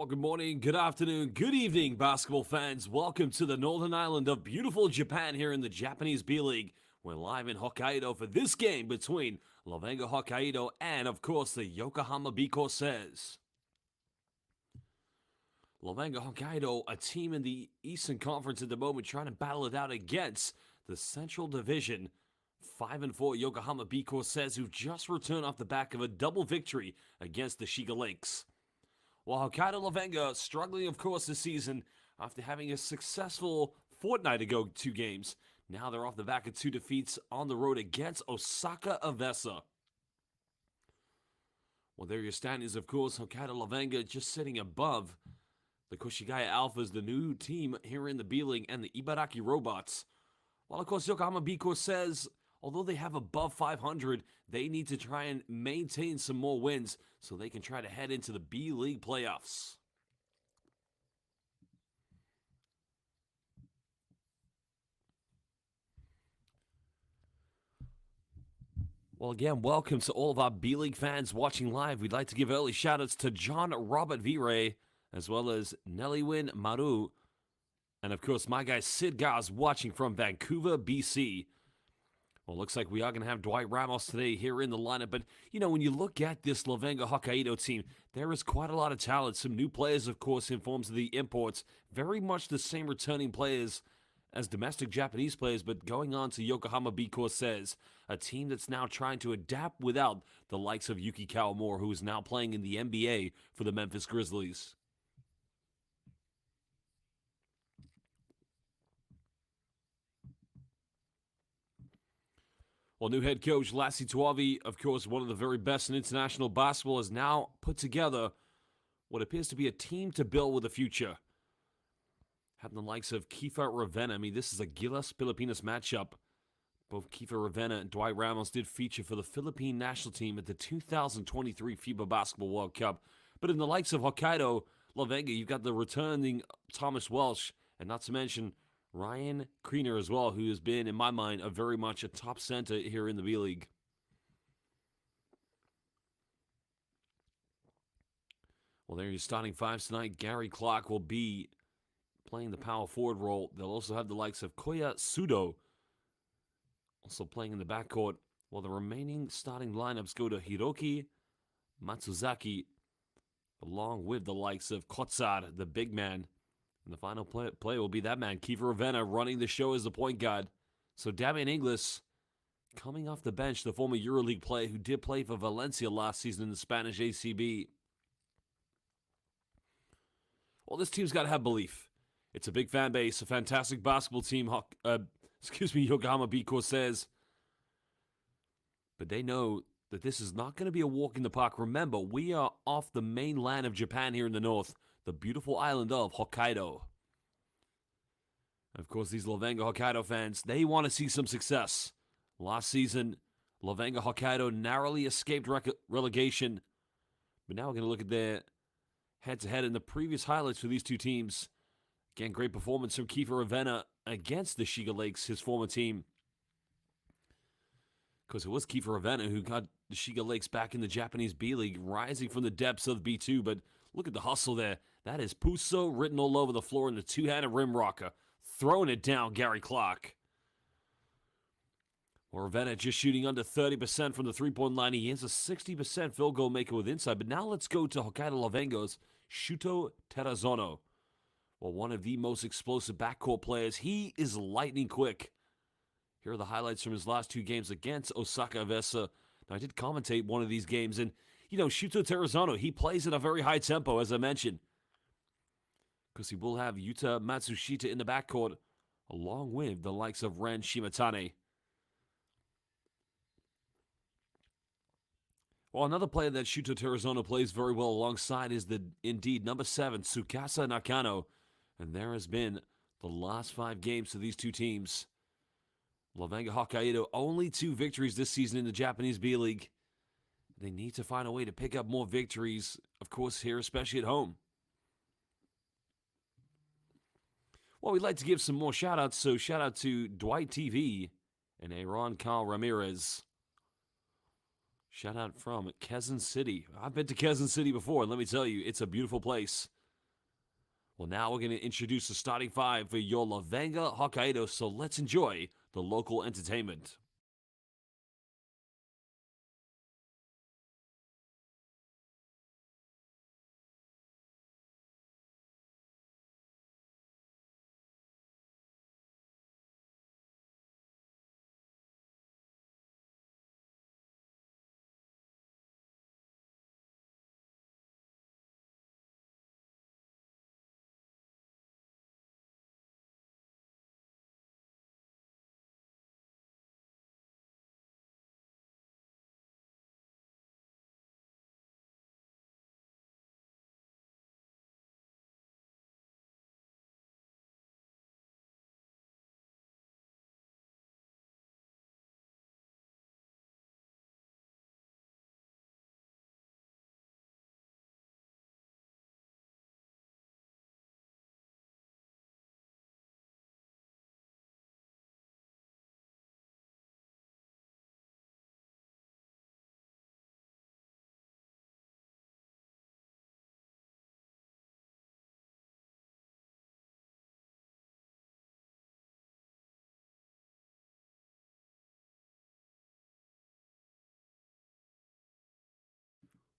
Well, good morning, good afternoon, good evening, basketball fans. Welcome to the northern island of beautiful Japan here in the Japanese B-League. We're live in Hokkaido for this game between LEVANGA Hokkaido and, of course, the Yokohama B-CORSAIRS. LEVANGA Hokkaido, a team in the Eastern Conference at the moment, trying to battle it out against the Central Division 5-4 Yokohama B-CORSAIRS, who've just returned off the back of a double victory against the Shiga Lakes. While Hokkaido LEVANGA struggling, of course, this season after having a successful fortnight ago 2 games. Now they're off the back of 2 defeats on the road against Osaka Avesa. Well, there your standings, of course. Hokkaido LEVANGA just sitting above the Koshigaya Alphas, the new team here in the B-League, and the Ibaraki Robots. While, of course, Yokohama B-CORSAIRS, although they have above 500, they need to try and maintain some more wins so they can try to head into the B-League playoffs. Well, again, welcome to all of our B-League fans watching live. We'd like to give early shout-outs to John Robert Vire, as well as Neliwin Maru, and, of course, my guy Sid Gaz watching from Vancouver, BC. Well, looks like we are going to have Dwight Ramos today here in the lineup. But, when you look at this LEVANGA Hokkaido team, there is quite a lot of talent. Some new players, of course, in forms of the imports. Very much the same returning players as domestic Japanese players, but going on to Yokohama B-CORSAIRS, a team that's now trying to adapt without the likes of Yuki Kawamura, who is now playing in the NBA for the Memphis Grizzlies. Well, new head coach Lassi Tuavi, of course, one of the very best in international basketball, has now put together what appears to be a team to build with the future. Having the likes of Kiefer Ravenna. I mean, this is a Gilas Pilipinas matchup. Both Kiefer Ravenna and Dwight Ramos did feature for the Philippine national team at the 2023 FIBA Basketball World Cup. But in the likes of Hokkaido LEVANGA, you've got the returning Thomas Welsh, and not to mention Ryan Kriener as well, who has been, in my mind, very much a top center here in the B-League. Well, there your starting fives tonight. Gary Clark will be playing the power forward role. They'll also have the likes of Koya Sudo also playing in the backcourt, while the remaining starting lineups go to Hiroki Matsuzaki, along with the likes of Kotsar, the big man. And the final play will be that man, Kiefer Ravenna, running the show as the point guard. So Damian Inglis, coming off the bench, the former EuroLeague player who did play for Valencia last season in the Spanish ACB. Well, this team's got to have belief. It's a big fan base, a fantastic basketball team, Yokohama B-CORSAIRS. But they know that this is not going to be a walk in the park. Remember, we are off the mainland of Japan here in the north, the beautiful island of Hokkaido. Of course, these LEVANGA Hokkaido fans, they want to see some success. Last season, LEVANGA Hokkaido narrowly escaped relegation. But now we're going to look at their head-to-head in the previous highlights for these two teams. Again, great performance from Kiefer Ravenna against the Shiga Lakes, his former team. Because it was Kiefer Ravenna who got the Shiga Lakes back in the Japanese B-League, rising from the depths of B2. But look at the hustle there. That is Puso written all over the floor in the two-handed rim rocker. Throwing it down, Gary Clark. Well, Ravenna just shooting under 30% from the three-point line. He is a 60% field goal maker with inside. But now let's go to Hokkaido LEVANGA's Shuto Terazono. Well, one of the most explosive backcourt players. He is lightning quick. Here are the highlights from his last 2 games against Osaka Avesa. Now, I did commentate one of these games, and, Shuto Terazono, he plays at a very high tempo, as I mentioned. Because he will have Yuta Matsushita in the backcourt, along with the likes of Ren Shimatane. Well, another player that Shuto Terazono plays very well alongside is indeed number 7, Tsukasa Nakano. And there has been the last 5 games for these two teams. LEVANGA Hokkaido, only 2 victories this season in the Japanese B-League. They need to find a way to pick up more victories, of course, here, especially at home. Well, we'd like to give some more shout-outs, so shout-out to Dwight TV and Aaron Carl Ramirez. Shout-out from Quezon City. I've been to Quezon City before, and let me tell you, it's a beautiful place. Well, now we're going to introduce the starting five for your LEVANGA HOKKAIDO, so let's enjoy the local entertainment.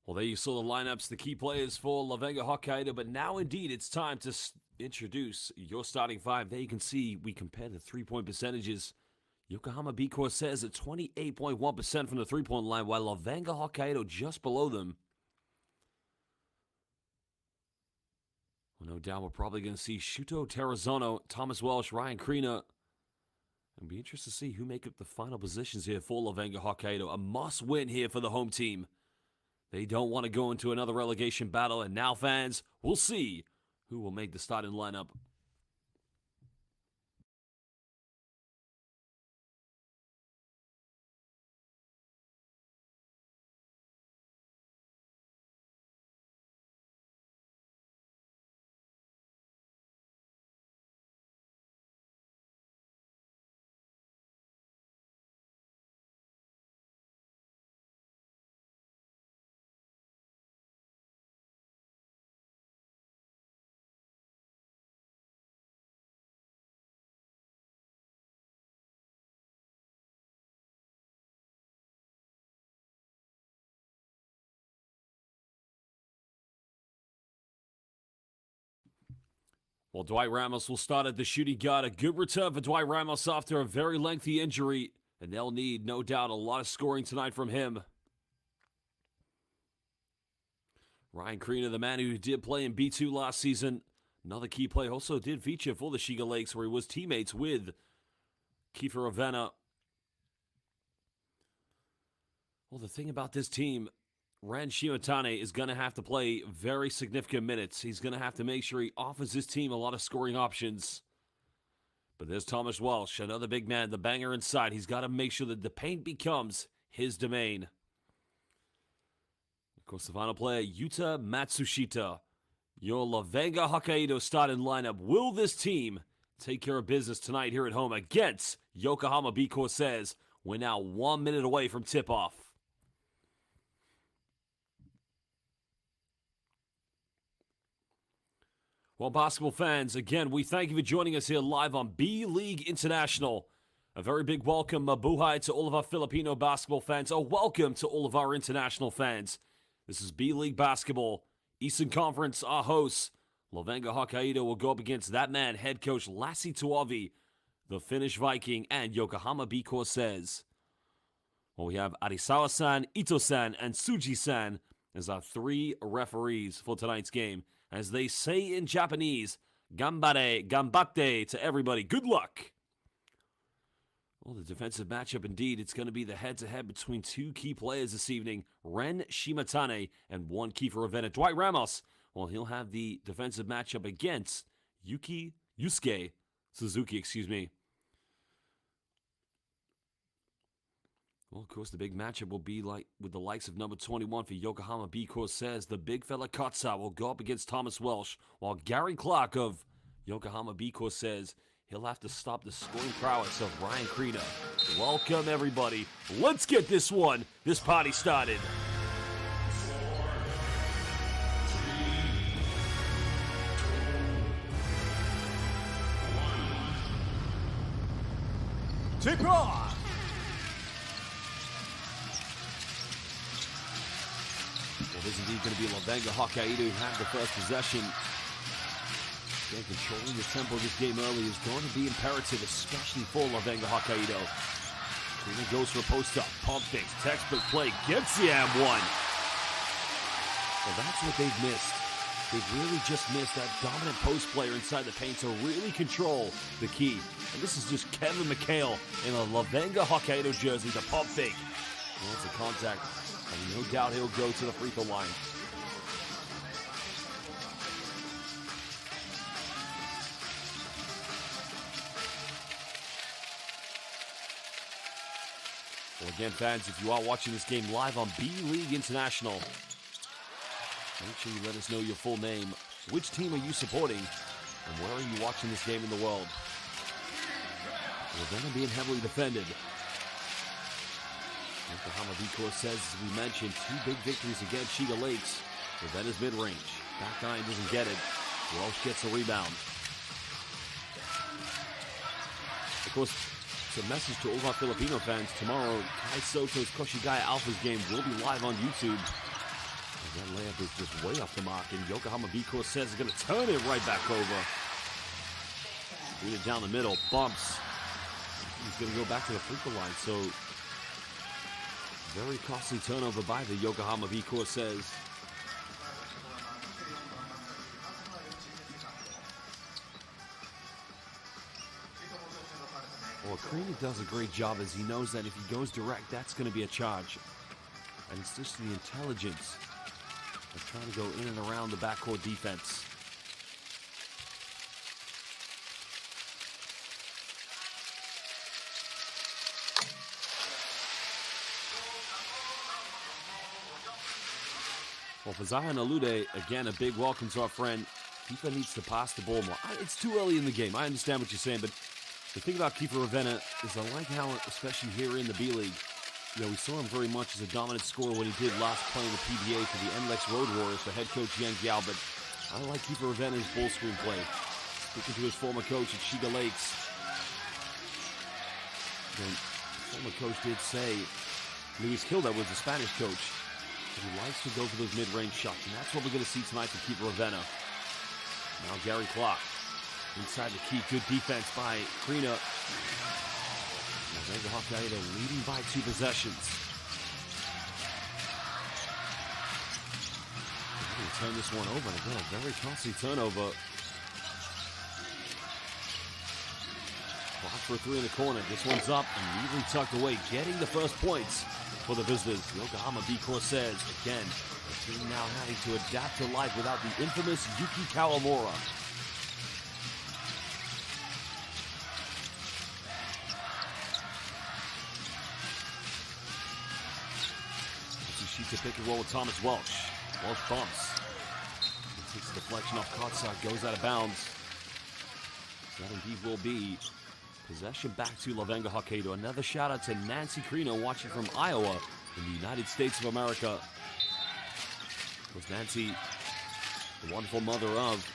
Well, there you saw the lineups, the key players for LEVANGA HOKKAIDO, but now indeed it's time to introduce your starting five. There you can see we compare the three-point percentages. Yokohama B-CORSAIRS at 28.1% from the three-point line, while LEVANGA HOKKAIDO just below them. Well, no doubt we're probably going to see Shuto Terrazono, Thomas Welsh, Ryan Kriener. It'll be interesting to see who make up the final positions here for LEVANGA HOKKAIDO. A must-win here for the home team. They don't want to go into another relegation battle, and now, fans, we'll see who will make the starting lineup. Well, Dwight Ramos will start at the shooting guard. A good return for Dwight Ramos after a very lengthy injury, and they'll need, no doubt, a lot of scoring tonight from him. Ryan Kriener, the man who did play in B2 last season, another key player, also did feature for the Shiga Lakes, where he was teammates with Kiefer Ravenna. Well, the thing about this team, Ren Shimatane is going to have to play very significant minutes. He's going to have to make sure he offers his team a lot of scoring options. But there's Thomas Welsh, another big man, the banger inside. He's got to make sure that the paint becomes his domain. Of course, the final player, Yuta Matsushita. Your LEVANGA HOKKAIDO starting lineup. Will this team take care of business tonight here at home against Yokohama B-CORSAIRS? We're now 1 minute away from tip-off. Well, basketball fans, again, we thank you for joining us here live on B.LEAGUE International. A very big welcome, mabuhay, to all of our Filipino basketball fans. A welcome to all of our international fans. This is B.LEAGUE Basketball. Eastern Conference, our hosts. LEVANGA HOKKAIDO will go up against that man, head coach Lassi Tuovi, the Finnish Viking, and Yokohama B-CORSAIRS. Well, we have Arisawa-san, Ito-san, and Suji-san as our three referees for tonight's game. As they say in Japanese, gambare, gambatte to everybody. Good luck. Well, the defensive matchup, indeed, it's going to be the head-to-head between two key players this evening, Ren Shimatane and one Kiefer Ravenna. Dwight Ramos, well, he'll have the defensive matchup against Yusuke Suzuki. Well, of course, the big matchup will be like with the likes of number 21 for Yokohama B-CORSAIRS. The big fella Kotsa will go up against Thomas Welsh, while Gary Clark of Yokohama B-CORSAIRS, he'll have to stop the scoring prowess of Ryan Kriener. Welcome, everybody. Let's get this party started. 4, 3, 2, tip off. Well, this is indeed going to be LEVANGA HOKKAIDO who have the first possession. Again, controlling the tempo of this game early is going to be imperative, especially for LEVANGA HOKKAIDO. Krina goes for a post-up, pump fakes, textbook play, gets the and one. Well, that's what they've missed. They've really just missed that dominant post player inside the paint to really control the key. And this is just Kevin McHale in a LEVANGA HOKKAIDO jersey, the pump fake. Well, it's a contact, and no doubt he'll go to the free throw line. Well, again, fans, if you are watching this game live on B.LEAGUE International, make sure you let us know your full name, which team are you supporting, and where are you watching this game in the world. LEVANGA being heavily defended. Yokohama B-CORSAIRS, as we mentioned, 2 big victories against Shiga Lakes. LEVANGA's mid-range. Back nine doesn't get it. Welsh gets a rebound. Of course, it's a message to all of our Filipino fans. Tomorrow, Kai Soto's Koshigaya Alpha's game will be live on YouTube. And that layup is just way off the mark, and Yokohama B-CORSAIRS is going to turn it right back over. Read it down the middle, bumps. He's going to go back to the free throw line, so very costly turnover by the Yokohama B-CORSAIRS. Well, Krina does a great job as he knows that if he goes direct, that's going to be a charge. And it's just the intelligence of trying to go in and around the backcourt defense. Well, for Zahan Alude, again, a big welcome to our friend. Kifa needs to pass the ball more. It's too early in the game. I understand what you're saying, but the thing about Kifa Ravenna is I like how, especially here in the B-League, you know, we saw him very much as a dominant scorer when he did last play in the PBA for the NLEX Road Warriors for head coach Yang Giao, but I like Kifa Ravenna's ball screen play. Speaking to his former coach at Shiga Lakes, the former coach did say, Luis Kilda was the Spanish coach, but he likes to go for those mid-range shots, and that's what we're going to see tonight for Kifa Ravenna. Now Gary Clark inside the key, good defense by Krina. LEVANGA HOKKAIDO leading by 2 possessions. Turn this one over, and again, a very costly turnover. Clock for a 3 in the corner. This one's up and neatly tucked away, getting the first points for the visitors. Yokohama B-CORSAIRS, again, the team now having to adapt to life without the infamous Yuki Kawamura. To pick and roll with Thomas Welsh. Welsh bumps. He takes a deflection off Kotsar, goes out of bounds. That indeed will be possession back to LEVANGA HOKKAIDO. Another shout out to Nancy Krina watching from Iowa in the United States of America. Of course, Nancy, the wonderful mother of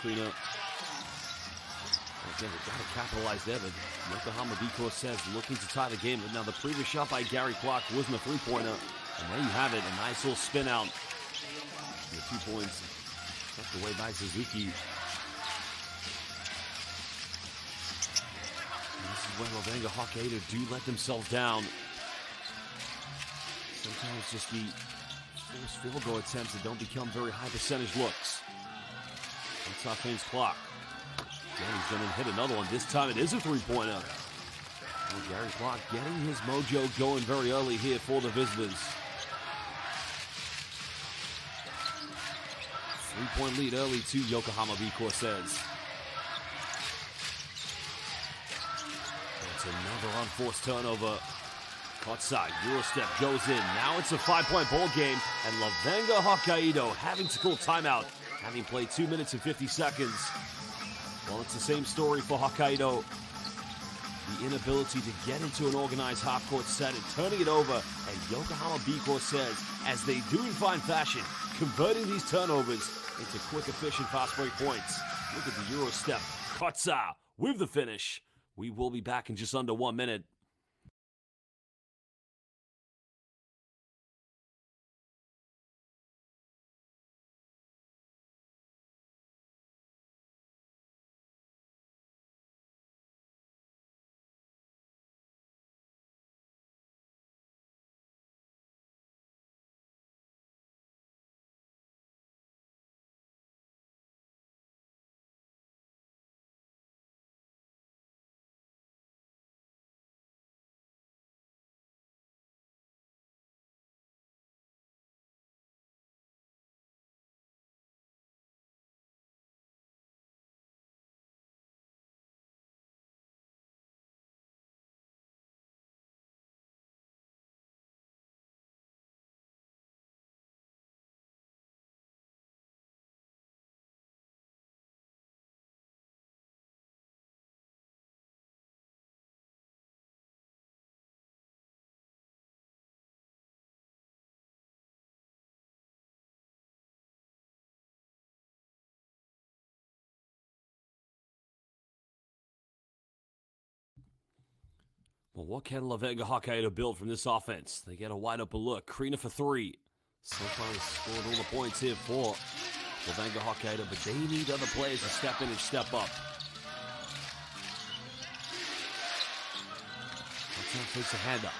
Krina. Again, we've got to capitalize there, but Yokohama B-CORSAIRS looking to tie the game. But now the previous shot by Gary Clark wasn't a three-pointer. And there you have it, a nice little spin out. And the 2 points tucked away by Suzuki. And this is when LEVANGA HOKKAIDO do let themselves down. Sometimes just the forced field goal attempts that don't become very high percentage looks. That's how things clock. Again, he's going to hit another one. This time it is a three-pointer. And Gary Clark getting his mojo going very early here for the visitors. 3-point lead early to Yokohama B-CORSAIRS. That's another unforced turnover. Caught side, Eurostep goes in. Now it's a 5-point ball game, and LEVANGA HOKKAIDO having to call timeout, having played 2 minutes and 50 seconds. Well, it's the same story for Hokkaido. The inability to get into an organized half-court set and turning it over, and Yokohama B-CORSAIRS, as they do in fine fashion, converting these turnovers into quick, efficient, fast break points. Look at the Euro step. Kotsa with the finish. We will be back in just under 1 minute. Well, what can LEVANGA HOKKAIDO build from this offense? They get a wide open look. Krina for three. So far, he's scored all the points here for LEVANGA HOKKAIDO, but they need other players to step in and step up. That's takes a hand up.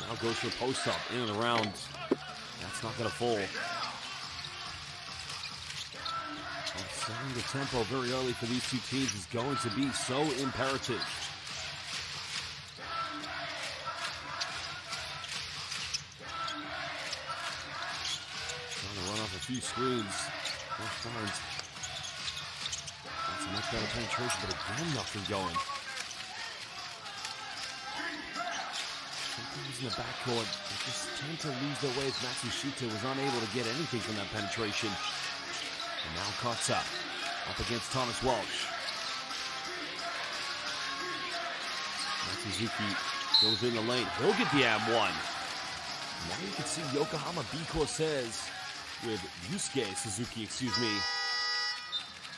Now goes for a post up, in and around. That's not going to fall. Setting the tempo very early for these two teams is going to be so imperative. Trying to run off a few screens. That's a much better penetration, but again, nothing going. Sometimes in the backcourt, they just tend to lose their way as Matsushita was unable to get anything from that penetration. And now Kotsa up against Thomas Walsh. Matsuzuki goes in the lane. He'll get the and one. Now you can see Yokohama B-CORSAIRS with Yusuke Suzuki, excuse me.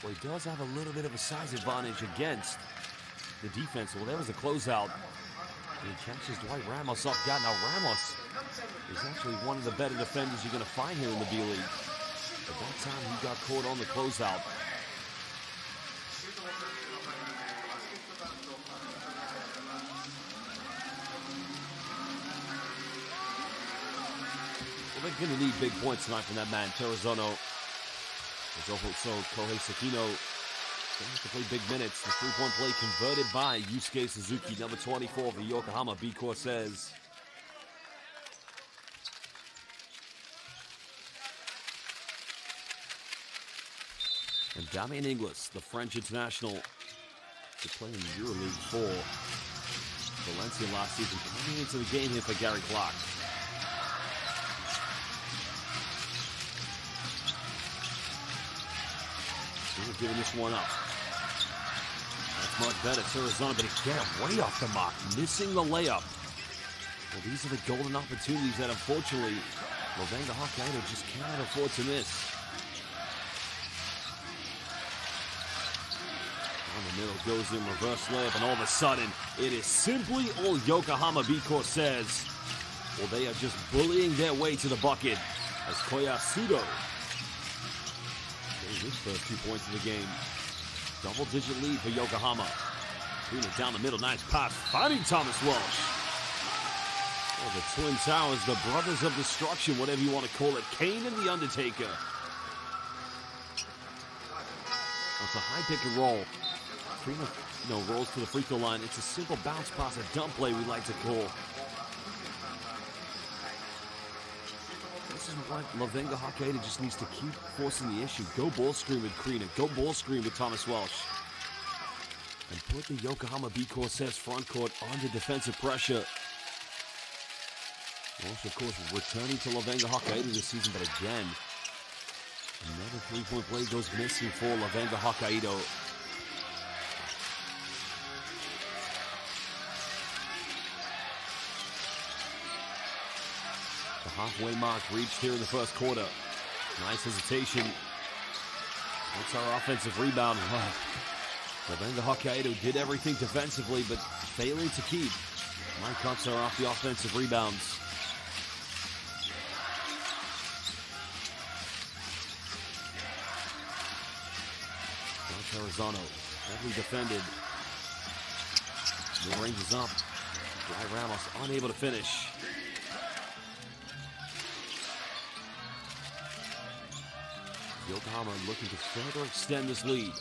Well, he does have a little bit of a size advantage against the defense. Well, there was a closeout. He catches Dwight Ramos off guard. Now Ramos is actually one of the better defenders you're going to find here in the B-League. At that time, he got caught on the closeout. Well, they're going to need big points tonight from that man, Terrazono. There's also Kohei Sekino. They have to play big minutes. The three-point play converted by Yusuke Suzuki, number 24 for Yokohama B-CORSAIRS. And Damien Inglis, the French international, to play in the EuroLeague for Valencia last season, coming into the game here for Gary Clark. We're giving this one up. That's much better, Arizona, but again, way off the mark, missing the layup. Well, these are the golden opportunities that, unfortunately, LEVANGA HOKKAIDO just cannot afford to miss. On the middle goes in reverse layup, and all of a sudden, it is simply all Yokohama B-CORSAIRS. Well, they are just bullying their way to the bucket as Koyasudo getting his first 2 points of the game. Double-digit lead for Yokohama. Putting it down the middle, nice pass, finding Thomas Walsh. Oh, the Twin Towers, the Brothers of Destruction, whatever you want to call it. Kane and The Undertaker. It's a high pick and roll. Rolls to the free throw line. It's a simple bounce pass, a dump play we like to call. This is what LEVANGA HOKKAIDO just needs to keep forcing the issue. Go ball screen with Krina. Go ball screen with Thomas Walsh. And put the Yokohama B-CORSAIRS front court under defensive pressure. Walsh, of course, returning to LEVANGA HOKKAIDO this season, but again, another three-point play goes missing for LEVANGA HOKKAIDO. The halfway mark reached here in the first quarter. Nice hesitation. That's our offensive rebound. LEVANGA HOKKAIDO did everything defensively, but failing to keep my cuts are off the offensive rebounds. Arizona, heavily defended. The range is up. Dry Ramos unable to finish. Yokohama looking to further extend this lead.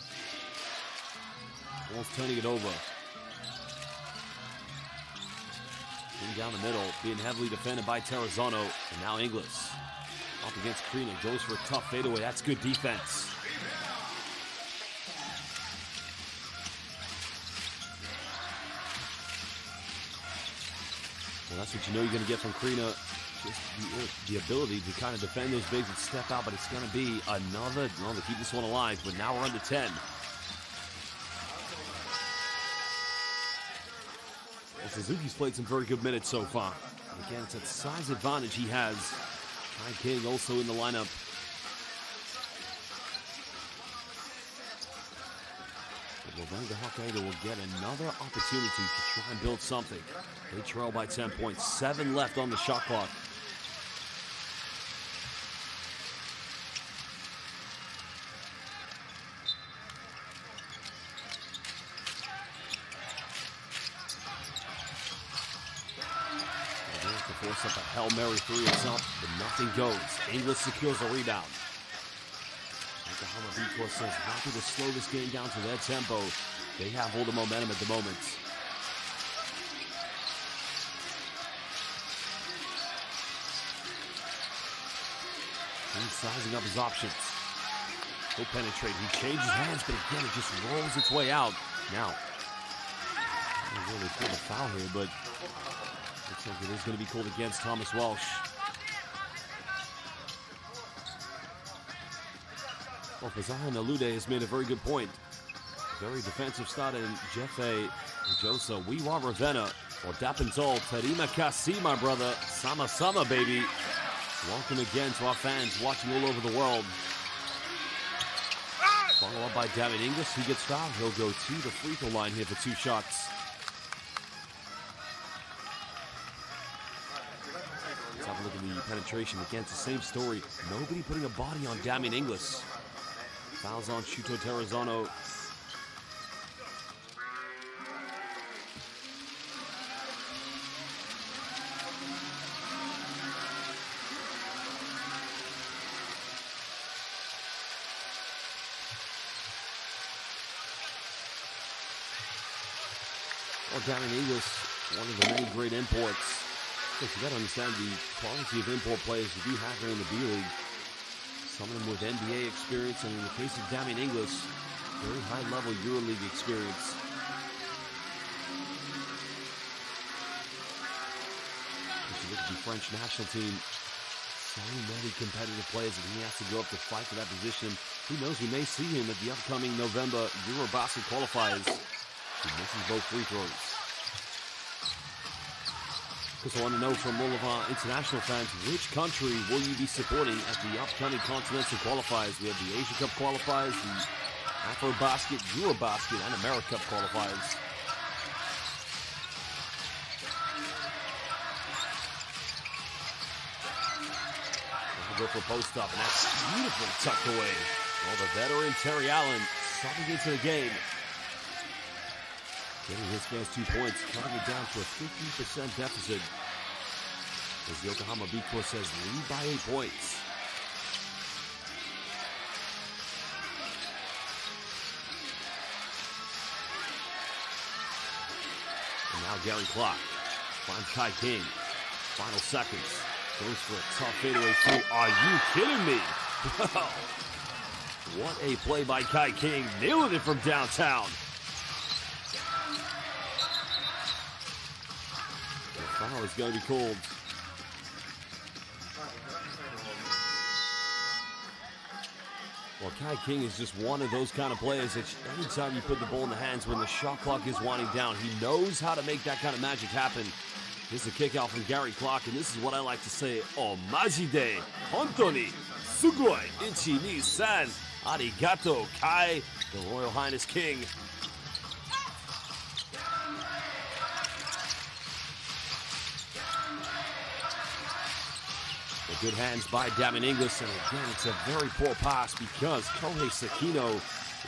Wolves turning it over. In down the middle, being heavily defended by Terrazono. And now Inglis. Up against Krina, goes for a tough fadeaway. That's good defense. Well, that's what you know you're going to get from Krina. Just the ability to kind of defend those bigs and step out, but it's going to be another, well, to keep this one alive, but now we're under 10. Well, Suzuki's played some very good minutes so far. And again, it's that size advantage he has. Kai King also in the lineup. LEVANGA HOKKAIDO will get another opportunity to try and build something. They trail by 10 points. 7 left on the shot clock. They have to force up a Hail Mary 3. It's up, but nothing goes. Inglis secures a rebound. Yokohama B-CORSAIRS happy to slow this game down to their tempo. They have all the momentum at the moment. He's sizing up his options. He'll penetrate. He changes hands, but again, it just rolls its way out. Now, I don't really pull the foul here, but looks like it is going to be called against Thomas Welsh. Well, Fazahan Alude has made a very good point. Very defensive start in Jefe Josa. Wiwa Ravenna, or Dapintol, Terima Kasi, my brother. Sama Sama, baby. Welcome again to our fans watching all over the world. Follow up by David Inglis. He gets fouled. He'll go to the free throw line here for 2 shots. Let's have a look at the penetration. Again, it's the same story. Nobody putting a body on Damian Inglis. Fouls on Shuto Terrazono. Well, Damian Inglis, one of the many great imports. Look, you got to understand the quality of import players we do have here in the B-League. Some of them with NBA experience, and in the case of Damian Inglis, very high-level EuroLeague experience. If you look at the French national team, so many competitive players, and he has to go up to fight for that position. Who knows, we may see him at the upcoming November Eurobasket qualifiers. He misses both free throws. Because I want to know from all of our international fans, which country will you be supporting at the upcoming continental qualifiers? We have the Asia Cup qualifiers, the Afrobasket, Eurobasket, and America Cup qualifiers. We'll go for a post-up, and that's beautifully tucked away. Well, the veteran Terry Allen subbing into the game. Getting his first 2 points, cutting it down to a 50% deficit. As Yokohama B-CORSAIRS lead by 8 points. And now Gary Clark finds Kai King. Final seconds. Goes for a tough fadeaway 3. Are you kidding me? What a play by Kai King. Nailing it from downtown. Foul is going to be called. Well, Kai King is just one of those kind of players that anytime you put the ball in the hands when the shot clock is winding down, he knows how to make that kind of magic happen. This is a kick out from Gary Clark, and this is what I like to say. Oh, majide, hontoni, sugoi, ichi, ni, san, arigato, Kai, the Royal Highness King. Good hands by Damon Inglis, and again, it's a very poor pass because Kohei Sakino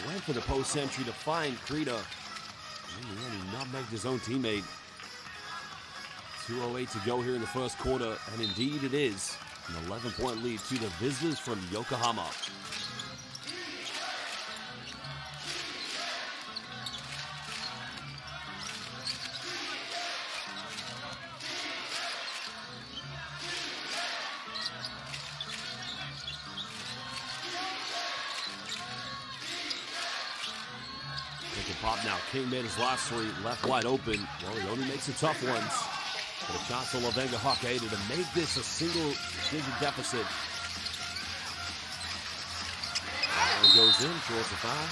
went for the post entry to find Krita. In the end, he nutmegged his own teammate. 2:08 to go here in the first quarter, and indeed it is an 11-point lead to the visitors from Yokohama. Take a pop now. King made his last three, left wide open. Well, he only makes the tough ones. But a chance for LEVANGA HOKKAIDO to make this a single-digit deficit. And goes in towards the foul.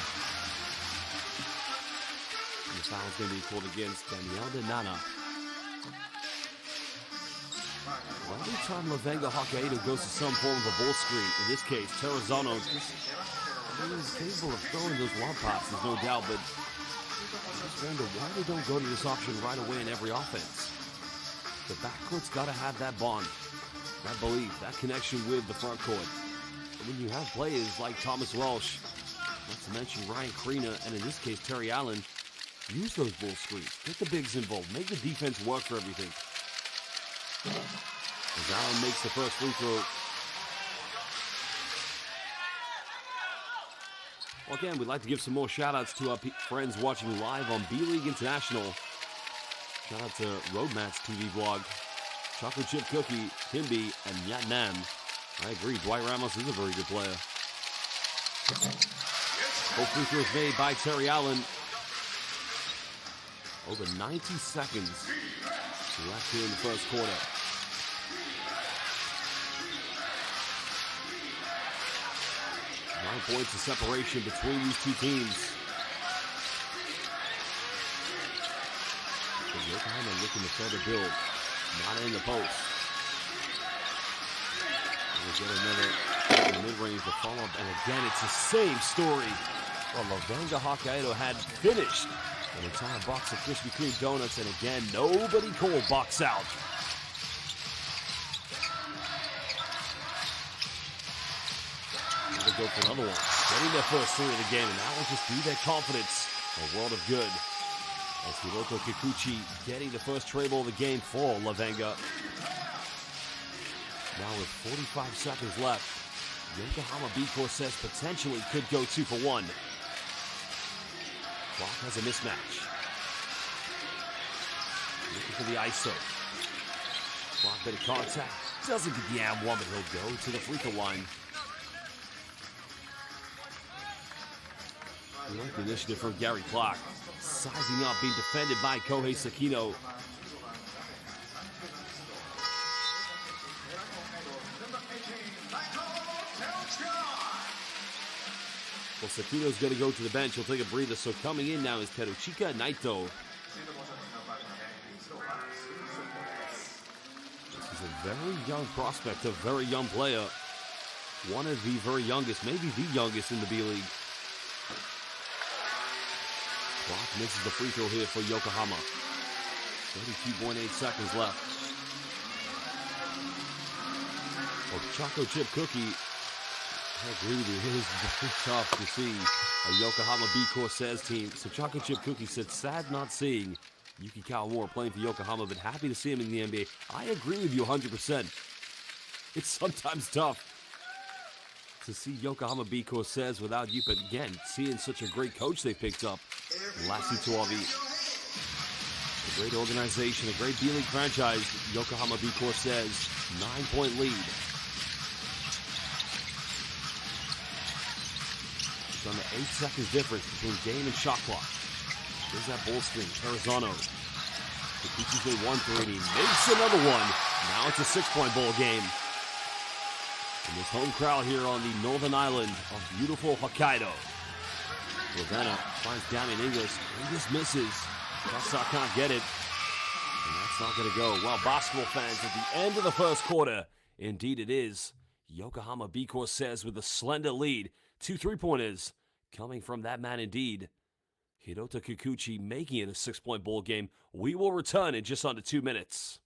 And the foul is going to be called against Daniel Nana. Well, every time LEVANGA HOKKAIDO goes to some form of a ball screen, in this case, Terrazono is capable of throwing those long passes, no doubt, but I just wonder why they don't go to this option right away in every offense. The backcourt's got to have that bond, that belief, that connection with the front court. And when you have players like Thomas Walsh, not to mention Ryan Krina, and in this case, Terry Allen, use those ball screens. Get the bigs involved. Make the defense work for everything. As Allen makes the first free throw. Well, again, we'd like to give some more shout-outs to our friends watching live on B.LEAGUE International. Shout out to Roadmat's TV vlog, Chocolate Chip Cookie, Timby, and Yat Nam. I agree, Dwight Ramos is a very good player. Both free throws made by Terry Allen. Over 90 seconds left here in the first quarter. Nine points of separation between these two teams. Yokohama looking to further build. Not in the post. We'll get another mid-range to follow up. And again, it's the same story. Well, LEVANGA HOKKAIDO had finished an entire box of Krispy Kreme donuts. And again, nobody called box out. They go for another one. Getting their first three of the game. And that will just be their confidence. A world of good. As Hiroto Kikuchi getting the first tray ball of the game for LEVANGA. Now with 45 seconds left, Yokohama B-CORSAIRS potentially could go 2 for 1. Clock has a mismatch. Looking for the ISO. Clock bit of contact. Doesn't get the and one, but he'll go to the free throw line. We like the initiative from Gary Clark. Sizing up, being defended by Kohei Sakino. Well, Sakino's going to go to the bench. He'll take a breather. So coming in now is Teruchika Naito. This is a very young prospect, a very young player. One of the very youngest, maybe the youngest in the B-League. Clock misses the free throw here for Yokohama. 32.8 seconds left. Well, Choco Chip Cookie, I agree with you, it is very tough to see a Yokohama B-CORSAIRS team. So Choco Chip Cookie said, sad not seeing Yuki Kawamura playing for Yokohama, but happy to see him in the NBA. I agree with you 100%. It's sometimes tough to see Yokohama B-CORSAIRS without you, but again, seeing such a great coach they picked up, Lassie Tuavi. A great organization, a great B-League franchise, Yokohama B-CORSAIRS, 9-point lead. It's under 8 seconds difference between game and shot clock. There's that ball screen, Terrazono. Kikuchi's made 1 3 and he makes another one. Now it's a 6-point ball game. And this home crowd here on the northern island of beautiful Hokkaido. Ravenna finds Damien Inglis. Inglis misses. Kasa can't get it. And that's not going to go. Well, basketball fans, at the end of the first quarter, indeed it is, Yokohama B-CORSAIRS with a slender lead. 2 3-pointers coming from that man indeed. Hiroto Kikuchi making it a 6-point ball game. We will return in just under 2 minutes.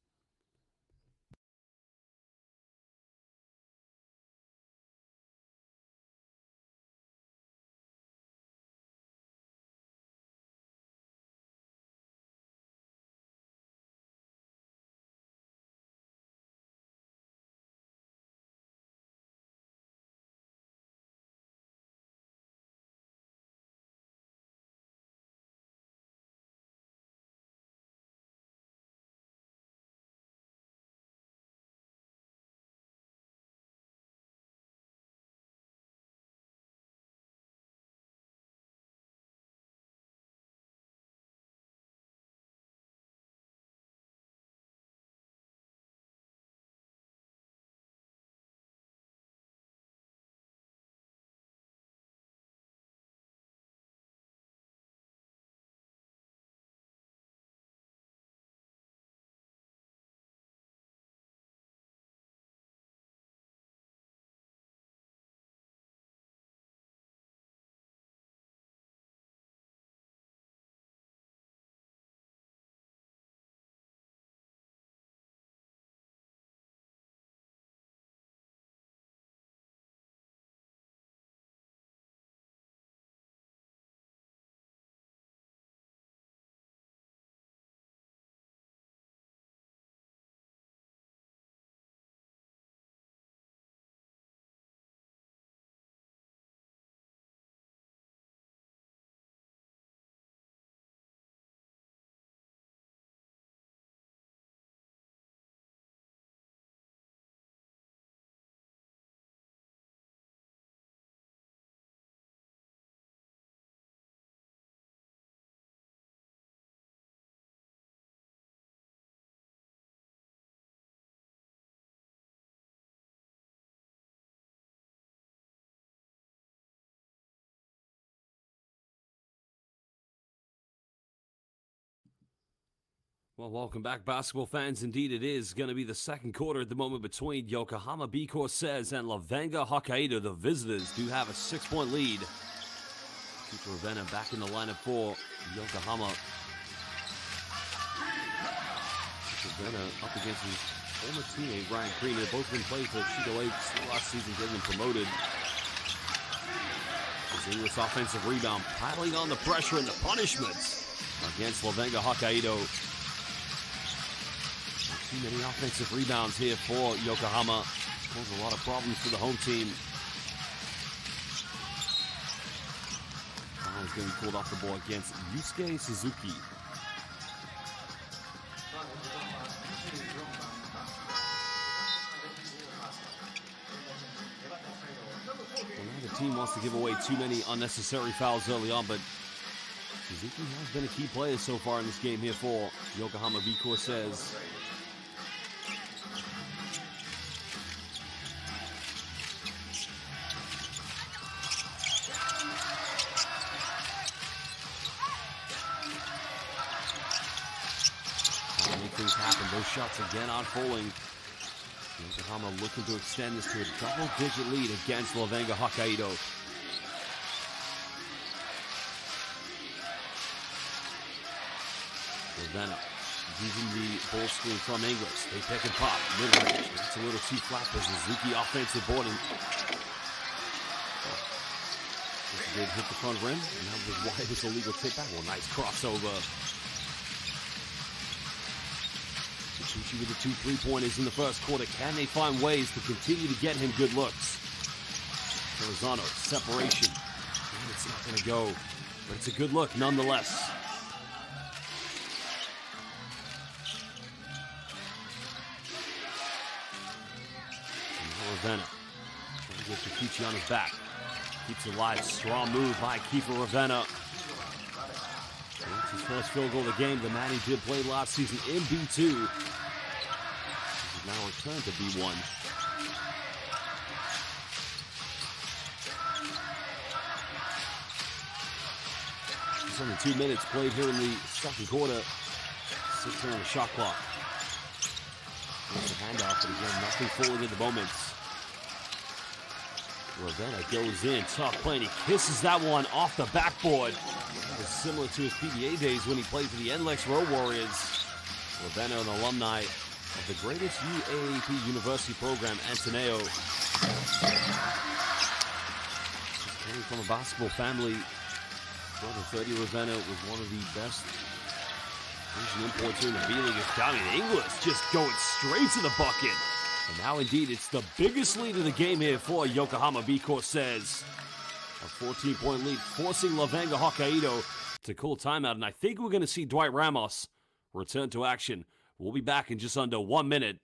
Well, welcome back, basketball fans. Indeed, it is going to be the second quarter at the moment between Yokohama B-CORSAIRS and LEVANGA HOKKAIDO. The visitors do have a 6-point lead. Keeper Ravenna back in the lineup for Yokohama. Ravenna up against his former teammate, Ryan Green. They've both been playing for Chico Lakes last season, getting them promoted. His English offensive rebound, piling on the pressure and the punishments against LEVANGA HOKKAIDO. Too many offensive rebounds here for Yokohama. Caused a lot of problems for the home team. Foul is going to be called off the ball against Yusuke Suzuki. Well, now the team wants to give away too many unnecessary fouls early on, but Suzuki has been a key player so far in this game here for Yokohama B-CORSAIRS. Things happen. Those shots again aren't falling. Yokohama looking to extend this to a double-digit lead against LEVANGA HOKKAIDO. Ravenna using the ball screen from Inglis. They pick and pop. Mid-range. It's a little too flat for Suzuki offensive boarding. Just did hit the front rim. And that was why this illegal tip back. Well, nice crossover. With the 2 3-pointers in the first quarter. Can they find ways to continue to get him good looks? Arizona, separation. And it's not going to go, but it's a good look nonetheless. And now Ravenna trying to get Takuchi on his back. Keeps it alive. Strong move by Kiefer Ravenna. It's his first field goal of the game. The man he did play last season in B2. Now returned to B1. Just under 2 minutes played here in the second quarter. 6 on the shot clock. There's a handoff, but again, nothing falling at the moment. Ravenna goes in, tough play, and he kisses that one off the backboard. That is similar to his PBA days when he played for the NLEX Road Warriors. Ravenna, an alumni of the greatest UAAP university program, Antoneo. Coming from a basketball family, brother 30 Ravenna was one of the best Asian imports here in the B-League. It's Damian Inglis just going straight to the bucket. And now, indeed, it's the biggest lead of the game here for Yokohama B-CORSAIRS. A 14-point lead, forcing LEVANGA HOKKAIDO to call timeout. And I think we're going to see Dwight Ramos return to action. We'll be back in just under 1 minute.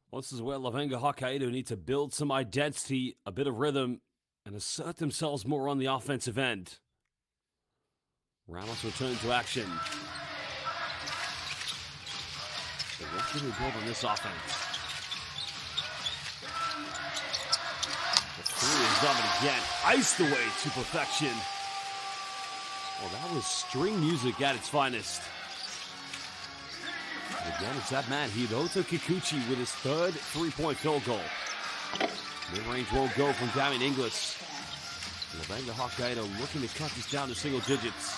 Well, this is where LEVANGA HOKKAIDO need to build some identity, a bit of rhythm, and assert themselves more on the offensive end. Ramos returns to action. So what can they build on this offense? The three is up and again. Iced away to perfection. Well, that was string music at its finest. And again, it's that man, Hirota Kikuchi, with his third three-point field goal. Mid-range won't go from Damian Inglis. LEVANGA Hokkaido looking to cut this down to single digits.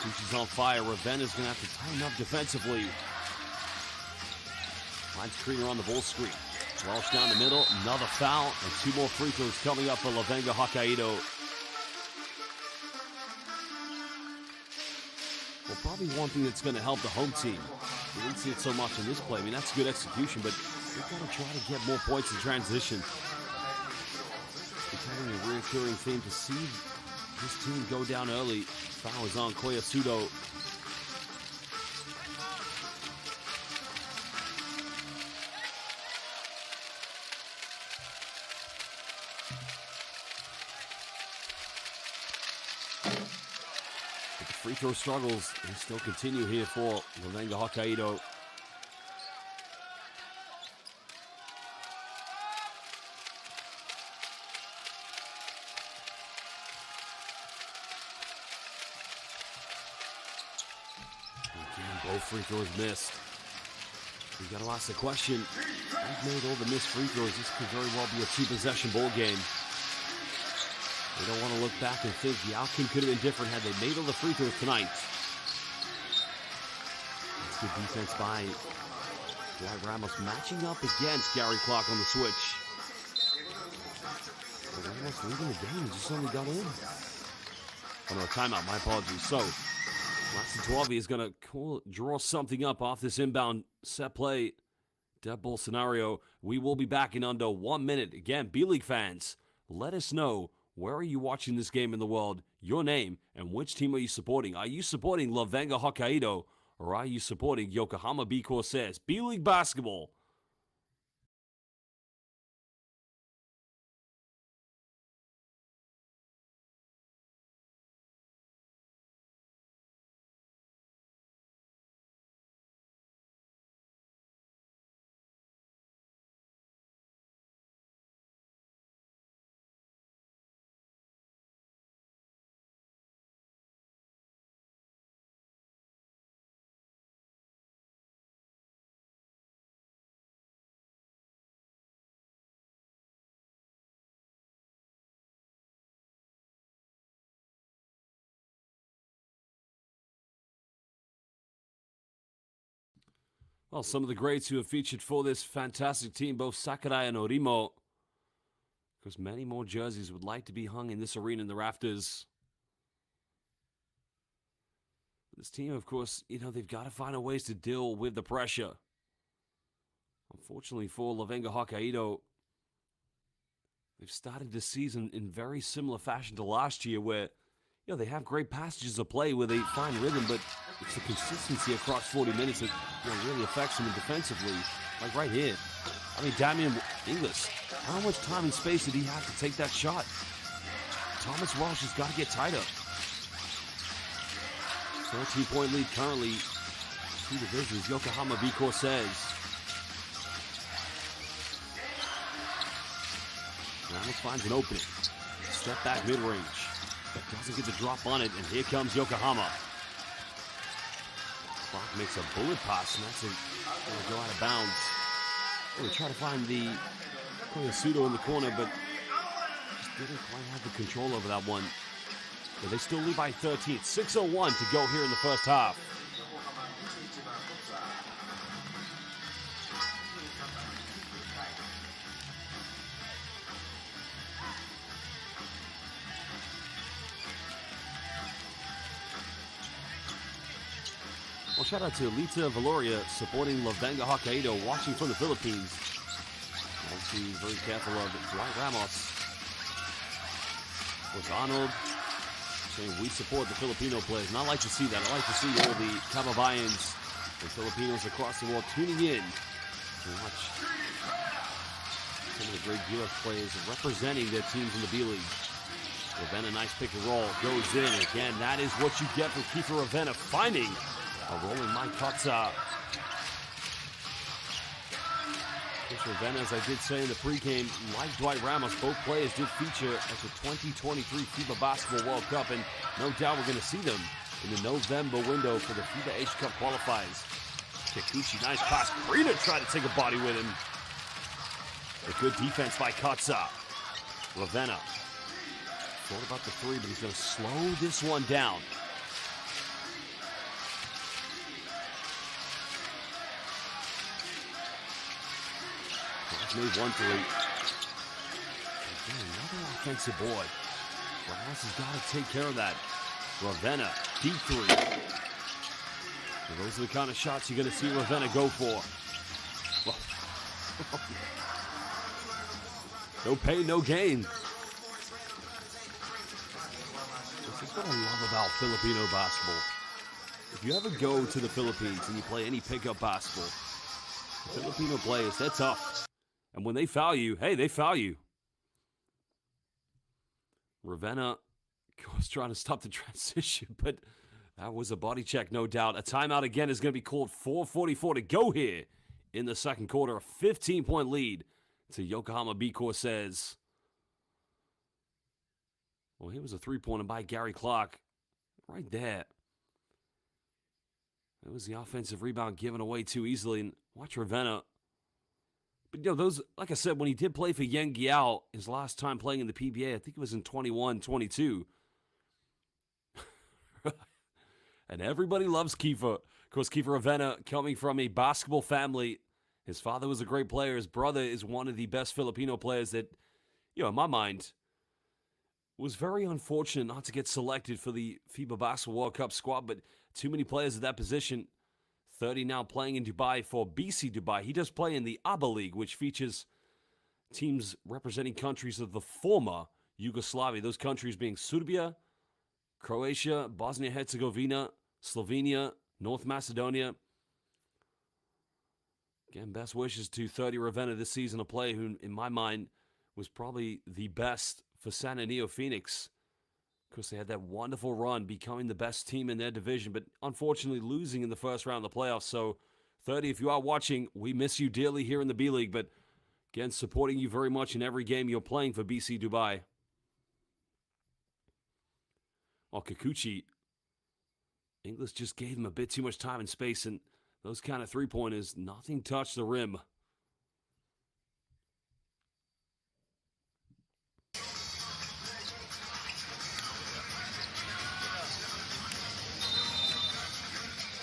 Kikuchi's on fire. Ravenna's going to have to tighten up defensively. Finds Krieger on the ball screen. Welsh down the middle. Another foul. And two more free throws coming up for LEVANGA Hokkaido. Well, probably one thing that's going to help the home team. We didn't see it so much in this play. I mean, that's good execution, but they've got to try to get more points in transition. Becoming a recurring theme to see this team go down early. Foul is on Koyasudo. But the free throw struggles, they still continue here for LEVANGA Hokkaido. Both free throws missed. We got to ask the question. They've made all the missed free throws. This could very well be a two-possession ball game. They don't want to look back and think the outcome could have been different had they made all the free throws tonight. That's good defense by Dwight Ramos matching up against Gary Clark on the switch. But Ramos leaving the game. He just only got in. Oh no, timeout. My apologies. So, Tuavi is going to draw something up off this inbound set play dead ball scenario. We will be back in under 1 minute. Again, B-League fans, let us know, where are you watching this game in the world, your name, and which team are you supporting? Are you supporting LEVANGA Hokkaido, or are you supporting Yokohama B-CORSAIRS? B-League basketball. Well, some of the greats who have featured for this fantastic team, both Sakurai and Orimo, because many more jerseys would like to be hung in this arena in the rafters. This team, of course, they've got to find ways to deal with the pressure. Unfortunately for LEVANGA Hokkaido, they've started this season in very similar fashion to last year, where they have great passages of play where they find rhythm, but it's the consistency across 40 minutes that really affects them defensively. Like right here. I mean, Damian Inglis, how much time and space did he have to take that shot? Thomas Welsh has got to get tighter. 13-point lead currently. Two divisions, Yokohama B-CORSAIRS. Ramos finds an opening. Step back mid-range. But doesn't get the drop on it, and here comes Yokohama. Clark makes a bullet pass, and that's going to go out of bounds. They try to find the Koyasudo in the corner, but just didn't quite have the control over that one. But they still lead by 13. 6:01 to go here in the first half. Well, shout out to Lita Valoria supporting LEVANGA Hokkaido, watching from the Philippines. Obviously, very careful of Dwight Ramos. Was Arnold saying we support the Filipino players, and I like to see that. I like to see all the kababayans and Filipinos across the world tuning in to watch some of the great U.S. players representing their teams in the B-League. Ravenna, nice pick and roll, goes in. Again, that is what you get from Kiefer Ravenna, finding a rolling Mike Kotza. Ravenna, as I did say in the pregame, like Dwight Ramos, both players did feature at the 2023 FIBA Basketball World Cup, and no doubt we're going to see them in the November window for the FIBA Asia Cup qualifiers. Kikuchi, nice pass. Krita tried to take a body with him. A good defense by Kotza. Ravenna thought about the three, but he's going to slow this one down. Made 1-3. Again, another offensive board. Ramos has got to take care of that. Ravenna, deep three. And those are the kind of shots you're going to see Ravenna go for. No pain, no gain. This is what I love about Filipino basketball. If you ever go to the Philippines and you play any pickup basketball, the Filipino players, they're tough. And when they foul you, hey, they foul you. Ravenna was trying to stop the transition, but that was a body check, no doubt. A timeout again is going to be called. 4:44 to go here in the second quarter. A 15-point lead to Yokohama B-CORSAIRS. Well, here was a three-pointer by Gary Clark. Right there. It was the offensive rebound given away too easily. And watch Ravenna. But, you know, those, like I said, when he did play for Yengiao, his last time playing in the PBA, I think it was in 21-22. And everybody loves Kiefer. Of course, Kiefer Ravenna, coming from a basketball family. His father was a great player. His brother is one of the best Filipino players that, you know, in my mind, was very unfortunate not to get selected for the FIBA Basketball World Cup squad, but too many players at that position. 30 now playing in Dubai for BC Dubai. He does play in the B.LEAGUE, which features teams representing countries of the former Yugoslavia. Those countries being Serbia, Croatia, Bosnia-Herzegovina, Slovenia, North Macedonia. Again, best wishes to 30 Ravenna this season, a player who, in my mind, was probably the best for San Antonio Phoenix. Of course, they had that wonderful run, becoming the best team in their division, but unfortunately losing in the first round of the playoffs. So, 30, if you are watching, we miss you dearly here in the B-League, but again, supporting you very much in every game you're playing for BC Dubai. Well, Kikuchi, Inglis just gave him a bit too much time and space, and those kind of three-pointers, nothing touched the rim.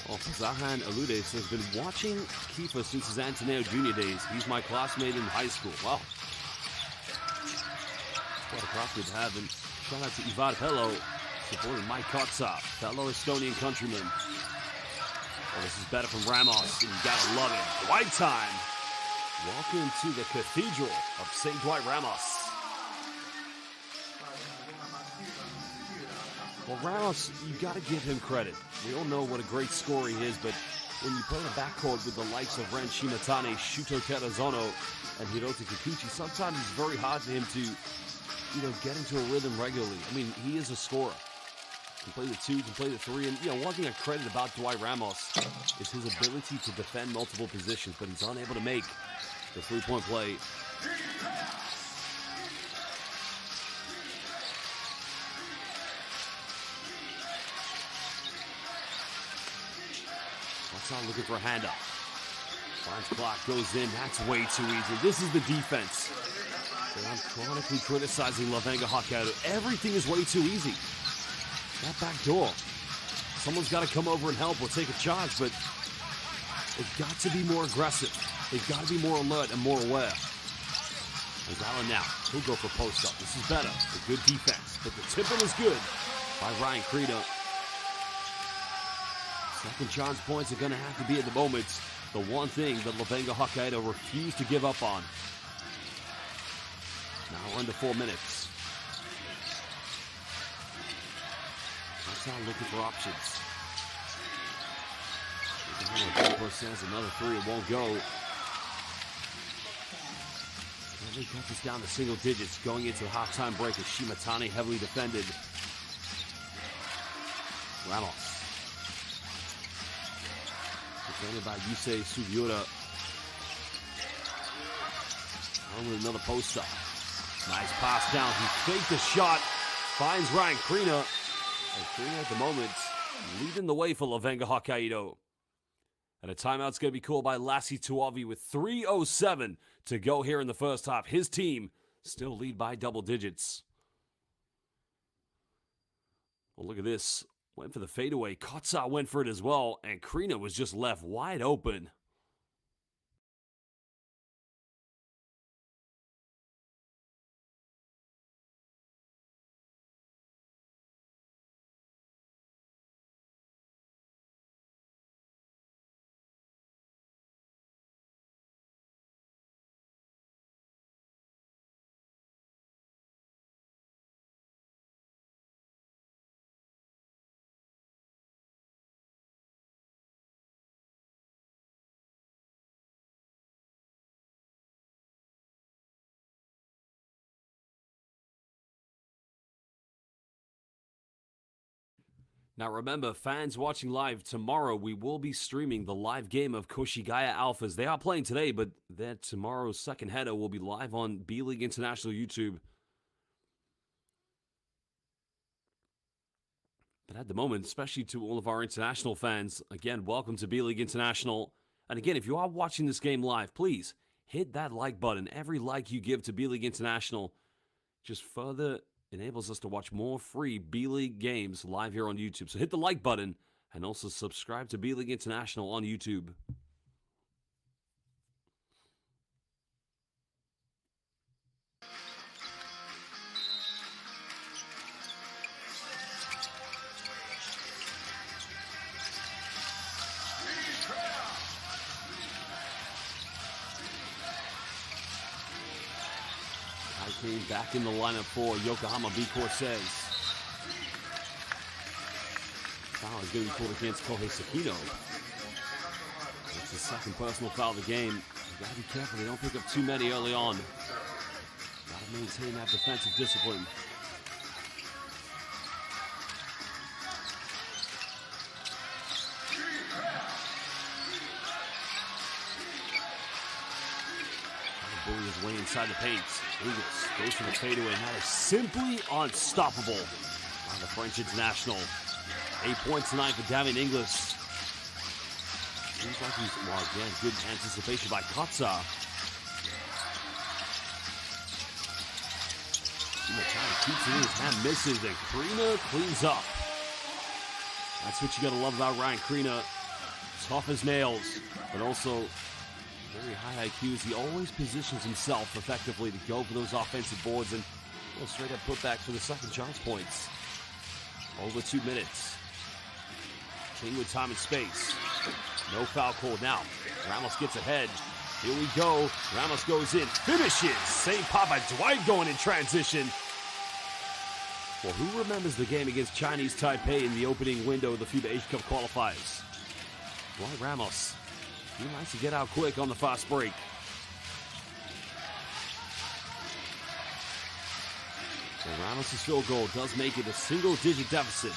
Well, Zahan Aludes has been watching Kiefer since his Antonio Jr. days. He's my classmate in high school. Wow. What a class we'd have. And shout out to Ivad Pello, supporting Mike Kotza, fellow Estonian countryman. Well, this is better from Ramos, and you gotta love it. Dwight time. Welcome to the Cathedral of St. Dwight Ramos. Well, Ramos, you got to give him credit. We all know what a great scorer he is, but when you play a backcourt with the likes of Ren Shimatane, Shuto Terazono, and Hirota Kikuchi, sometimes it's very hard for him to, you know, get into a rhythm regularly. I mean, he is a scorer. Can play the two, can play the three, and, you know, one thing I credit about Dwight Ramos is his ability to defend multiple positions, but he's unable to make the three-point play. Not looking for a handoff. Finds clock, goes in. That's way too easy. This is the defense that I'm chronically criticizing LEVANGA HOKKAIDO. Everything is way too easy. That back door. Someone's got to come over and help or take a charge, but they've got to be more aggressive. They've got to be more alert and more aware. There's Allen now. He'll go for post-up. This is better. A good defense. But the tip-in is good by Ryan Krita. Second chance points are going to have to be at the moment the one thing that LEVANGA HOKKAIDO refused to give up on. Now under 4 minutes. That's not looking for options. B-CORSAIRS another three, it won't go. And they got this down to single digits going into the halftime break as Shimatani heavily defended. Ramos. Defended by Yusei Sugiura. On with another post-up. Nice pass down. He faked the shot. Finds Ryan Krina. And Krina at the moment leading the way for LEVANGA Hokkaido. And a timeout's going to be called by Lassi Tuavi with 3:07 to go here in the first half. His team still lead by double digits. Well, look at this. Went for the fadeaway. Kotsa went for it as well. And Krina was just left wide open. Now remember, fans watching live, tomorrow we will be streaming the live game of Koshigaya Alphas. They are playing today, but their tomorrow's second header will be live on B.LEAGUE International YouTube. But at the moment, especially to all of our international fans, again, welcome to B.LEAGUE International. And again, if you are watching this game live, please hit that like button. Every like you give to B.LEAGUE International just further enables us to watch more free B.LEAGUE games live here on YouTube. So hit the like button and also subscribe to B.LEAGUE International on YouTube. Came back in the lineup for Yokohama B-CORSAIRS. Foul is going to be called against Kohei Sakino. It's the second personal foul of the game. You got to be careful they don't pick up too many early on. Got to maintain that defensive discipline. Bully his way inside the paint. Ingles goes for the fadeaway, and that is simply unstoppable on the French international. 8 points tonight for Damien Ingles. Seems like he's, well, again, good anticipation by Kotsa. Keeps it in his hand, misses, and Krina cleans up. That's what you gotta love about Ryan Krina. Tough as nails, but also very high IQs. He always positions himself effectively to go for those offensive boards and straight up putback for the second chance points. Over 2 minutes. King with time and space. No foul call now. Ramos gets ahead. Here we go. Ramos goes in. Finishes. St. Papa Dwight going in transition. Well, who remembers the game against Chinese Taipei in the opening window of the FIBA Asia Cup qualifiers? Dwight Ramos. He likes to get out quick on the fast break. Well, Ramos' field goal does make it a single-digit deficit.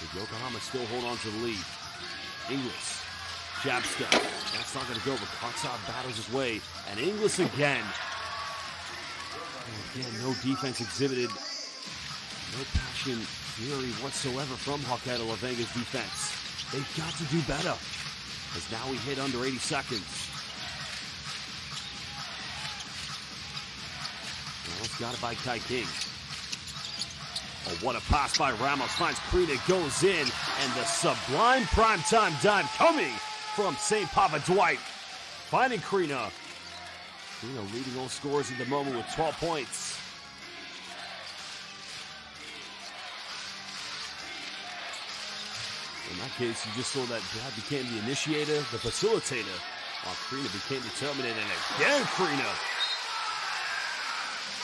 But Yokohama still hold on to the lead. Ingles, jab step. That's not going to go, but Kotsa battles his way. And Ingles again. And again, no defense exhibited. No passion, fury whatsoever from Hokkaido LEVANGA's defense. They've got to do better. As now we hit under 80 seconds. Ramos got it by Kai King. Oh, what a pass by Ramos. Finds Krina, goes in. And the sublime primetime dime coming from St. Papa Dwight. Finding Krina. Krina leading all scorers at the moment with 12 points. In that case, you just saw that Brad became the initiator, the facilitator, while Krina became the Terminator. And again, Krina.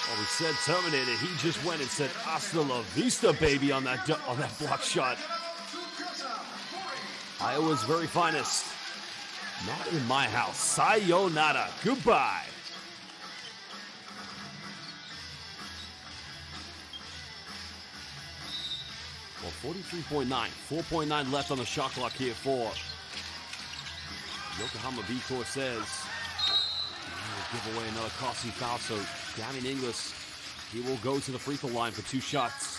Well, we said Terminator. He just went and said, "Hasta la vista, baby," on that block shot. Iowa's very finest. Not in my house. Sayonara. Goodbye. Well, 43.9. 4.9 left on the shot clock here for Yokohama B-CORSAIRS. Give away another costly foul, so Damian Inglis, he will go to the free throw line for 2 shots.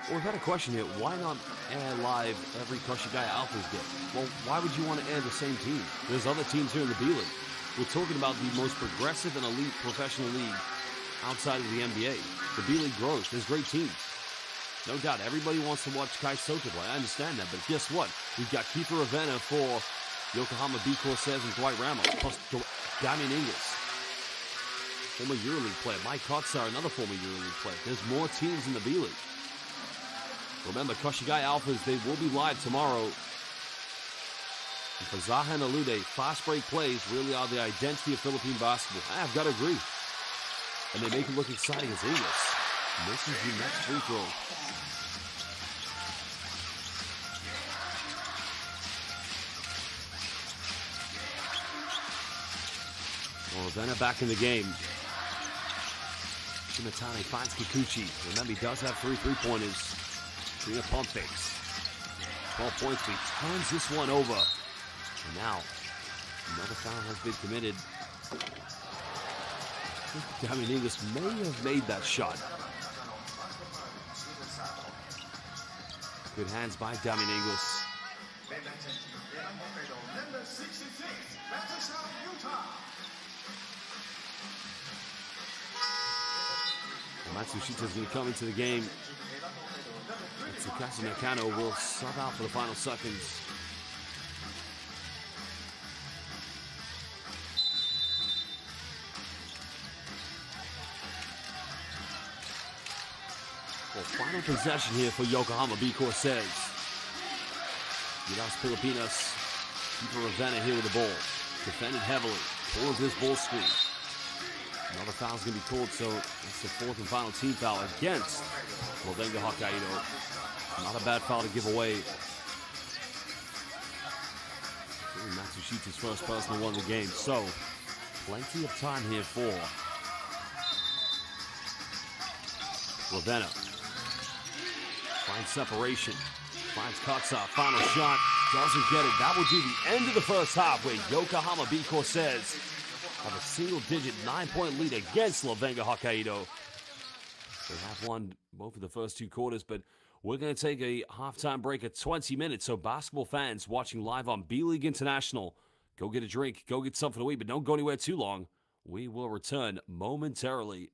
Well, we've had a question here. Why not air live every Koshigai Alphas game? Well, why would you want to air the same team? There's other teams here in the B-League. We're talking about the most progressive and elite professional league outside of the NBA. The B-League grows. There's great teams. No doubt, everybody wants to watch Kai Sota play. I understand that, but guess what? We've got Kiefer Ravenna for Yokohama B-CORSAIRS and Dwight Ramos, plus Damian Inglis, former EuroLeague player. Mike Kotsar, another former EuroLeague player. There's more teams in the B-League. Remember, Koshigai Alphas, they will be live tomorrow. And for Zaha and Alude, fast break plays really are the identity of Philippine basketball. I've got to agree. And they make it look exciting as Inglis misses the next free throw. Well, Ravenna back in the game. Shimatani finds Kikuchi. Remember, he does have 3 three-pointers. Trina pump fakes. 12 points, but he turns this one over. And now, another foul has been committed. Damian Inglis may have made that shot. Good hands by Damian Inglis. Matsushita's going to come into the game. Tsukasa Nakano will sub out for the final seconds. Well, final possession here for Yokohama B-CORSAIRS. Las Filipinas. Kiefer Ravenna here with the ball. Defended heavily. Pulls this ball screen. Another foul's going to be called, so it's the 4th and final team foul against LEVANGA HOKKAIDO. Not a bad foul to give away. Matsushita's first personal one in the game, so plenty of time here for Ravenna. Finds separation. Finds Kotsar. Final shot. Doesn't get it. That will do the end of the first half where Yokohama B-CORSAIRS have a single-digit 9-point lead against LEVANGA HOKKAIDO. They have won both of the first 2 quarters, but we're going to take a halftime break at 20 minutes. So basketball fans watching live on B-League International, go get a drink, go get something to eat, but don't go anywhere too long. We will return momentarily.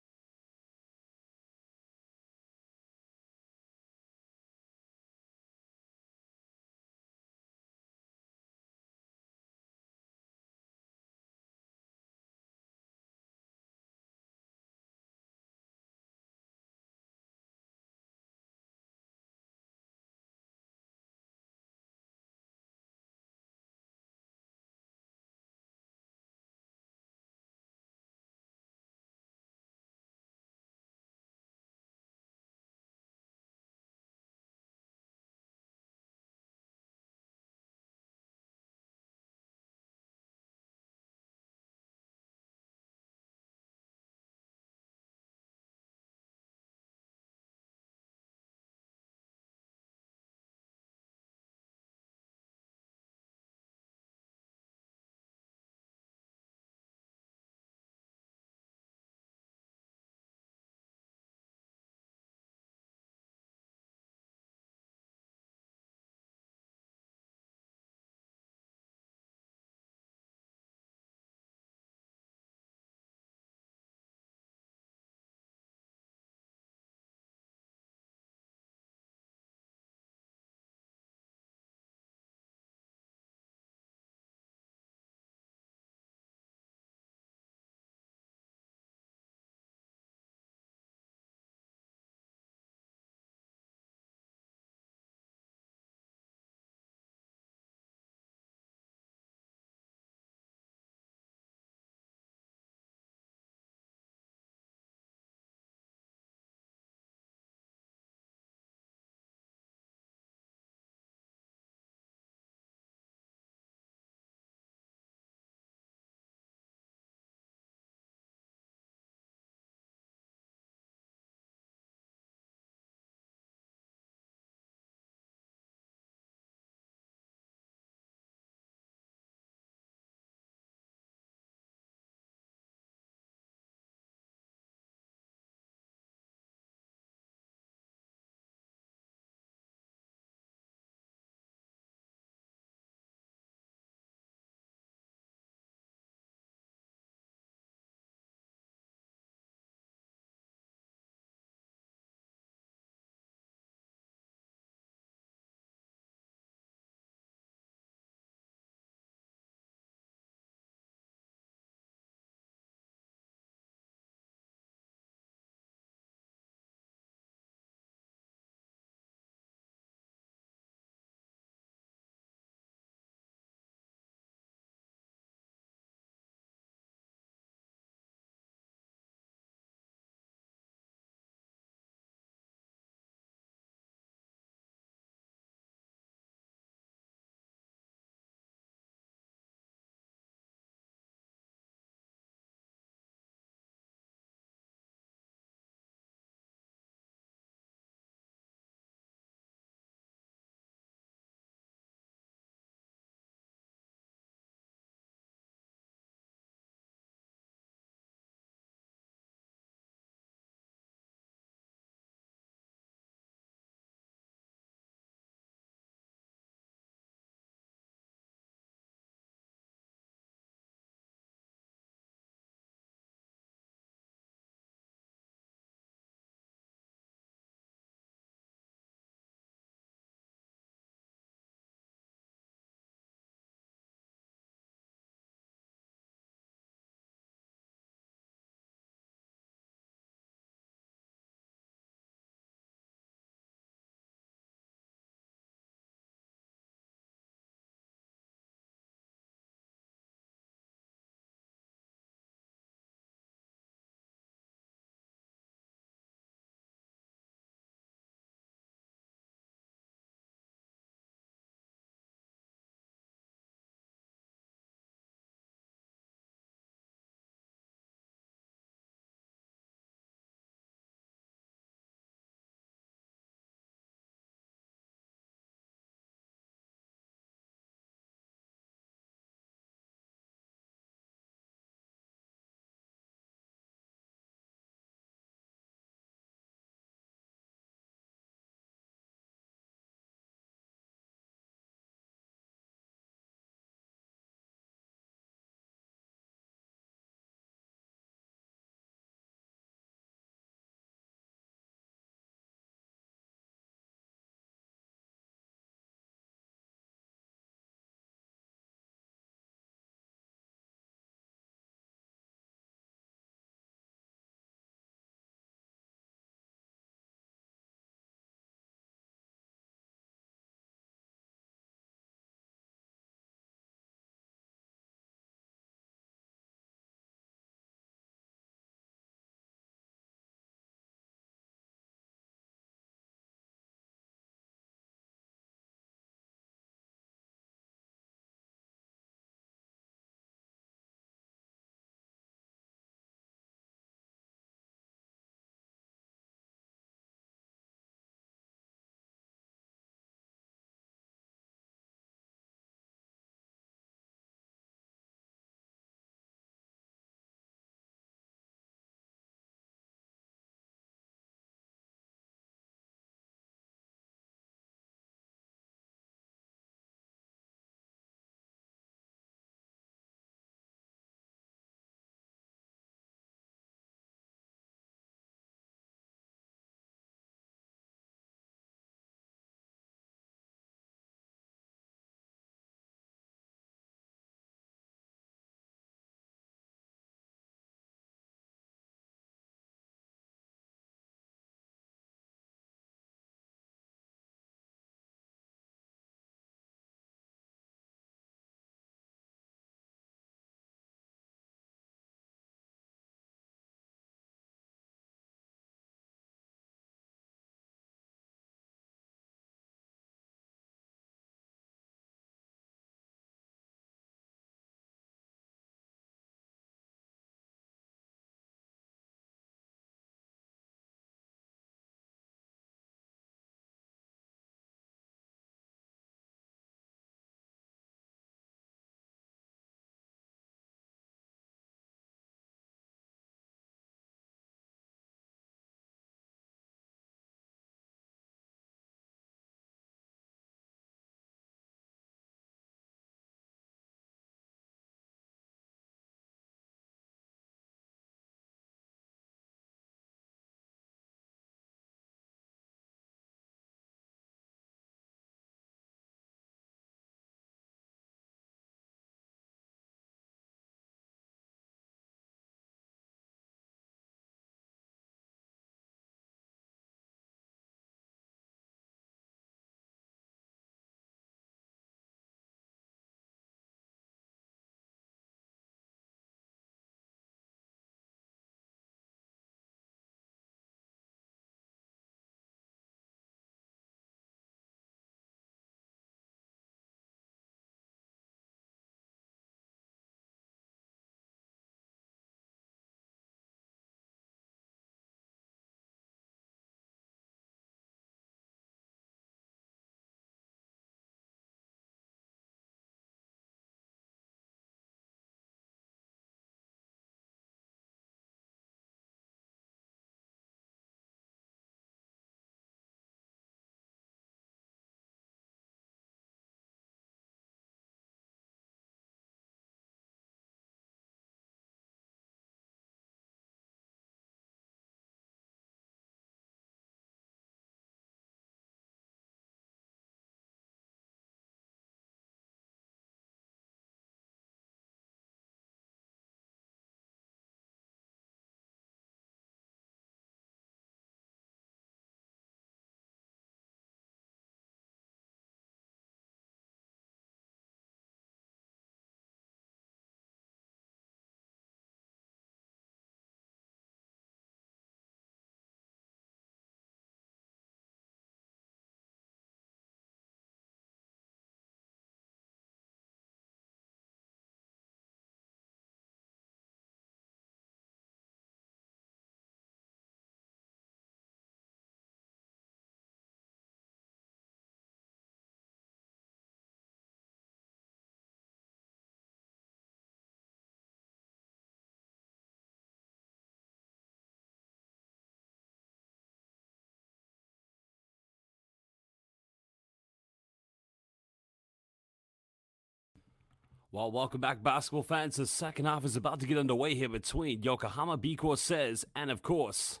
Well, welcome back, basketball fans. The second half is about to get underway here between Yokohama B-CORSAIRS and, of course,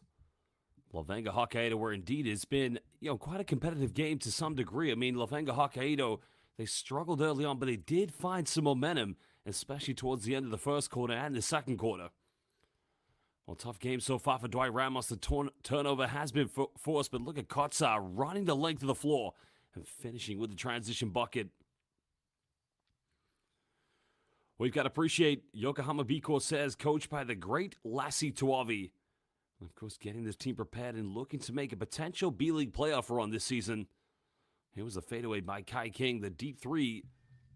LEVANGA HOKKAIDO, where indeed it's been, quite a competitive game to some degree. I mean, LEVANGA HOKKAIDO, they struggled early on, but they did find some momentum, especially towards the end of the first quarter and the second quarter. Well, tough game so far for Dwight Ramos. The turnover has been forced, but look at Kotsar running the length of the floor and finishing with the transition bucket. We've got to appreciate Yokohama B-CORSAIRS, coached by the great Lassi Tuovi. Of course, getting this team prepared and looking to make a potential B-League playoff run this season. Here was a fadeaway by Kai King, the deep three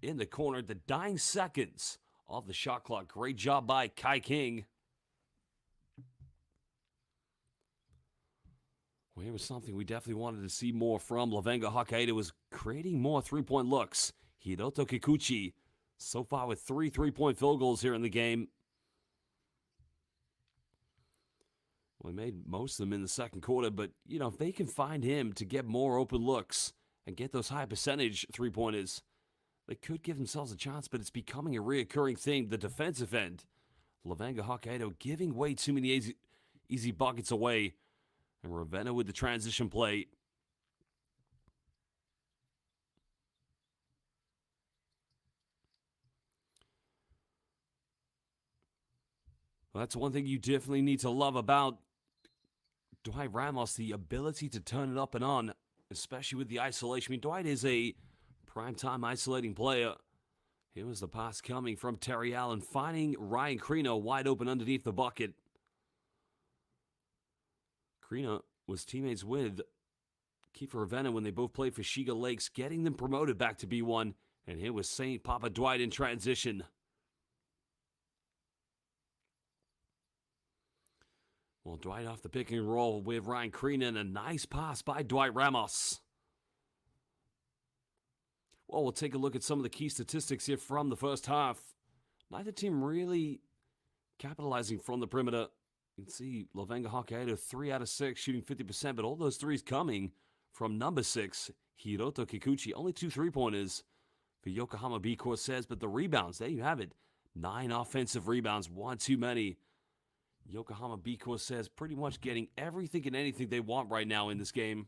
in the corner, the dying seconds of the shot clock. Great job by Kai King. Well, here was something we definitely wanted to see more from. LEVANGA HOKKAIDO was creating more three-point looks. Hiroto Kikuchi, so far with 3 3-point field goals here in the game. Well, he made most of them in the second quarter, but, if they can find him to get more open looks and get those high percentage three-pointers, they could give themselves a chance, but it's becoming a reoccurring thing, the defensive end. LEVANGA HOKKAIDO giving way too many easy buckets away. And Ravenna with the transition play. Well, that's one thing you definitely need to love about Dwight Ramos, the ability to turn it up and on, especially with the isolation. I mean, Dwight is a prime-time isolating player. Here was the pass coming from Terry Allen, finding Ryan Crino wide open underneath the bucket. Crino was teammates with Kiefer Ravenna when they both played for Shiga Lakes, getting them promoted back to B1. And here was St. Papa Dwight in transition. Well, Dwight off the pick and roll with Ryan Crino, and a nice pass by Dwight Ramos. Well, we'll take a look at some of the key statistics here from the first half. Neither team really capitalizing from the perimeter. You can see LEVANGA HOKKAIDO 3 out of 6 shooting 50%, but all those threes coming from number 6, Hiroto Kikuchi. Only 2 3-pointers for Yokohama B-CORSAIRS, but the rebounds, there you have it. 9 offensive rebounds, 1 too many. Yokohama B-CORSAIRS pretty much getting everything and anything they want right now in this game.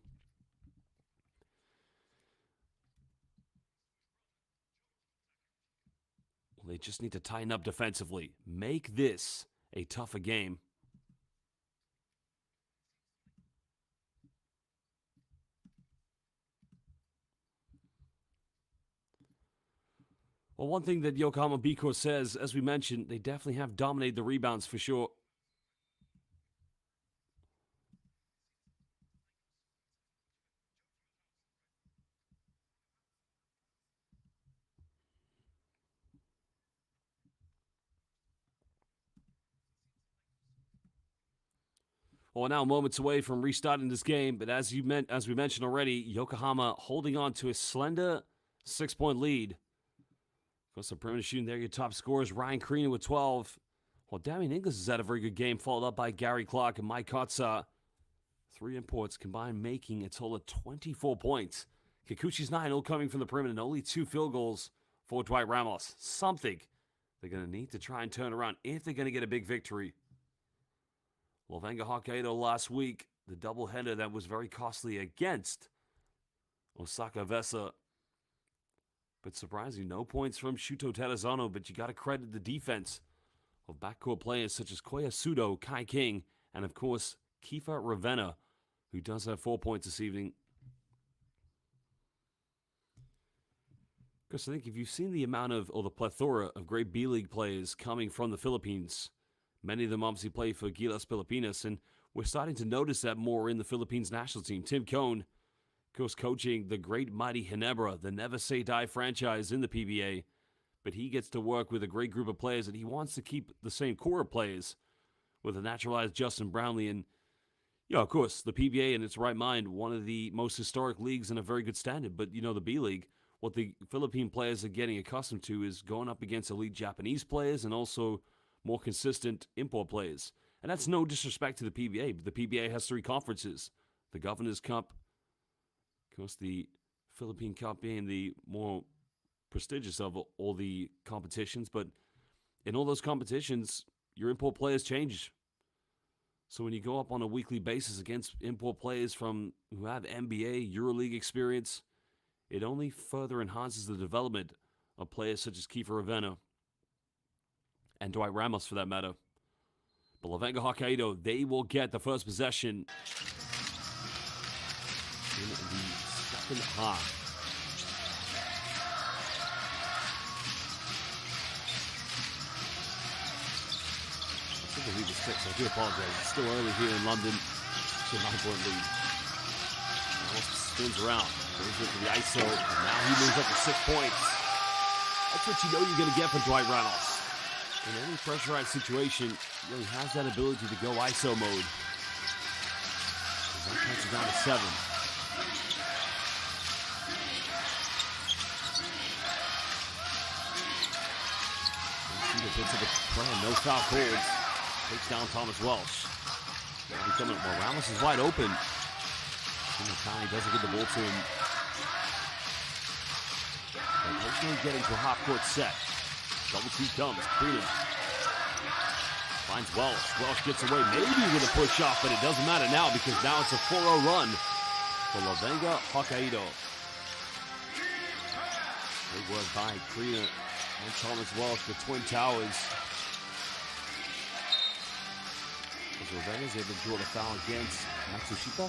Well, they just need to tighten up defensively. Make this a tougher game. Well, one thing that Yokohama B-CORSAIRS, as we mentioned, they definitely have dominated the rebounds for sure. Well, now moments away from restarting this game, but as we mentioned already, Yokohama holding on to a slender 6-point lead. Of course, the perimeter shooting there, your top scorers, Ryan Crino with 12. Well, Damian Inglis has had a very good game, followed up by Gary Clark and Mike Kotsar. 3 imports combined, making a total of 24 points. Kikuchi's 9, all coming from the perimeter, and only 2 field goals for Dwight Ramos. Something they're going to need to try and turn around if they're going to get a big victory. LEVANGA HOKKAIDO last week, the doubleheader that was very costly against Osaka Vesa. But surprisingly, no points from Shuto Terrazono, but you got to credit the defense of backcourt players such as Koya Sudo, Kai King, and of course, Kiefer Ravenna, who does have 4 points this evening. Because I think if you've seen the amount of, or the plethora of great B-League players coming from the Philippines, many of them obviously play for Gilas Pilipinas, and we're starting to notice that more in the Philippines national team. Tim Cone, of course, coaching the great mighty Ginebra, the Never Say Die franchise in the PBA, but he gets to work with a great group of players, and he wants to keep the same core of players with a naturalized Justin Brownlee. And, of course, the PBA in its right mind, one of the most historic leagues and a very good standard, but, the B-League, what the Philippine players are getting accustomed to is going up against elite Japanese players and also more consistent import players. And that's no disrespect to the PBA, but the PBA has 3 conferences. The Governor's Cup, of course, the Philippine Cup being the more prestigious of all the competitions, but in all those competitions, your import players change. So when you go up on a weekly basis against import players from who have NBA, EuroLeague experience, it only further enhances the development of players such as Kiefer Ravena and Dwight Ramos, for that matter. But LEVANGA HOKKAIDO, they will get the first possession in the second half. I think the lead is 6. I do apologize. It's still early here in London. It's a 9-point lead. Ramos spins around. Goes into the ISO. And now he moves up to 6 points. That's what you know you're going to get from Dwight Ramos. In any pressurized situation, he really has that ability to go ISO mode. That cuts it down to 7. Hits of the plan, no foul calls. Takes down Thomas Welsh. Coming up. Ramos is wide open. He doesn't get the ball to him. They're personally getting to a half-court set. Double team comes. Freedom finds Welsh. Welsh gets away, maybe with a push-off, but it doesn't matter now because now it's a 4-0 run for LEVANGA HOKKAIDO. Big work by Krina and Thomas Welsh, the Twin Towers. As LEVANGA is able to draw the foul against Matsushita.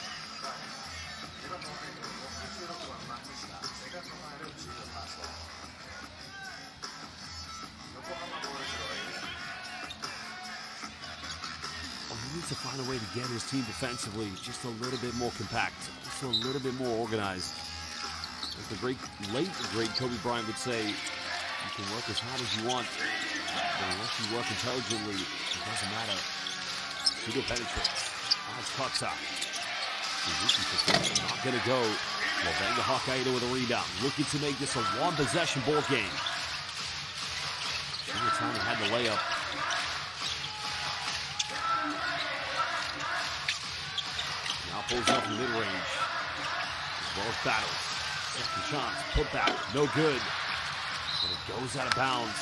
He needs to find a way to get his team defensively just a little bit more compact, just a little bit more organized. As the late great Kobe Bryant would say, you can work as hard as you want, but unless you work intelligently, it doesn't matter. Shooter penetrates. Nice cuts out. Not going to go. LEVANGA HOKKAIDO with a rebound. Looking to make this a one-possession ball game. Shooter had the layup. Now pulls up in mid-range. Both battles. Second chance. Put back. No good. But it goes out of bounds.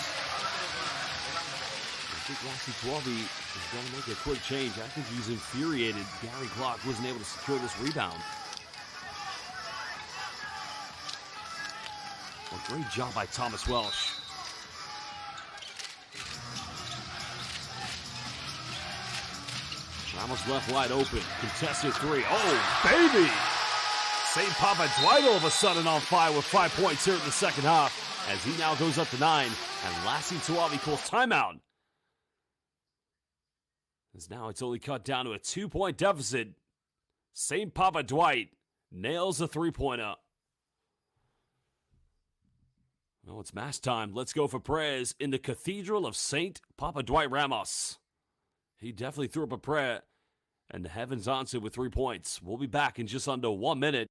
I think Lassie Tuavi is going to make a quick change. I think he's infuriated. Gary Clark wasn't able to secure this rebound. A great job by Thomas Welsh. Ramos left wide open. Contested 3. Oh, baby! St. Papa Dwight all of a sudden on fire with 5 points here in the second half as he now goes up to 9 and Lassie Tuavi calls timeout. As now it's only cut down to a 2-point deficit. St. Papa Dwight nails a 3-pointer. Well, it's mass time. Let's go for prayers in the Cathedral of St. Papa Dwight Ramos. He definitely threw up a prayer, and the heavens answered with 3 points. We'll be back in just under 1 minute.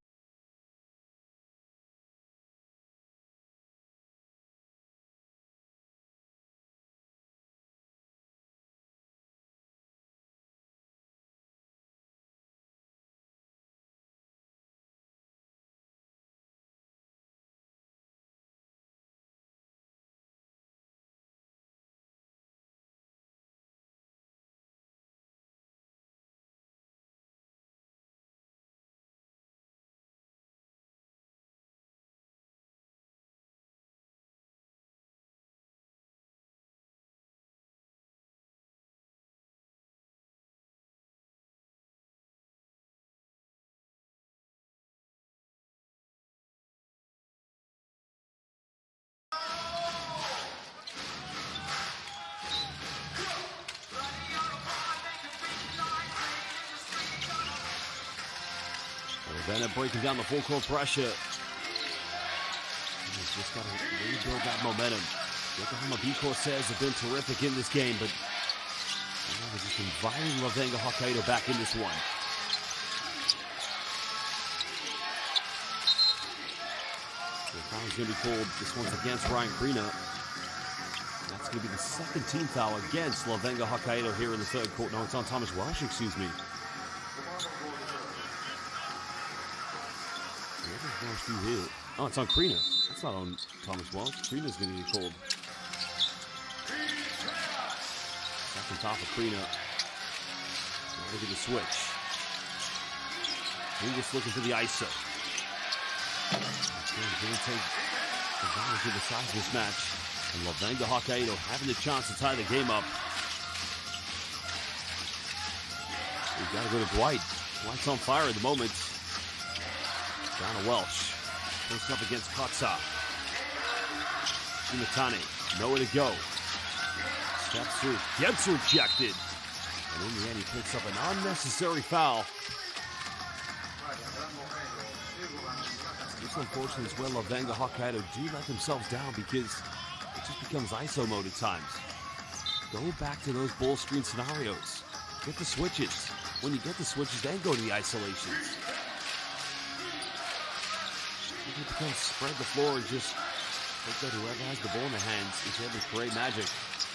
Bennett breaking down the full court pressure. He's just got to rebuild that momentum. Yokohama B-CORSAIRS have been terrific in this game, but they're just inviting LEVANGA HOKKAIDO back in this one. The foul is going to be called. This one's against Ryan Krina. That's going to be the second team foul against LEVANGA HOKKAIDO here in the third quarter. No, it's on Thomas Welsh, excuse me. Oh, it's on Krina. That's That's not on Thomas Wells. Krina's going to get called. Second top of Krina. Look at the switch. Ingles looking for the ISO. Going to take advantage of the size of this match. And LEVANGA HOKKAIDO having the chance to tie the game up. We've got to go to Dwight. Dwight's on fire at the moment. Down to Welsh. Faced up against Kotsa. Shimatani. Nowhere to go. Steps through. Gets rejected. And in the end, he picks up an unnecessary foul. It's unfortunate as well. LEVANGA HOKKAIDO do let themselves down because it just becomes ISO mode at times. Go back to those ball screen scenarios. Get the switches. When you get the switches, then go to the isolations. It becomes spread the floor and just look at whoever has the ball in their hands is able to create magic.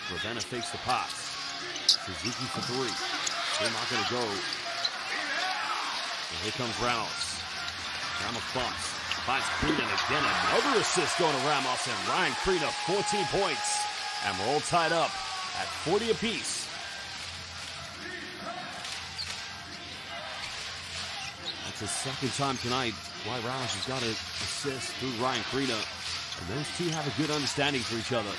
Ravenna fakes the pass. Suzuki for three. They're not going to go. And here comes Ramos. Ramos bumps. Finds Krina, and again another assist going to Ramos, and Ryan Krina 14 points. And we're all tied up at 40 apiece. That's the second time tonight why Ramos has got an assist through Ryan Krina. And those two have a good understanding for each other.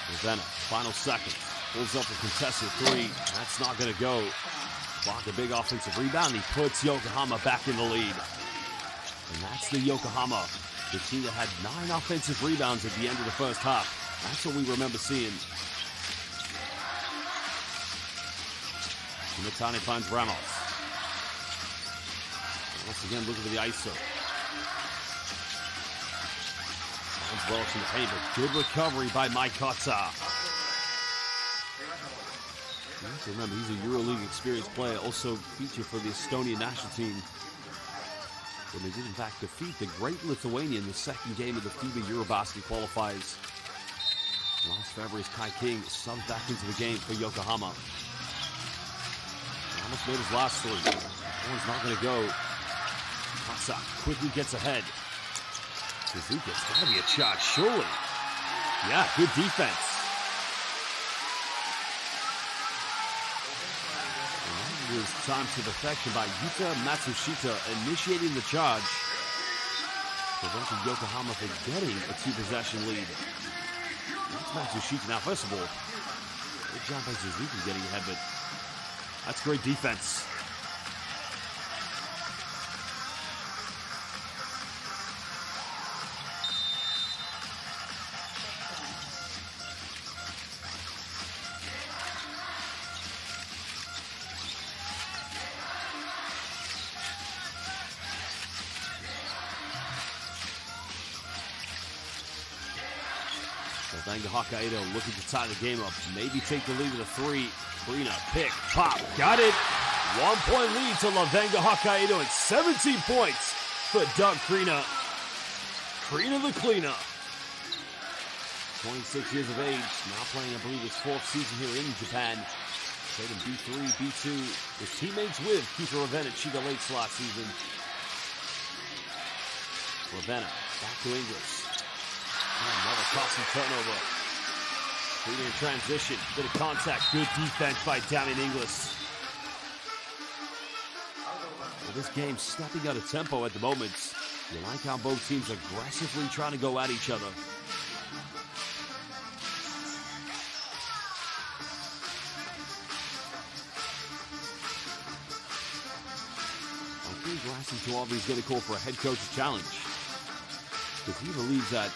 Ravenna, final second. Pulls up a contested three. That's not going to go. Block a big offensive rebound. He puts Yokohama back in the lead. And that's the Yokohama, the team that had 9 offensive rebounds at the end of the first half. That's what we remember seeing. Shimatani finds Ramos. Once again, looking for the ISO. Finds Welch in the paint, but good recovery by Mike Kotsa. You have to remember, he's a EuroLeague experienced player, also featured for the Estonian national team. When they did, in fact, defeat the great Lithuania in the second game of the FIBA Eurobasket qualifiers. Last February's Kai King subbed back into the game for Yokohama. Almost made his last three. That one's not going to go. Kotsa quickly gets ahead. Suzuki, it's got to be a shot, surely. Yeah, good defense. And that was time to perfection by Yuta Matsushita, initiating the charge, preventing Yokohama from getting a 2-possession lead. That's Matsushita. Now, first of all, good job by Suzuki getting ahead, but that's great defense. LEVANGA HOKKAIDO looking to tie the game up. Maybe take the lead with a three. Krina, pick, pop, got it. 1-point lead to LEVANGA HOKKAIDO and 17 points for Doug Krina. Krina the cleaner. 26 years of age, now playing, I believe, his 4th season here in Japan. Played in B3, B2, his teammates with Kiefer Ravenna at Chiba Lakes last season. Ravenna, back to Ingles. Another costly turnover. Krina in transition, bit of contact, good defense by Damian Ingles. Well, this game's stepping out of tempo at the moment. You like how both teams aggressively trying to go at each other. I think Glassy is going to call for a head coach's challenge, because he believes that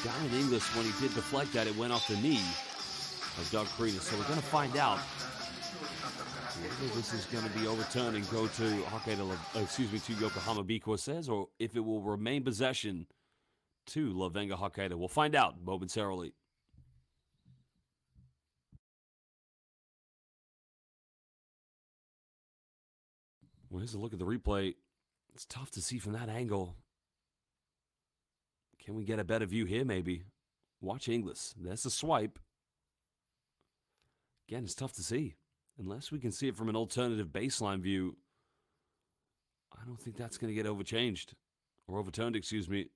Damian Ingles, when he did deflect that, it went off the knee of Doug Krina. So we're going to find out whether this is going to be overturned and go to to Yokohama B-CORSAIRS, or if it will remain possession to LEVANGA HOKKAIDO. We'll find out momentarily. Well, here's a look at the replay. It's tough to see from that angle. Can we get a better view here, maybe? Watch Ingles. There's a swipe. Again, it's tough to see. Unless we can see it from an alternative baseline view. I don't think that's going to get overchanged or overturned, excuse me.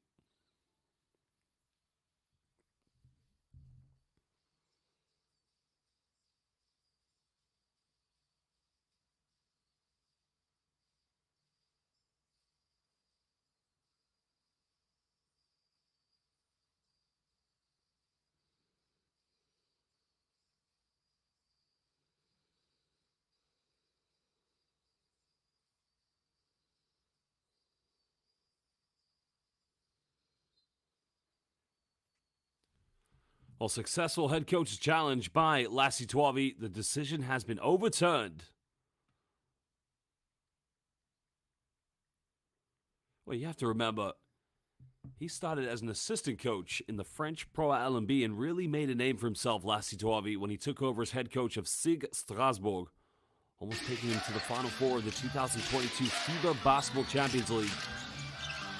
Well, successful head coach's challenge by Lassi Tuavi. The decision has been overturned. Well, you have to remember, he started as an assistant coach in the French Pro LMB and really made a name for himself, Lassi Tuavi, when he took over as head coach of SIG Strasbourg, almost taking him to the Final Four of the 2022 FIBA Basketball Champions League.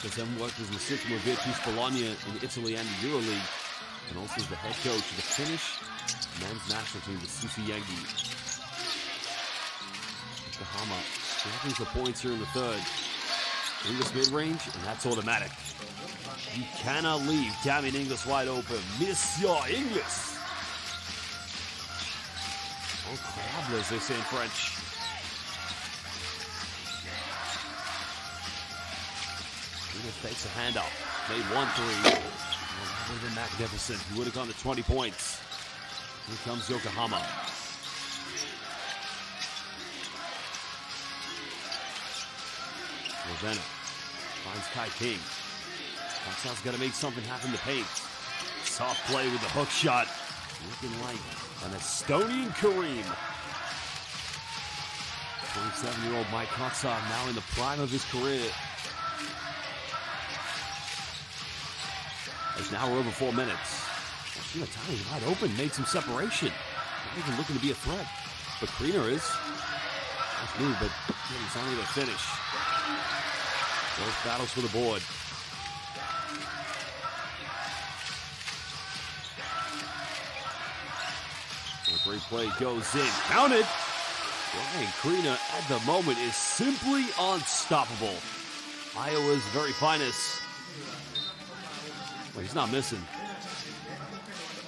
Because then worked as an assistant with Virtus Bologna in Italy and the EuroLeague, and also as the head coach of the Finnish men's national team, the Susi Jengi. Yokohama scrapping for points here in the third. Inglis mid-range, and that's automatic. You cannot leave Damien Inglis wide open. Monsieur Inglis. Incroyable, as they say in French. Inglis takes a handoff. Made 1-3. Oh, that would have been magnificent. He would have gone to 20 points. Here comes Yokohama. Levanga finds Kai King. Katsau's got to make something happen to paint. Soft play with the hook shot. Looking like an Estonian Kareem. 27-year-old Mike Katsau now in the prime of his career. It's now over 4 minutes. Time's wide open, made some separation. Not even looking to be a threat. But Kriener is. Nice move, but he's only to finish. Both battles for the board. A great play goes in. Counted! Ryan Kriener at the moment is simply unstoppable. Iowa's very finest. Well, he's not missing.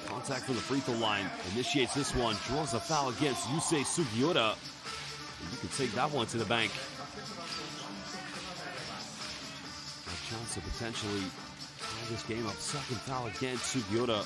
Contact from the free throw line. Initiates this one. Draws a foul against Yusei Sugiura. And you can take that one to the bank. A chance to potentially tie this game up. Second foul against Sugiura.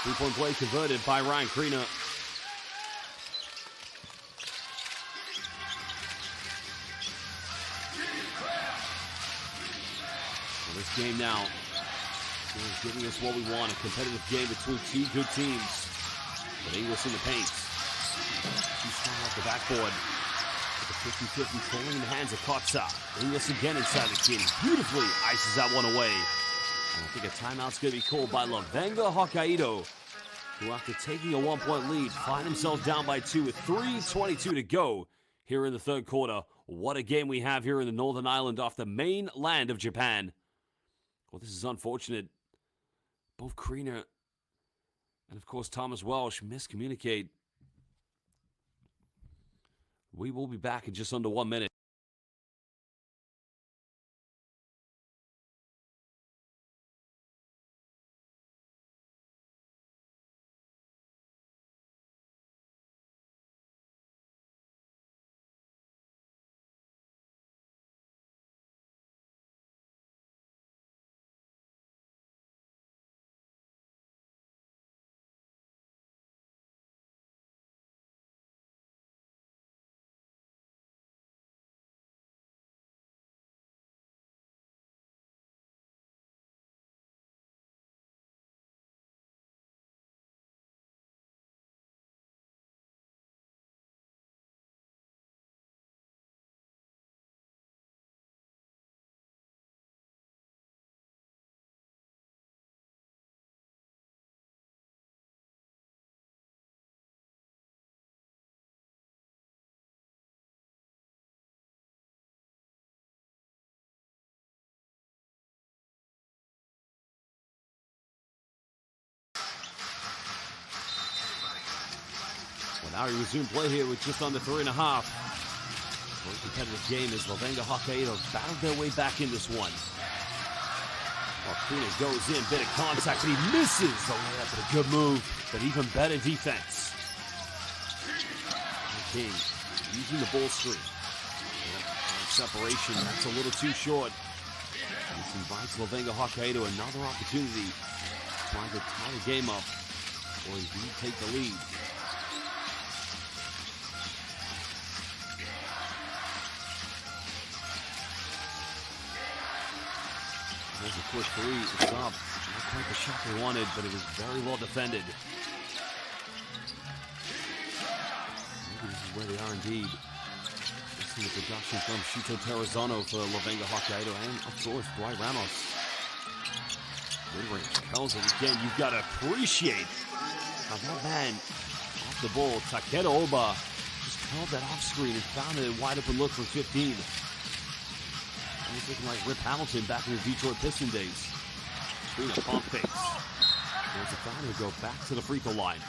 Three-point play converted by Ryan Kriener. Well, this game now is giving us what we want, a competitive game between two good teams. But Inglis in the paint. Too strong off the backboard. With the 50-50 falling in the hands of Katsau. Inglis again inside the key. Beautifully ices that one away. And I think a timeout's going to be called by LEVANGA HOKKAIDO, who after taking a 1-point lead, find themselves down by 2 with 3:22 to go here in the third quarter. What a game we have here in the Northern Island off the mainland of Japan. Well, this is unfortunate. Both Kriener and, of course, Thomas Welsh miscommunicate. We will be back in just under 1 minute. Now we resume play here with just under 3.5. Very competitive game as LEVANGA HOKKAIDO battled their way back in this one. Kuna goes in, bit of contact, but he misses the layup, but a good move, but even better defense. King using the ball screen. Separation, that's a little too short. This invites LEVANGA HOKKAIDO another opportunity to try to tie the game up, or indeed take the lead. There's a quick three. It's up. Not quite the shot they wanted, but it was very well defended. Maybe this is where they are indeed. This is the production from Shito Terrazono for LEVANGA HOKKAIDO, and of course, Dwight Ramos. Mid-range tells it again. You've got to appreciate how that man off the ball, Takedo Oba, just held that off screen and found a wide open look from 15. He's looking like Rip Hamilton back in the Detroit Piston days. Doing a pump fakes. There's a foul to go back to the free throw line.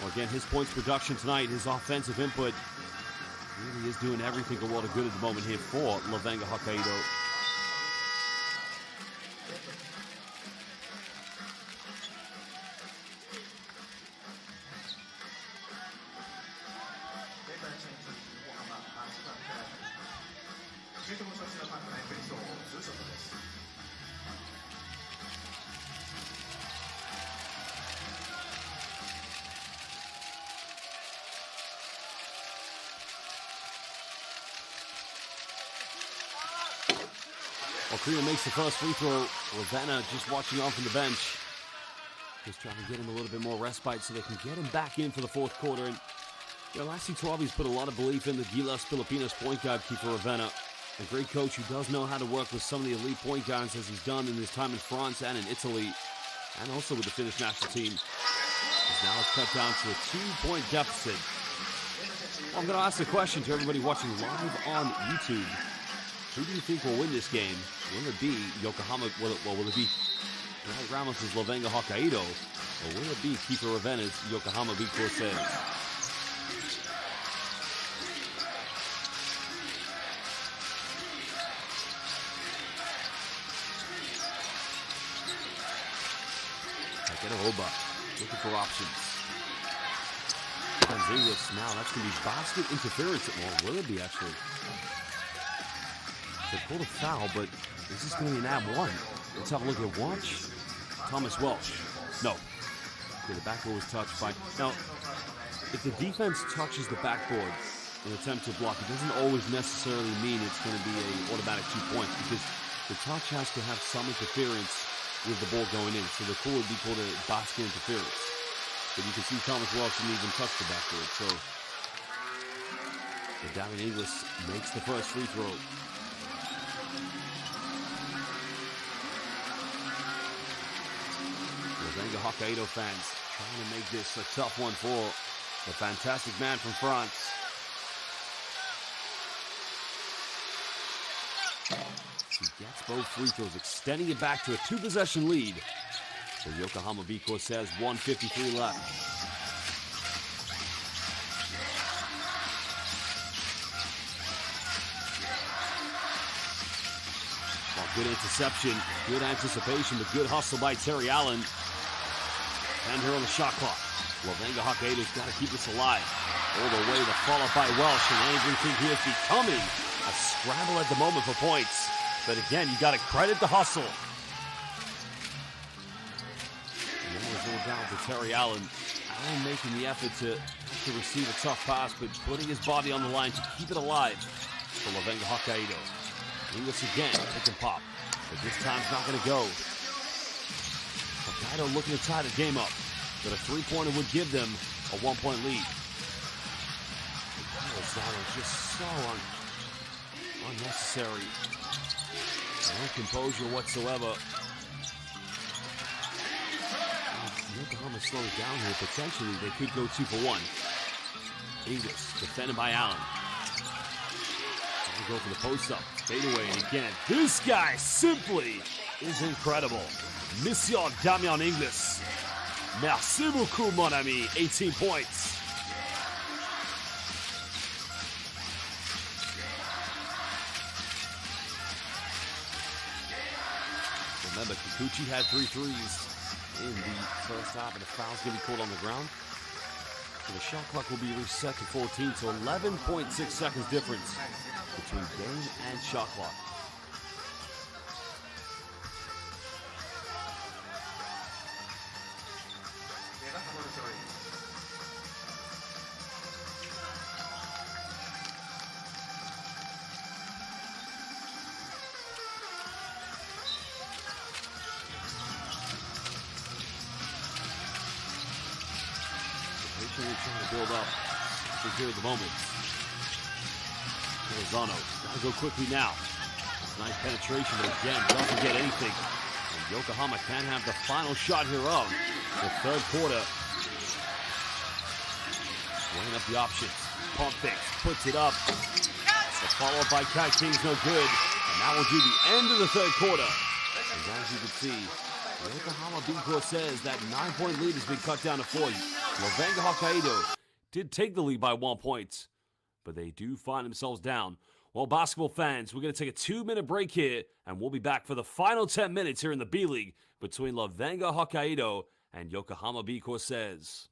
Well, again, his points production tonight, his offensive input, really is doing everything a lot of good at the moment here for LEVANGA HOKKAIDO. Well, Korea makes the first free throw. Ravenna just watching on from the bench. Just trying to get him a little bit more respite so they can get him back in for the fourth quarter. And Lassie Tuavi's put a lot of belief in the Gilas Filipinos point guard, Kiefer Ravenna. A great coach who does know how to work with some of the elite point guards as he's done in his time in France and in Italy, and also with the Finnish national team. As now it's cut down to a 2-point deficit. Well, I'm going to ask a question to everybody watching live on YouTube. Who do you think will win this game? Will it be Yokohama? Will it be Dwight Ramos' LEVANGA HOKKAIDO? Or will it be Kiefer Ravenna's Yokohama B-CORSAIRS? Takedo Oba looking for options. English now. That's going to be basket interference. Well, will it be actually? They pulled a foul, but is this going to be an ab one? Let's have a look at watch. Thomas Welsh. No. Okay, the backboard was touched by... Now, if the defense touches the backboard in an attempt to block, it doesn't always necessarily mean it's going to be an automatic 2 points, because the touch has to have some interference with the ball going in. So the call would be called a basket interference. But you can see Thomas Welsh didn't even touch the backboard. So, Damian Inglis makes the first free throw. LEVANGA HOKKAIDO fans trying to make this a tough one for the fantastic man from France. He gets both free throws, extending it back to a 2-possession lead. So Yokohama B-CORSAIRS 1:53 left. Well, good interception, good anticipation, but good hustle by Terry Allen. And here on the shot clock. LEVANGA HOKKAIDO's got to keep this alive. All the way to follow by Welsh, and everything here is becoming a scramble at the moment for points. But again, you got to credit the hustle. And then there's no doubt to Terry Allen. Allen making the effort to receive a tough pass, but putting his body on the line to keep it alive for LEVANGA HOKKAIDO. Inglis again, pick and pop. But this time's not going to go. HOKKAIDO looking to tie the game up, but a three-pointer would give them a 1-point lead. Lozano just so unnecessary. No composure whatsoever. Yokohama slowing down here. Potentially, they could go 2 for 1. Inglis defended by Allen. Go for the post-up. Fade away again. This guy simply is incredible. Monsieur Damian Inglis. Merci beaucoup, mon ami. 18 points. Remember, Kikuchi had 3 threes in the first half, and a foul's going to be called on the ground. So the shot clock will be reset to 14, so 11.6 seconds difference between game and shot clock. Patiently trying to build up to here at the moment. RESONA, gotta go quickly now. Nice penetration, but again, doesn't get anything. And Yokohama can have the final shot here of the third quarter. Weighing up the options. Pump fakes, puts it up. The follow-up by Kai King's no good. And that will do the end of the third quarter. And as you can see, Yokohama B-CORSAIRS, that 9-point lead has been cut down to 4. LEVANGA HOKKAIDO did take the lead by 1 point, but they do find themselves down. Well, basketball fans, we're going to take a 2-minute break here, and we'll be back for the final 10 minutes here in the B-League between LEVANGA HOKKAIDO and Yokohama B-CORSAIRS.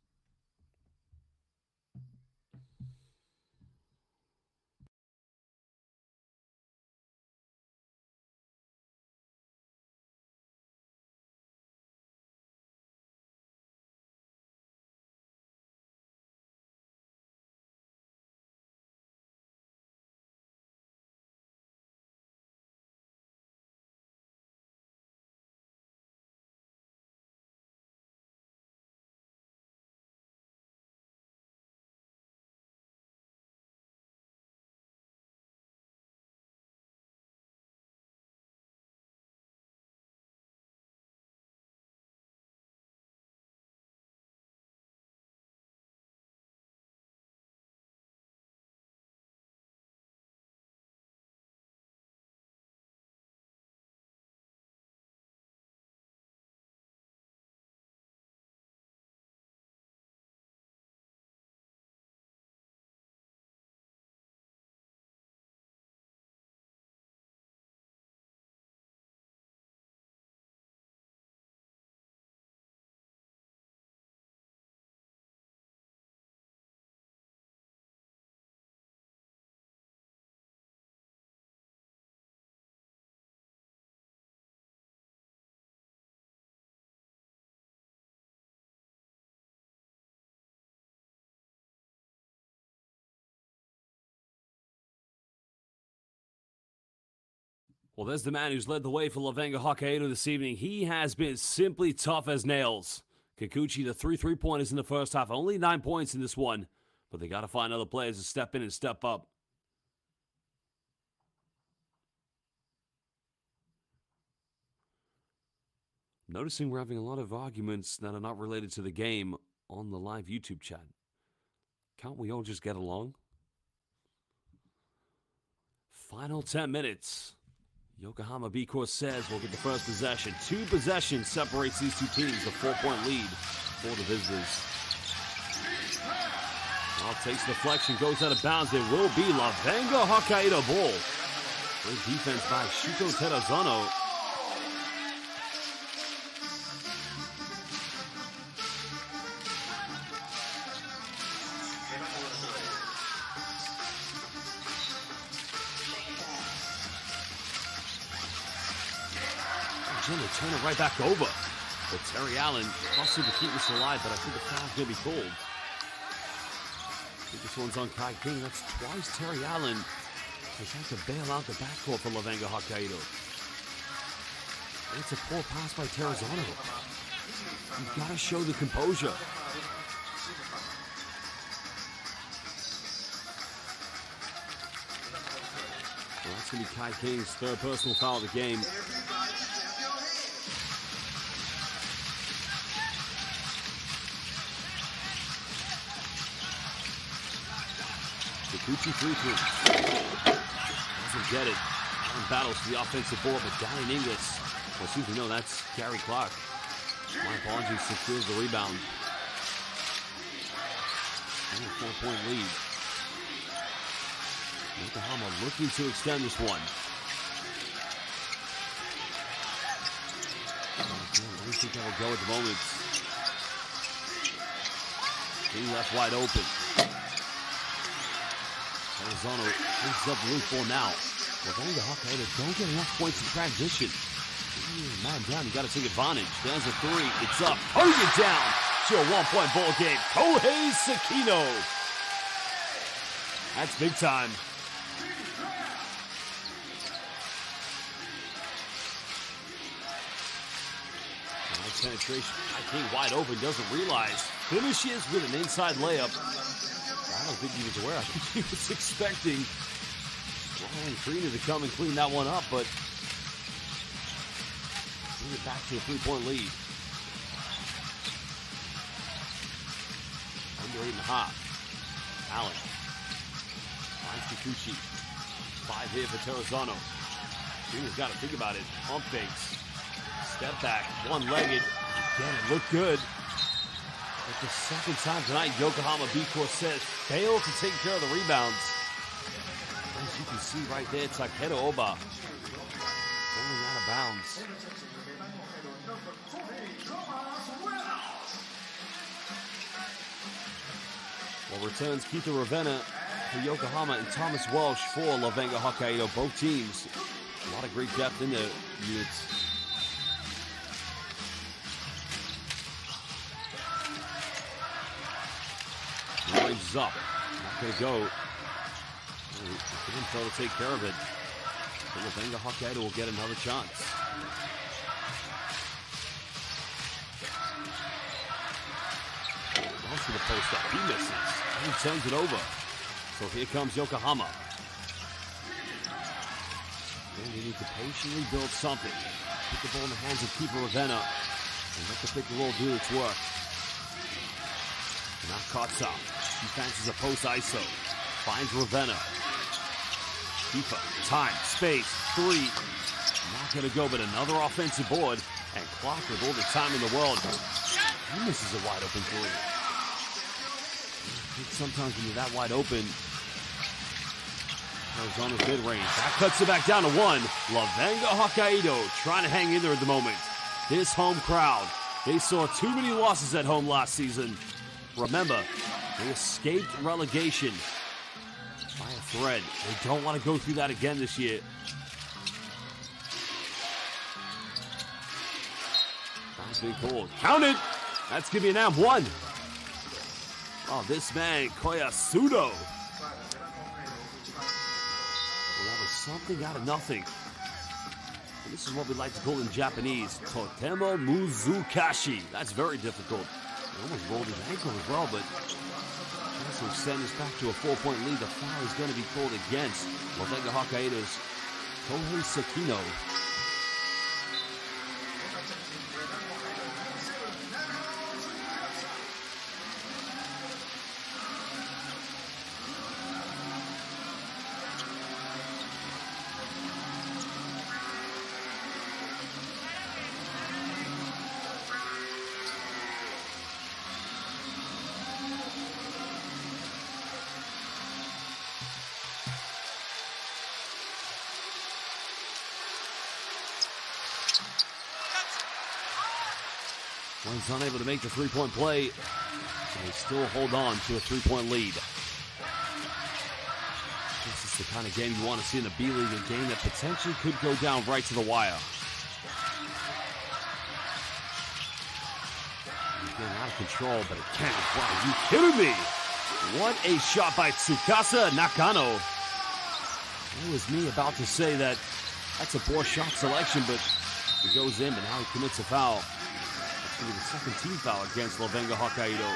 Well, there's the man who's led the way for LEVANGA HOKKAIDO this evening. He has been simply tough as nails. Kikuchi, the 3 3-pointers in the first half. Only 9 points in this one, but they got to find other players to step in and step up. Noticing we're having a lot of arguments that are not related to the game on the live YouTube chat. Can't we all just get along? Final 10 minutes. Yokohama B-CORSAIRS will get the first possession. 2 possessions separates these two teams. A 4-point lead for the visitors. Well, takes the deflection, goes out of bounds. It will be LEVANGA HOKKAIDO ball. Great defense by Shuto Terazono. They turn it right back over. But Terry Allen hustled to keep this alive, but I think the foul's going to be called. I think this one's on Kai King. That's twice Terry Allen has had to bail out the backcourt for LEVANGA HOKKAIDO. It's a poor pass by Terazono. You've got to show the composure. Well, that's going to be Kai King's third personal foul of the game. Kikuchi 3 doesn't get it. Allen battles for the offensive board, but Dalian Inglis, well, excuse me, no, that's Gary Clark. My apologies, secures the rebound. And a 4-point lead. Yokohama looking to extend this one. I don't think that will go at the moment. Being left wide open. Arizona brings up the loop for now. LEVANGA HOKKAIDO don't get enough points in transition. Man down, you got to take advantage. There's a three. It's up. Putting it down to a 1-point ball game. Kohei Sekino. That's big time. Nice penetration. I think wide open, doesn't realize. Finishes with an inside layup. I don't think he was aware. I think he was expecting Ryan Freeman to come and clean that one up, but bring it back to a 3-point lead. Under 8.5. Allen. Finds Kikuchi. 5 here for Terrazzano. Freeman's got to think about it. Pump fakes. Step back. One-legged. Again, it looked good. But the second time tonight, Yokohama B-CORSAIRS failed to take care of the rebounds. As you can see right there, Takedo Oba falling out of bounds. Well, returns Keita Ravenna for Yokohama and Thomas Welsh for LEVANGA HOKKAIDO. Both teams, a lot of great depth in their units. Range is up. Not going to go. Didn't try to take care of it. But LEVANGA HOKKAIDO will get another chance. Goes to the post up. He misses. And he turns it over. So here comes Yokohama. And they need to patiently build something. Put the ball in the hands of Keita Ravenna. And let the pick and roll do its work. Now Kotsa. He fancies a post ISO. Finds Ravenna. Keeper, time, space, 3. Not going to go, but another offensive board. And clock with all the time in the world. He misses a wide open 3. I think sometimes when you're that wide open, Arizona's mid-range. That cuts it back down to 1. LEVANGA HOKKAIDO trying to hang in there at the moment. This home crowd, they saw too many losses at home last season. Remember, they escaped relegation by a thread. They don't want to go through that again this year. That's big call. Count it! That's going to be an and 1. Oh, this man, Koyasudo. Well, that was something out of nothing. And this is what we like to call in Japanese, Totemo Muzukashi. That's very difficult. He almost rolled his ankle as well, but also send us back to a 4-point lead. The foul is going to be called against LEVANGA HOKKAIDO's Kohei Sekino. Well, he's unable to make the 3-point play, and they still hold on to a 3-point lead. This is the kind of game you want to see in the B-League, a game that potentially could go down right to the wire. He's getting out of control, but it can't. Wow, are you kidding me? What a shot by Tsukasa Nakano. It was me about to say that that's a poor shot selection, but it goes in, but now he commits a foul. It's going to be the second team foul against LEVANGA HOKKAIDO.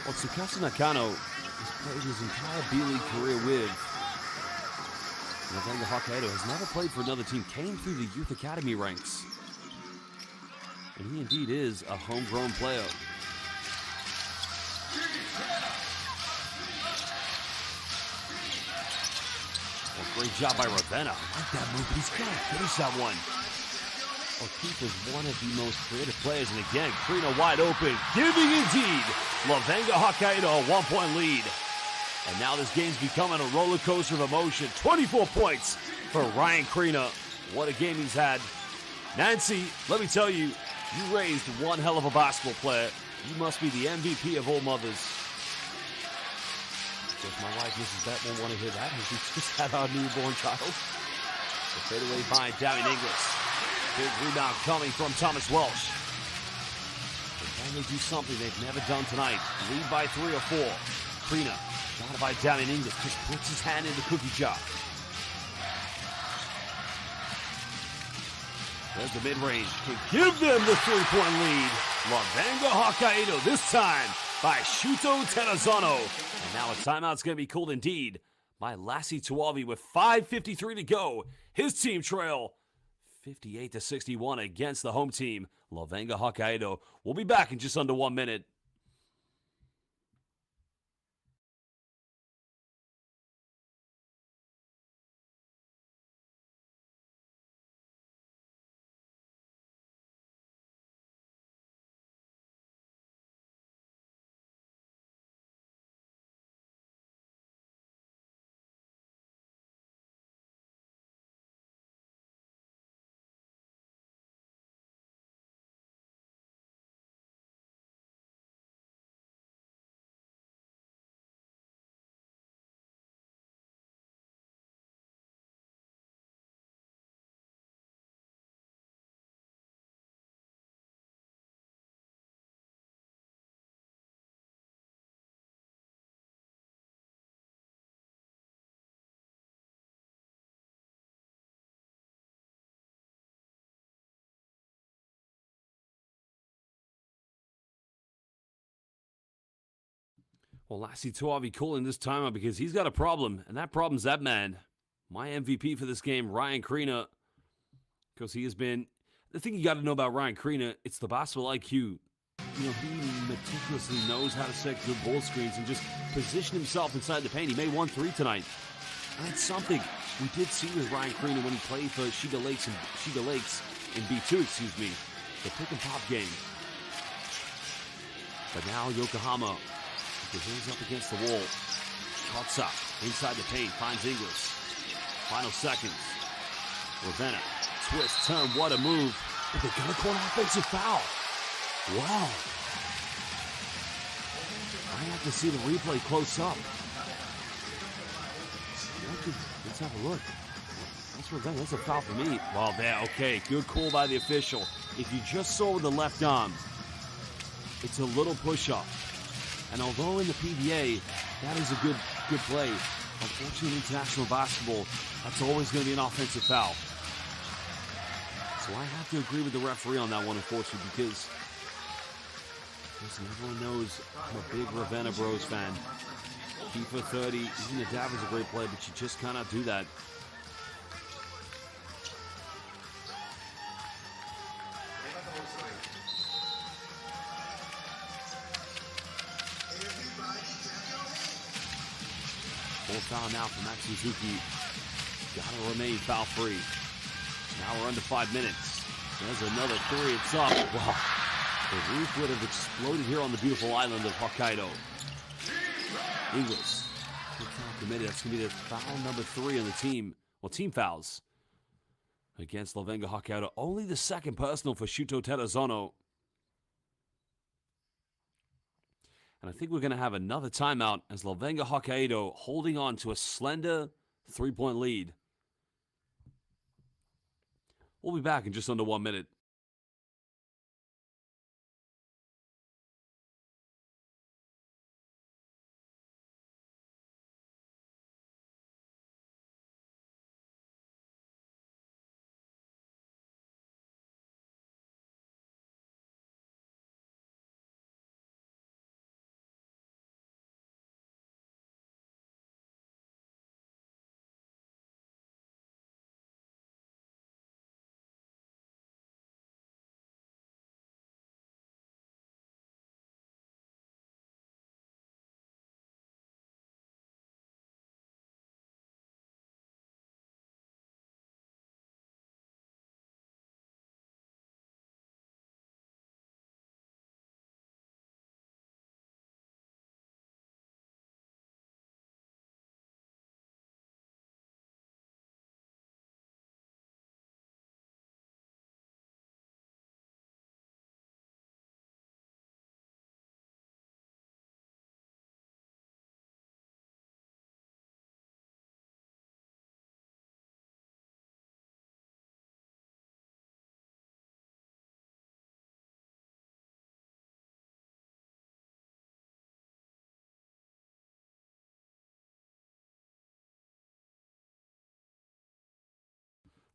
Well, Tsukasa Nakano has played his entire B-League career with LEVANGA HOKKAIDO. Has never played for another team. Came through the youth academy ranks. And he indeed is a homegrown player. Well, great job by Ravenna. I like that move, but he's got to finish that one. Well, Keith is one of the most creative players, and again, Krina wide open, giving indeed LEVANGA HOKKAIDO a 1-point lead. And now this game's becoming a roller coaster of emotion. 24 points for Ryan Krina. What a game he's had. Nancy, let me tell you, you raised one hell of a basketball player. You must be the MVP of all mothers. Of course, my wife, Mrs. Bet, won't want to hear that, as we just had our newborn child. The fadeaway by Damian Inglis. Big rebound coming from Thomas Welsh. But can they do something they've never done tonight? Lead by 3 or 4. Krina, guarded by Damian Inglis, just puts his hand in the cookie jar. There's the mid-range to give them the 3-point lead. LEVANGA HOKKAIDO, this time by Shuto Terazano. And now a timeout's going to be called indeed by Lassie Tuavi with 5:53 to go. His team trail 58-61 against the home team, LEVANGA HOKKAIDO. We'll be back in just under 1 minute. Well, Lassie Tuavi calling this timeout because he's got a problem, and that problem's that man. My MVP for this game, Ryan Krina, because he has been... The thing you got to know about Ryan Krina, it's the basketball IQ. You know, he meticulously knows how to set good ball screens and just position himself inside the paint. He made 1-3 tonight. And that's something we did see with Ryan Krina when he played for Shiga Lakes in B2, excuse me. The pick and pop game. But now Yokohama, his hands up against the wall. Cuts up inside the paint, finds Inglis. Final seconds. Ravenna, twist, turn, what a move. But they're gonna call an offensive foul. Wow. I have to see the replay close up. Let's have a look. That's Ravenna, that's a foul for me. Well, there, okay, good call by the official. If you just saw with the left arm, it's a little push-up. And although in the PBA, that is a good play, unfortunately in international basketball, that's always going to be an offensive foul. So I have to agree with the referee on that one, unfortunately, because listen, everyone knows I'm a big Ravenna Bros fan. FIFA 30, even the Dav is a great play, but you just cannot do that. Full foul now from Max Suzuki. Gotta remain foul free. Now we're under 5 minutes. There's another 3. It's up. Wow. The roof would have exploded here on the beautiful island of Hokkaido. Inglis. Good foul committed. That's going to be the foul number 3 on the team. Well, team fouls against LEVANGA HOKKAIDO. Only the second personal for Shuto Terazano. And I think we're going to have another timeout as LEVANGA HOKKAIDO holding on to a slender 3-point lead. We'll be back in just under 1 minute.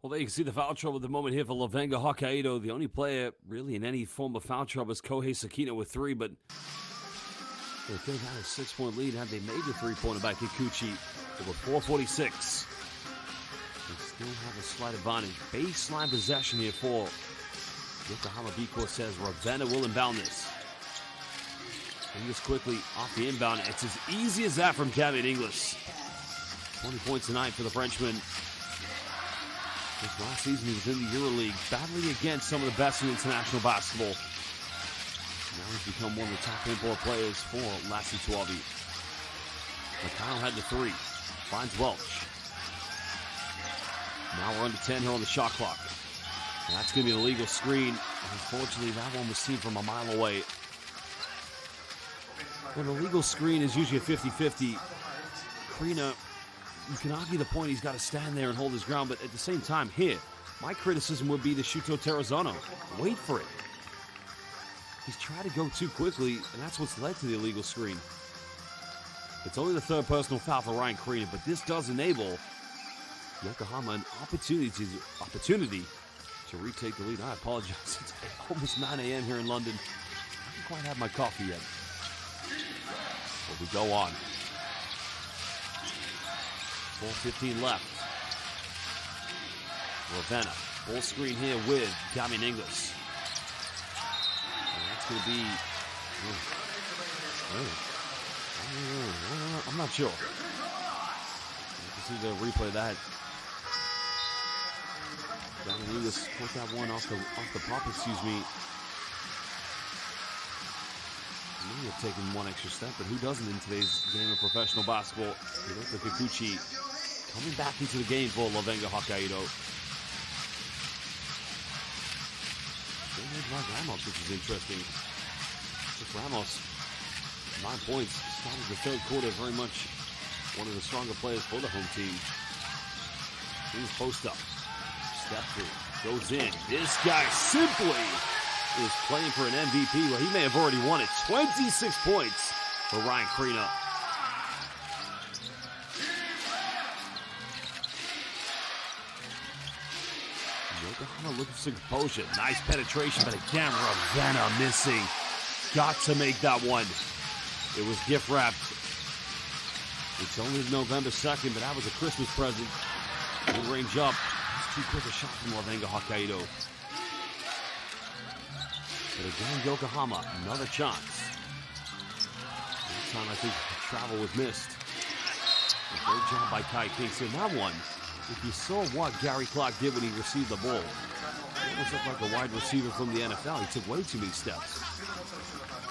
Well, there you can see the foul trouble at the moment here for LEVANGA HOKKAIDO. The only player really in any form of foul trouble is Kohei Sakina with 3, but they could have had a 6-point lead had they made the three-pointer by Kikuchi over 4:46. They still have a slight advantage. Baseline possession here for Yokohama B-CORSAIRS. Ravenna will inbound this. And this quickly off the inbound. It's as easy as that from Gavin Inglis. 20 points tonight for the Frenchman. This last season he was in the EuroLeague, battling against some of the best in international basketball. Now he's become one of the top import players for Lassie Tuavi. Mikhail had the 3. Finds Welch. Now we're under 10 here on the shot clock. And that's going to be an illegal screen. Unfortunately, that one was seen from a mile away. When an illegal screen is usually a 50-50, Krina, you can argue the point he's got to stand there and hold his ground, but at the same time, here, my criticism would be the Shuto Terrazono. Wait for it. He's tried to go too quickly, and that's what's led to the illegal screen. It's only the 3rd personal foul for Ryan Krina, but this does enable Yokohama an opportunity to retake the lead. I apologize. It's almost 9 a.m. here in London. I haven't quite had my coffee yet. But we go on. 4:15 left. Ravenna. Full screen here with Gavin Inglis. And that's going to be... I'm not sure. You can see the replay of that. Gavin Inglis put that one off the pop, excuse me. He may have taken one extra step, but who doesn't in today's game of professional basketball? Hiroto Kikuchi coming back into the game for LEVANGA HOKKAIDO. They made Mark Ramos, which is interesting. Just Ramos, 9 points. Started the 3rd quarter very much one of the stronger players for the home team. He's post up. Step through. Goes in. This guy simply is playing for an MVP. Well, he may have already won it. 26 points for Ryan Krina. Yokohama looking for composure. Nice penetration, but again, Ravenna missing. Got to make that one. It was gift wrapped. It's only November 2nd, but that was a Christmas present. Mid-range up. It's too quick a shot from LEVANGA HOKKAIDO. But again, Yokohama, another chance. This time I think travel was missed. A great job by Kai King. So that one, if you saw what Gary Clark did when he received the ball, it almost looked like a wide receiver from the NFL. He took way too many steps.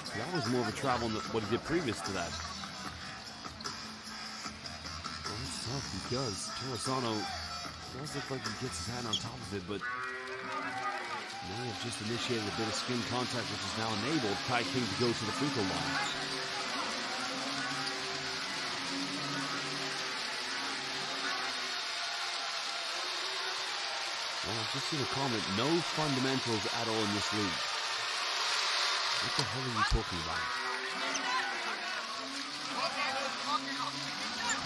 So that was more of a travel than what he did previous to that. Well, it's tough because Terrazono does look like he gets his hand on top of it, but may have just initiated a bit of skin contact, which has now enabled Kai King to go to the free throw line. Well, I've just seen a comment, no fundamentals at all in this league. What the hell are you talking about?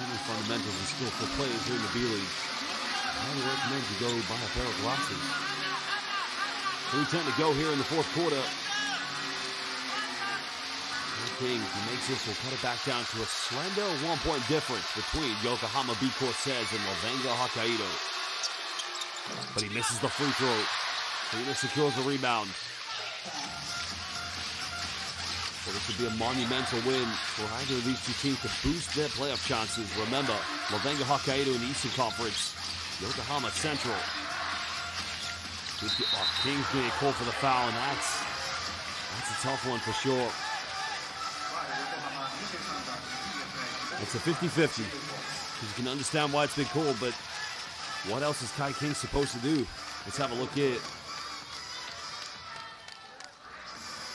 Too fundamentals and skillful players here in the B-League. I highly recommend you go buy a pair of glasses. 3:10 to go here in the 4th quarter. King, he makes this, will cut it back down to a slender 1-point difference between Yokohama B-CORSAIRS and LEVANGA HOKKAIDO. But he misses the free throw. Krina secures the rebound. So this would be a monumental win for either of these two teams to boost their playoff chances. Remember, LEVANGA HOKKAIDO in the Eastern Conference, Yokohama Central. King's going to call for the foul, and that's a tough one for sure. It's a 50-50. You can understand why it's been called, but what else is Kai King supposed to do? Let's have a look at it.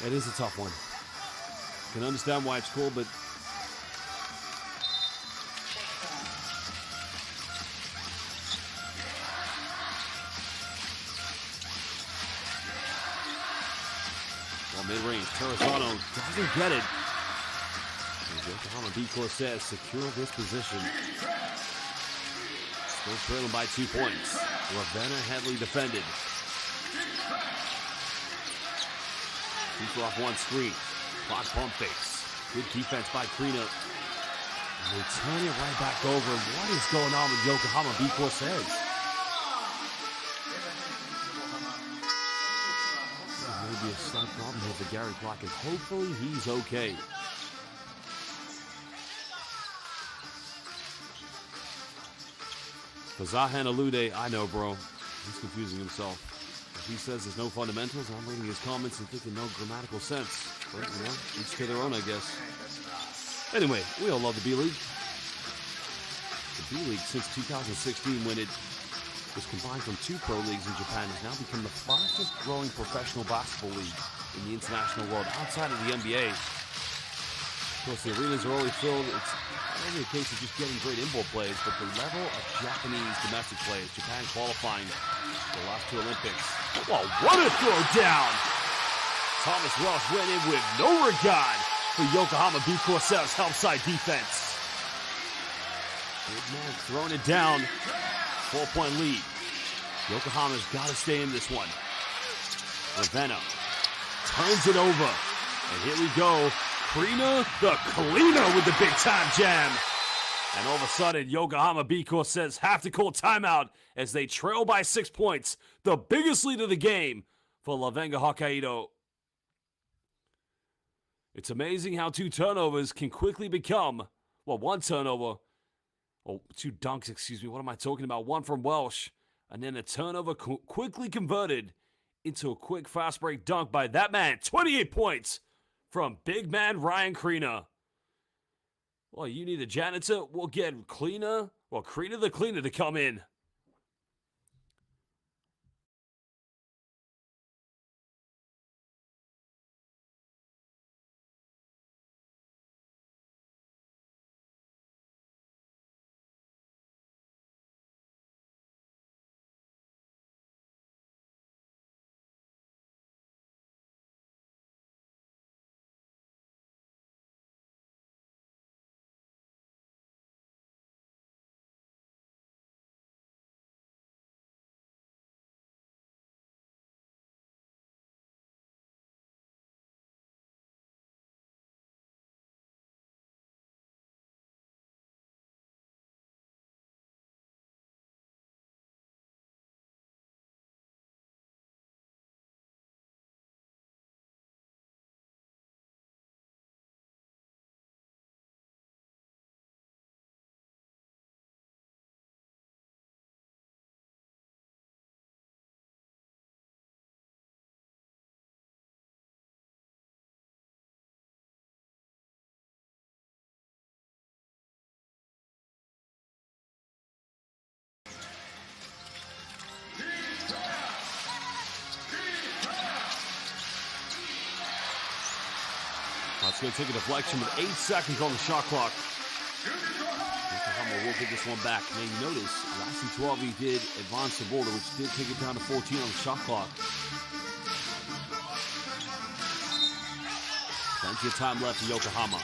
It is a tough one. You can understand why it's called, but mid-range, Terrazono doesn't get it. Yokohama B-CORSAIRS secure this position. Still trailing by 2 points. Ravenna heavily defended. Keeper off one screen. Clock pump fakes. Good defense by Krina. And they turn it right back over. What is going on with Yokohama B-CORSAIRS? Maybe a slight problem here for Gary Clark, and hopefully he's okay. For Zahan Alude, I know, bro. He's confusing himself. If he says there's no fundamentals, I'm reading his comments and thinking no grammatical sense. But, you know, each to their own, I guess. Anyway, we all love the B-League. The B-League, since 2016, when it was combined from 2 pro leagues in Japan, has now become the fastest growing professional basketball league in the international world, outside of the NBA. Of course, the arenas are already filled. It's not only a case of just getting great inboard players, but the level of Japanese domestic players. Japan qualifying the last 2 Olympics. Whoa, what a throw down! Thomas Welsh went in with no regard for Yokohama B-CORSAIRS help side defense. Big man throwing it down. 4-point lead. Yokohama's got to stay in this one. Ravenna turns it over. And here we go. Krina the cleaner with the big time jam. And all of a sudden, Yokohama B-CORSAIRS have to call timeout as they trail by 6 points. The biggest lead of the game for LEVANGA HOKKAIDO. It's amazing how 2 turnovers can quickly become, well, 1 turnover. Oh, 2 dunks, excuse me. What am I talking about? 1 from Welsh. And then a turnover quickly converted into a quick fast break dunk by that man. 28 points from big man Ryan Krina. Well, you need a janitor? We'll get Krina the cleaner to come in. It's going to take a deflection with 8 seconds on the shot clock. Yokohama will get this one back. Now you notice, last in 12 he did advance the boulder, which did take it down to 14 on the shot clock. Plenty of time left for Yokohama.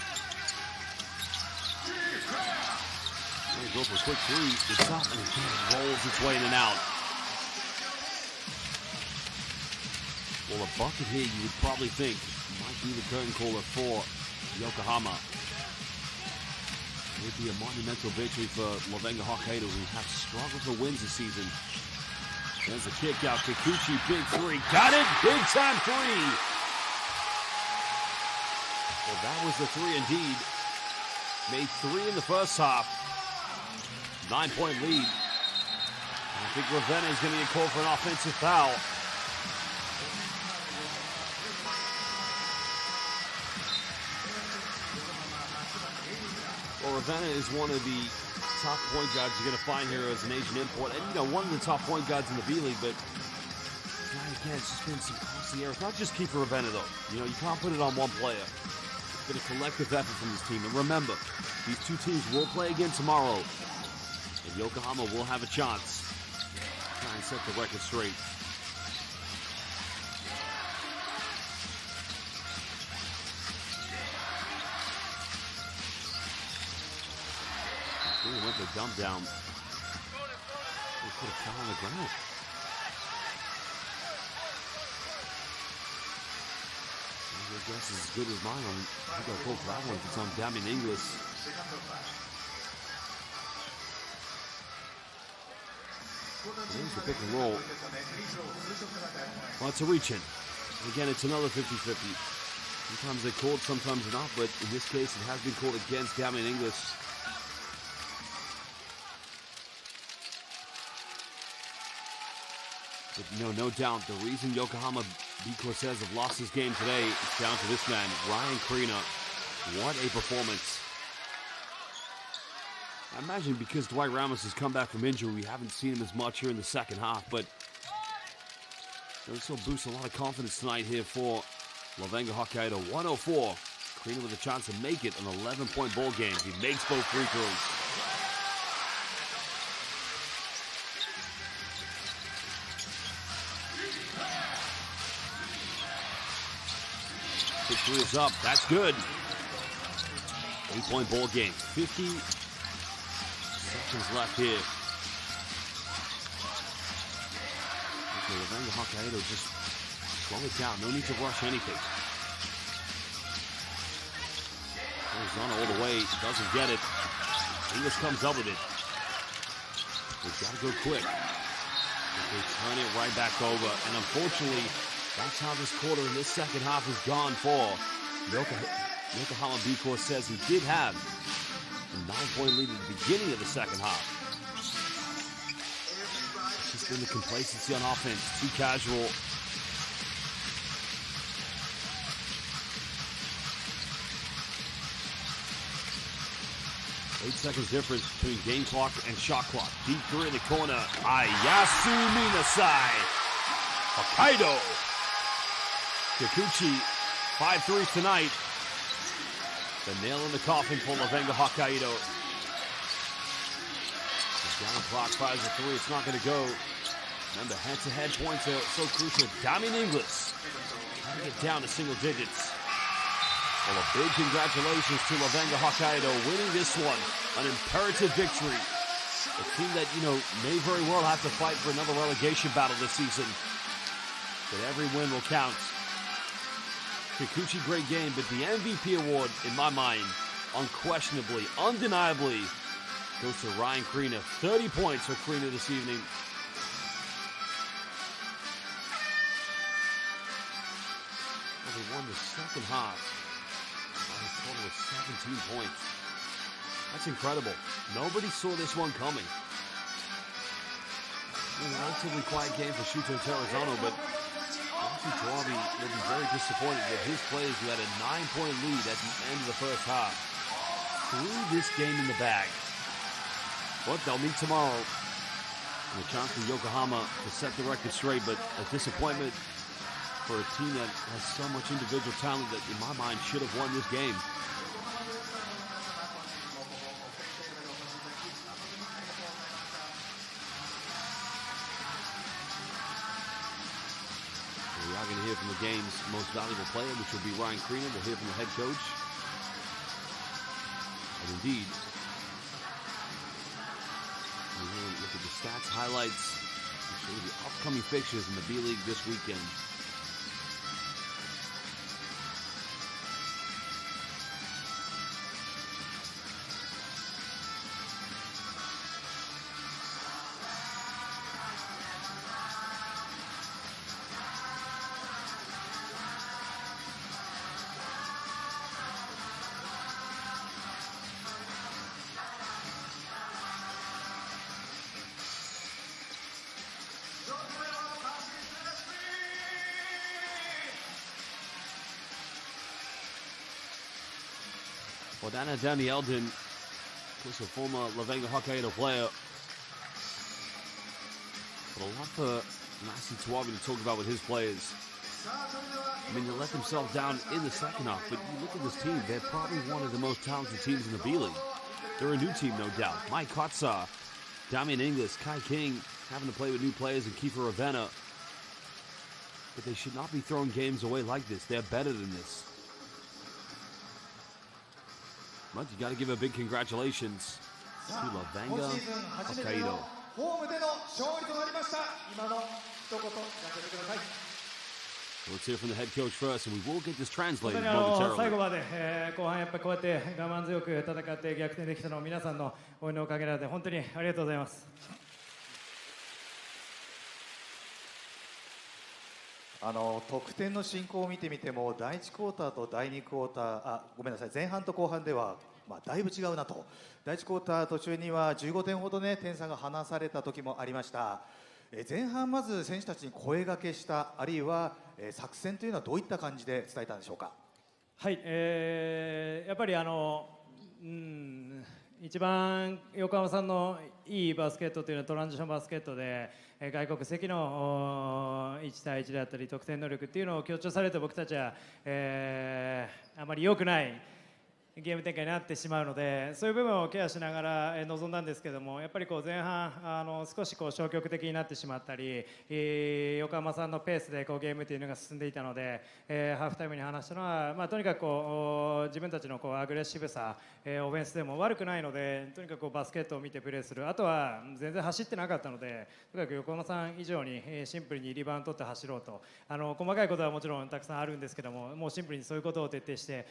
They go for a quick 3. It's up and it rolls its way in and out. Well, a bucket here you would probably think might be the curtain caller for Yokohama. It would be a monumental victory for LEVANGA HOKKAIDO, who have struggled for wins this season. There's a kick out. Kikuchi, big 3. Got it! Big time 3! Well, that was the 3 indeed. Made 3 in the first half. 9-point lead. I think Ravenna is going to get called for an offensive foul. Well, Ravenna is one of the top point guards you're going to find here as an Asian import. And, you know, one of the top point guards in the B-League, but again, it's just been some costly errors. Not just key for Ravenna, though. You know, you can't put it on one player. It's been a collective effort from this team. And remember, these 2 teams will play again tomorrow. And Yokohama will have a chance to try and set the record straight. Went the dump down. Could have fell on the ground. Your guess is as good as mine. I think I'll go for that one if it's on Damian Inglis. There's the pick and roll. Well, it's a reach in. Again, it's another 50-50. Sometimes they call it, sometimes not, but in this case, it has been called against Damian Inglis. But no doubt, the reason Yokohama B-CORSAIRS have lost this game today is down to this man, Ryan Krina. What a performance. I imagine because Dwight Ramos has come back from injury, we haven't seen him as much here in the second half, but this will boost a lot of confidence tonight here for LEVANGA HOKKAIDO. 104. Krina with a chance to make it an 11-point ball game. He makes both free throws. Big three is up. That's good. 8-point ball game. 50 seconds left here. Okay, LEVANGA HOKKAIDO just slow it down. No need to rush anything. RESONA all the way. Doesn't get it. Inglis comes up with it. They've got to go quick. They turn it right back over. And unfortunately, that's how this quarter in this second half has gone for Yokohama B-CORSAIRS, who did have a 9-point lead at the beginning of the second half. It's just been the complacency on offense, too casual. Eight seconds difference between game clock and shot clock. Deep three in the corner. Ayasu Minasai. Hokkaido. Kikuchi, 5 threes tonight. The nail in the coffin for LEVANGA HOKKAIDO. The down clock fires a three. It's not going to go. Remember, head-to-head points are so crucial. Damian Inglis trying to get down to single digits. Well, a big congratulations to LEVANGA HOKKAIDO winning this one. An imperative victory. A team that, may very well have to fight for another relegation battle this season. But every win will count. Kikuchi, great game, but the MVP award, in my mind, unquestionably, undeniably, goes to Ryan Krina. 30 points for Krina this evening. Well, they won the second half by a total of 17 points. That's incredible. Nobody saw this one coming. A relatively quiet game for Shuto Terrazono, but Tawabi will be very disappointed that his players, who had a 9-point lead at the end of the first half, threw this game in the bag. But they'll meet tomorrow. And a chance for Yokohama to set the record straight, but a disappointment for a team that has so much individual talent that, in my mind, should have won this game. We are going to hear from the game's most valuable player, which will be Ryan Krina. We'll hear from the head coach. And indeed, we're going to look at the stats, highlights, and show you the upcoming fixtures in the B-League this weekend. Well, Danny Eldon, of course, a former LEVANGA HOKKAIDO player. But a lot for Nasi Tawabi to talk about with his players. I mean, they let themselves down in the second half, but you look at this team, they're probably one of the most talented teams in the B-League. They're a new team, no doubt. Mike Kotsa, Damian Inglis, Kai King, having to play with new players, and Kiefer Ravenna. But they should not be throwing games away like this. They're better than this. But you got to give a big congratulations to LEVANGA HOKKAIDO. ホームでの勝利となりました。今の一言聞かせてください。Let's hear from the head coach first, and we will get this 本 translated 当に最 momentarily. 後まで、後半やっぱこうやって我慢強く戦って逆転できたのは皆さんの応援のおかげなので本当にありがとうございます。得点の進行を見てみても第1クォーターと第2クォーターごめんなさい前半と後半では、だいぶ違うなと。第1クォーター途中には15点ほどね点差が離された時もありました。前半まず選手たちに声掛けしたあるいは、作戦というのはどういった感じで伝えたんでしょうか。はい、やっぱり一番横浜さんのいいバスケットというのはトランジションバスケットで、外国籍の1対1であったり得点能力っていうのを強調されて僕たちは、あまり良くないゲーム展開になってしまうのでそういう部分をケアしながら臨んだんですけどもやっぱり前半少し消極的になってしまったり横浜さんのペースでゲームというのが進んでいたのでハーフタイムに話したのは、とにかく自分たちのアグレッシブさオフェンスでも悪くないのでとにかくバスケットを見てプレーするあとは全然走ってなかったのでとにかく横浜さん以上にシンプルにリバウンド取って走ろうと細かいことはもちろんたくさんあるんですけどももうシンプルにそういうことを徹底して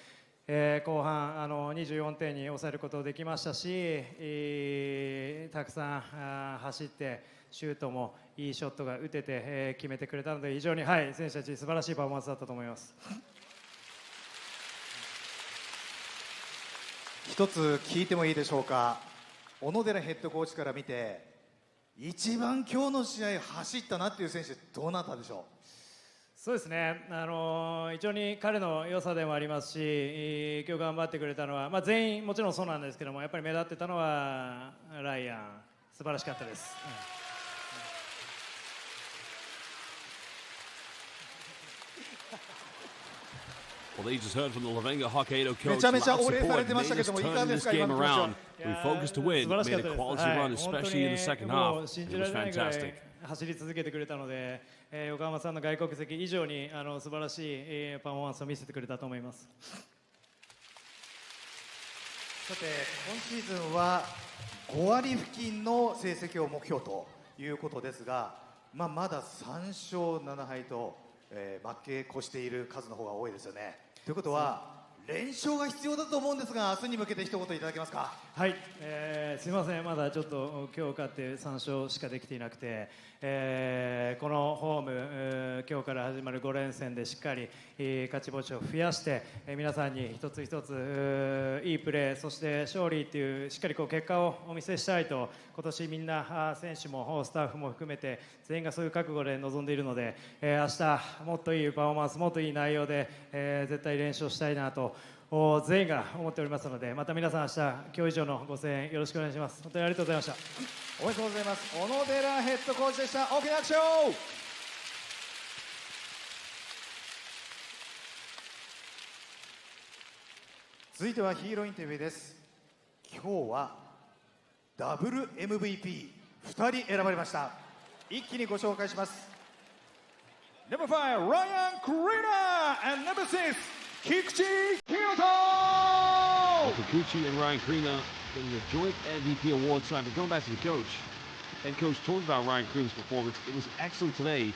後半24点に抑えることができましたし、たくさん走ってシュートもいいショットが打てて、決めてくれたので非常に、選手たち素晴らしいパフォーマンスだったと思います。一つ聞いてもいいでしょうか。小野寺ヘッドコーチから見て一番今日の試合走ったなっていう選手どなたでしょう。そうですね、一応に彼の良さでもありますし今日頑張ってくれたのは、全員もちろんそうなんですけどもやっぱり目立ってたのはライアン素晴らしかったです。Well, they just heard from the LEVANGA HOKKAIDO coach. めちゃめちゃ Loud 応援され support てましたけ made ど us もいかが turn で this すか今 game の気持ち around. は。We focused to win, 素晴らしか made った a です。 quality run, especially in the second も half. う信 It じら was れないぐらい fantastic. 走り続けてくれたので、横浜さんの外国籍以上に素晴らしい、パフォーマンスを見せてくれたと思います。さて今シーズンは5割付近の成績を目標ということですが、まだ3勝7敗と、負け越している数の方が多いですよね。ということは連勝が必要だと思うんですが明日に向けて一言いただけますか。はい、すみませんまだちょっと今日勝って3勝しかできていなくて、このホーム、今日から始まる5連戦でしっかり、勝ち星を増やして、皆さんに一つ一ついいプレーそして勝利というしっかり結果をお見せしたいと今年みんな選手もスタッフも含めて全員がそういう覚悟で臨んでいるので、明日もっといいパフォーマンスもっといい内容で、絶対連勝したいなと全員が思っておりますのでまた皆さん明日今日以上のご声援よろしくお願いします。本当にありがとうございました。おめでとうございます。小野寺ヘッドコーチでした。大きな拍手を。続いてはヒーローインタビューです。今日はダブル MVP2 人選ばれました。一気にご紹介します。Number 5 Ryan Krina and Number 6 Kikuchi Hiroto. Kikuchi and Ryan Krina in the joint MVP award time. But going back to the coach, head coach talked about Ryan Krina's performance. It was excellent today. He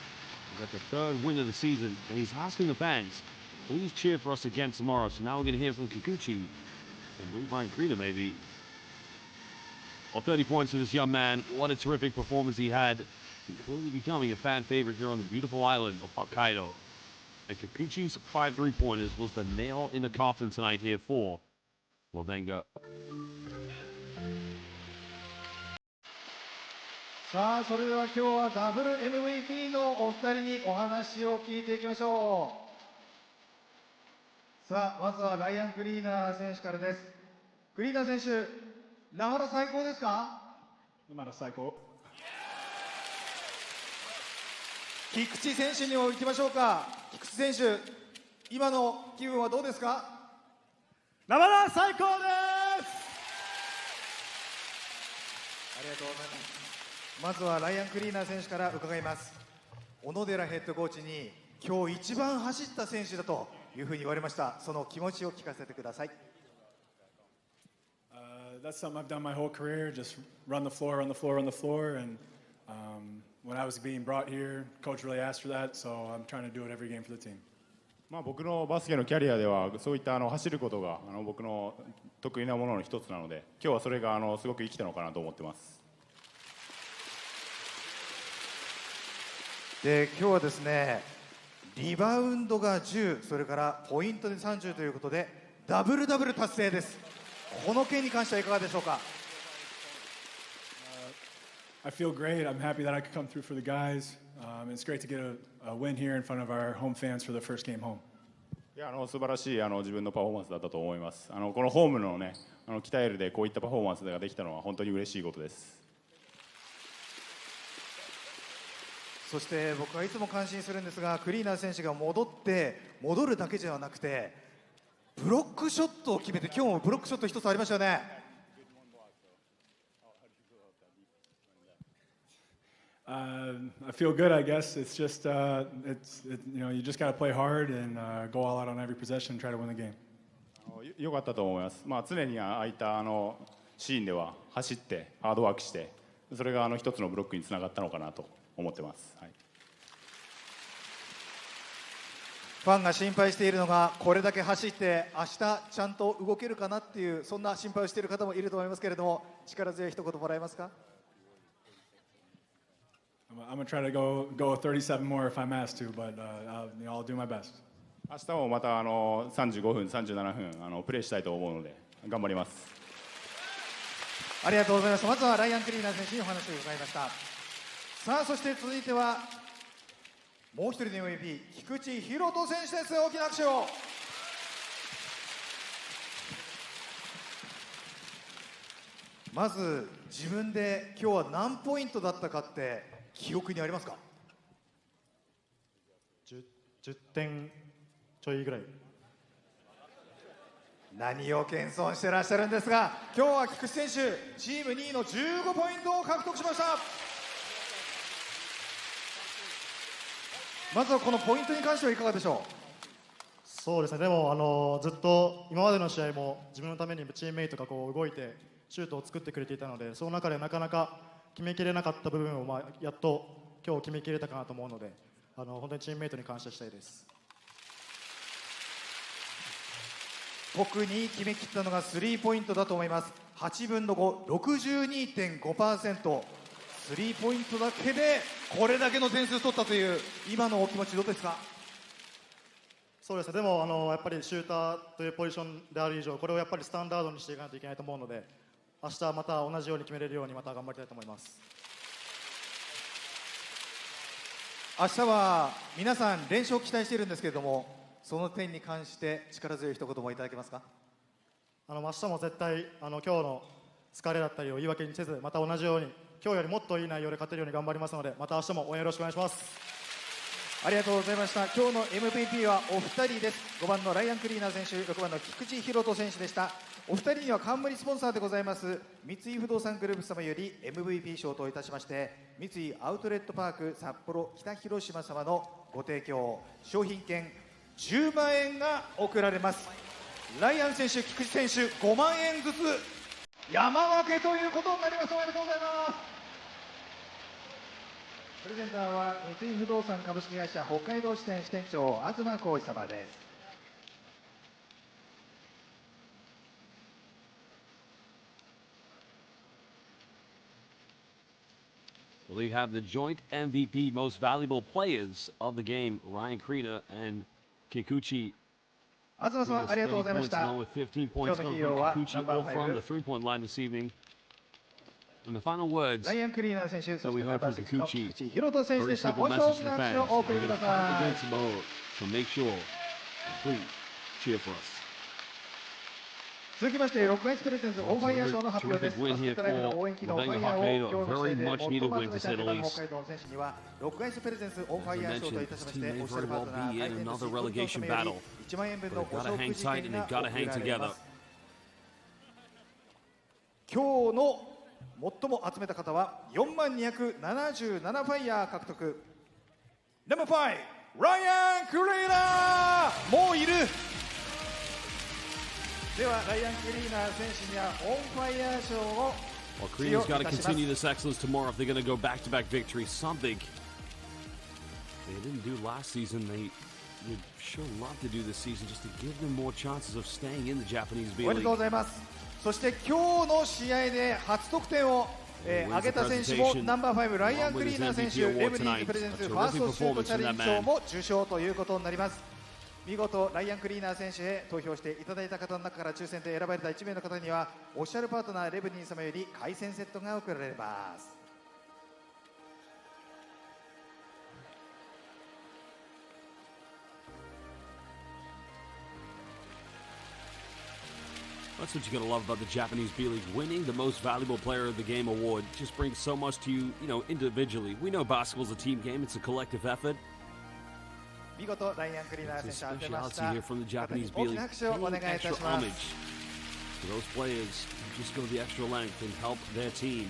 got the third win of the season, and he's asking the fans, please cheer for us again tomorrow. So now we're going to hear from Kikuchi and Ryan Krina maybe. Well, 30 points for this young man. What a terrific performance he had. He's clearly becoming a fan favorite here on the beautiful island of Hokkaido. And Kikuchi's 5 3-pointers was the nail in the coffin tonight here for LEVANGA. さあそれでは今日はダブル MVP のお二人にお話を聞いていきましょう。さあまずはライアン・クリーナー選手からです。クリーナー選手、ラハラ最高ですか？今の最高。菊池選手にも行きましょうか。菊池選手、今の気分はどうですか？ラハラ最高です。ありがとうございます。まずはライアン・クリーナー選手から伺います。小野寺ヘッドコーチに今日一番走った選手だというふうに言われました。その気持ちを聞かせてください。That's something I've done my whole career. Just run the floor, run the floor, run the floor. And when I was being brought here, coach really asked for that, so I'm trying to do it every game for the team. 僕のバスケのキャリアではそういった走ることが僕の得意なものの一つなので、今日はそれがすごく生きたのかなと思ってます。で今日はですね、リバウンドが10、それからポイントで30ということでダブルダブル達成です。この件に関してはいかがでしょうか。I feel great. I'm happy that I could come through for the guys. It's great to get a win here in front of our home fans for the first game home. いや素晴らしい自分のパフォーマンスだったと思います。このホームのね鍛えるでこういったパフォーマンスができたのは本当に嬉しいことです。そして僕はいつも感心するんですが、クリーナー選手が戻るだけではなくてブロックショットを決めて、今日もブロックショット一つありましたよね。I feel good, I guess. It's just, you just got to play hard and go all out on every possession and try to win the game. 良かったと思います。常にああいったシーンでは走ってハードワークして、それが一つのブロックにつながったのかなと思ってます。はい、ファンが心配しているのが、これだけ走って明日ちゃんと動けるかなっていう、そんな心配をしている方もいると思いますけれども、力強い一言もらえますか。I'm going to try to go 37 more if I'm asked to, but I'll do my best. 明日もまた35分、37分プレーしたいと思うので頑張ります。ありがとうございます。まずはライアン・クリーナー選手にお話を伺いました。さあそして続いてはもう一人の MVP 菊池寛斗選手です。大きな拍手を。まず自分で今日は何ポイントだったかって記憶にありますか。10点ちょいぐらい。何を謙遜してらっしゃるんですが、今日は菊池選手チーム2位の15ポイントを獲得しました。まずはこのポイントに関してはいかがでしょう。そうですね、でもずっと今までの試合も自分のためにチームメイトが動いてシュートを作ってくれていたので、その中でなかなか決めきれなかった部分をやっと今日決めきれたかなと思うので、本当にチームメイトに感謝したいです。特に決めきったのがスリーポイントだと思います。8分の5、62.5%、スリーポイントだけでこれだけの点数取ったという今のお気持ちどうですか。そうですね、でもやっぱりシューターというポジションである以上、これをやっぱりスタンダードにしていかないといけないと思うので、明日また同じように決めれるようにまた頑張りたいと思います。明日は皆さん連勝を期待しているんですけれども、その点に関して力強い一言もいただけますか。明日も絶対今日の疲れだったりを言い訳にせず、また同じように今日よりもっといい内容で勝てるように頑張りますので、また明日も応援よろしくお願いします。ありがとうございました。今日の MVP はお二人です。5番のライアン・クリーナー選手、6番の菊池寛斗選手でした。お二人には冠スポンサーでございます三井不動産グループ様より MVP 賞といたしまして、三井アウトレットパーク札幌北広島様のご提供商品券10万円が贈られます。ライアン選手、菊池選手5万円ずつ山分けということになります。おめでとうございます。プレゼンターは三井不動産株式会社北海道支店支店長東浩一様です。Well, you have the joint MVP, most valuable players of the game, Ryan Krina and Kikuchi. 東さんありがとうございました。 With 15 points coming from Kikuchi, all from the three-point line this evening. And the final words ライアン・クリーナー選手、そ that し we て heard ナンバ from ー6の Kikuchi. 菊池寛斗選手で Very した。 simple もう一度大 message き to な the 拍 fans. 手をお送り We're く going だ to さ fight い。 against the mode, so make sure, please, cheer for us. 続きまして、6階スプレゼンスオンファイヤー賞の発表です。 Terrific win バスケッ here トライブの応援機能 for ファイ LEVANGA ヤーを HOKKAIDO. 今日の試合 Very で much 最 needed も win 集 to め say た the 北 least. 海道の選手には6階スプレゼンスオンファ As イ I ヤー賞とい mentioned, たし this まし team て、 may オフィシャル very パー well トナー be 回 in 転寿 another 司 relegation 様よ battle. り1万円分の But ご gotta 食 hang 事 tight 券 and が they gotta 贈 hang られま together. す。今日の最も集めた方は4万277ファイヤー獲得。ナンバー5、ライアン・クリーナーもういる。でははライアン・クリーナー選手にはオンファイヤー賞を Well, Korea's got to continue this excellence tomorrow if they're going to go back-to-back victories. Something they didn't do last season. They would sure love to do this season just to give them more chances of staying in the Japanese おめ B でとうご League. ざいます。そして今日の試合で初得点を挙げた選手もナンバー5ライアン・クリーナー選手、レブリープレゼンツファーストシュートチャレンジ賞も受賞ということになります。見事ライアン・クリーナー選手へ投票していただいた方の中から抽選で選ばれた1名の方にはオフィシャルパートナーレブニー様より海鮮セットが贈られます。That's what you're going to love about the Japanese B League. Winning the most valuable player of the game award just brings so much to you, individually. We know basketball's a team game. It's a collective effort. 見事ライアン・クリーナー It's a 選手当てまし speciality た here from the 方に Japanese 大 B き League. な拍手をお願い Paying いた extra します。 homage to those players who just go the extra length and help their team.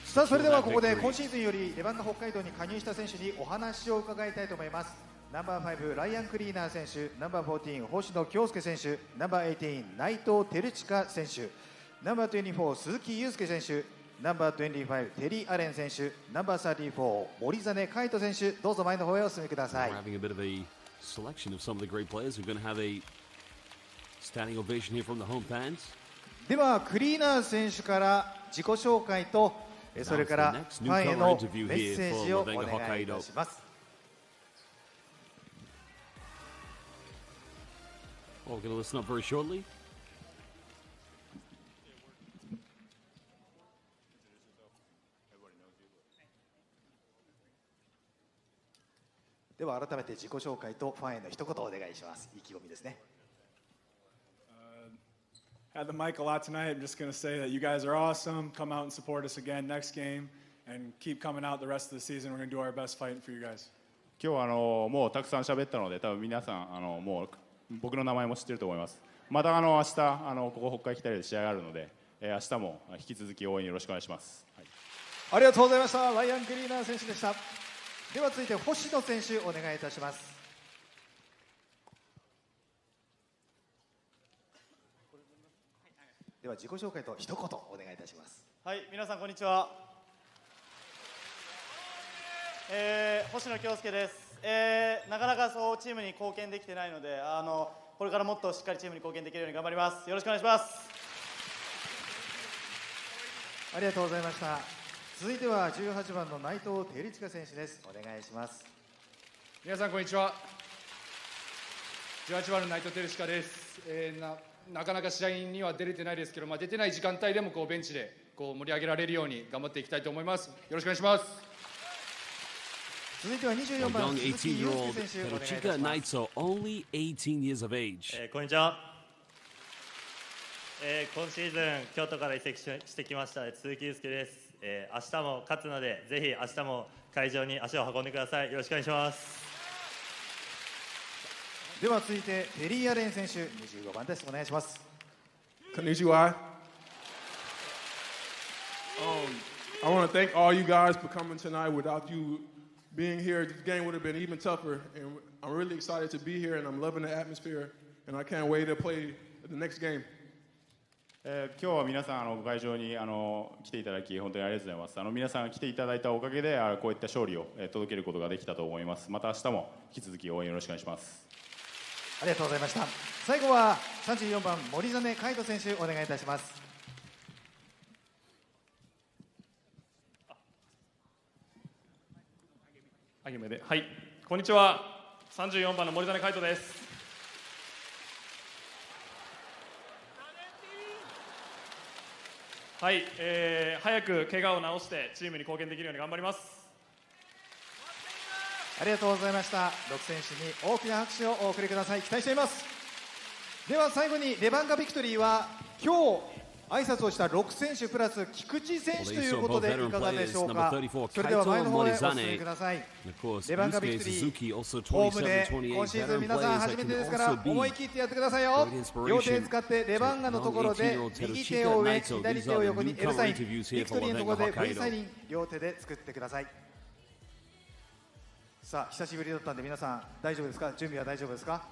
さあそれではここで今シーズンよりレバンガ北海道に加入した選手にお話を伺いたいと思います。ナンバー5ライアン・クリーナー選手、ナンバー14星野恭介選手、ナンバー18内藤輝親選手、ナンバー24鈴木雄介選手、ナンバー25テリー・アレン選手、ナンバー34森実海斗選手、どうぞ前の方へお進みください。 We're having a bit of a selection of some of the great players. We're going to have a standing ovation here from the home fans. ではクリーナー選手から自己紹介とそれからファンへのメッセージをお願いいたします。 Well, we're going to listen up very shortly. では改めて自己紹介とファンへの一言お願いします。意気込みですね。Had the mic a lot tonight. I'm just going to say that you guys are awesome. Come out and support us again next game and keep coming out the rest of the season. We're going to do our best fighting for you guys. 今日はもうたくさん喋ったので多分皆さんもう僕の名前も知ってると思います。また明日ここ北海北で試合があるので、明日も引き続き応援よろしくお願いします。はい、ありがとうございました。ライアン・クリーナー選手でした。では続いて星野選手お願いいたします。では自己紹介と一言お願いいたします。はい、皆さんこんにちは。星野恭介です。なかなかそうチームに貢献できてないので、これからもっとしっかりチームに貢献できるように頑張ります。よろしくお願いします。ありがとうございました。続いては18番の内藤輝親選手です。お願いします。皆さんこんにちは。18番の内藤輝親です。なかなか試合には出れてないですけど、出てない時間帯でもベンチで盛り上げられるように頑張っていきたいと思います。よろしくお願いします。続いては24番 Young 鈴木雄介選手お願いいたし Teruchika ます。 Naito, only 18 years of age. こんにちは。今シーズン京都から移籍してきました鈴木雄介です。明日も勝つのでぜひ明日も会場に足を運んでください。よろしくお願いします。では続いてテリー・アレン選手25番です。お願いします。Konnichiwa. I want to thank all you guys for coming tonight. Without you being here, this game would have been even tougher. And I'm really excited to be here, and I'm loving the atmosphere. And I can't wait to play the next game. 今日は皆さん会場に来ていただき本当にありがとうございます。皆さん来ていただいたおかげでこういった勝利を届けることができたと思います。また明日も引き続き応援よろしくお願いします。ありがとうございました。最後は34番森実海斗選手お願いいたします。はい、こんにちは。34番の森実海斗です。はい、早く怪我を治してチームに貢献できるように頑張ります。ありがとうございました。6選手に大きな拍手をお送りください。期待しています。では最後にレバンガビクトリーは今日挨拶をした6選手プラス菊池選手ということでいかがでしょうか。それでは前の方へお進みください。レバンガビクトリーホームで今シーズン皆さん初めてですから思い切ってやってくださいよ。両手使ってレバンガのところで右手を上左手を横に L サイン、ビクトリーのところで V サイン両手で作ってください。さあ久しぶりだったんで皆さん大丈夫ですか。準備は大丈夫ですか。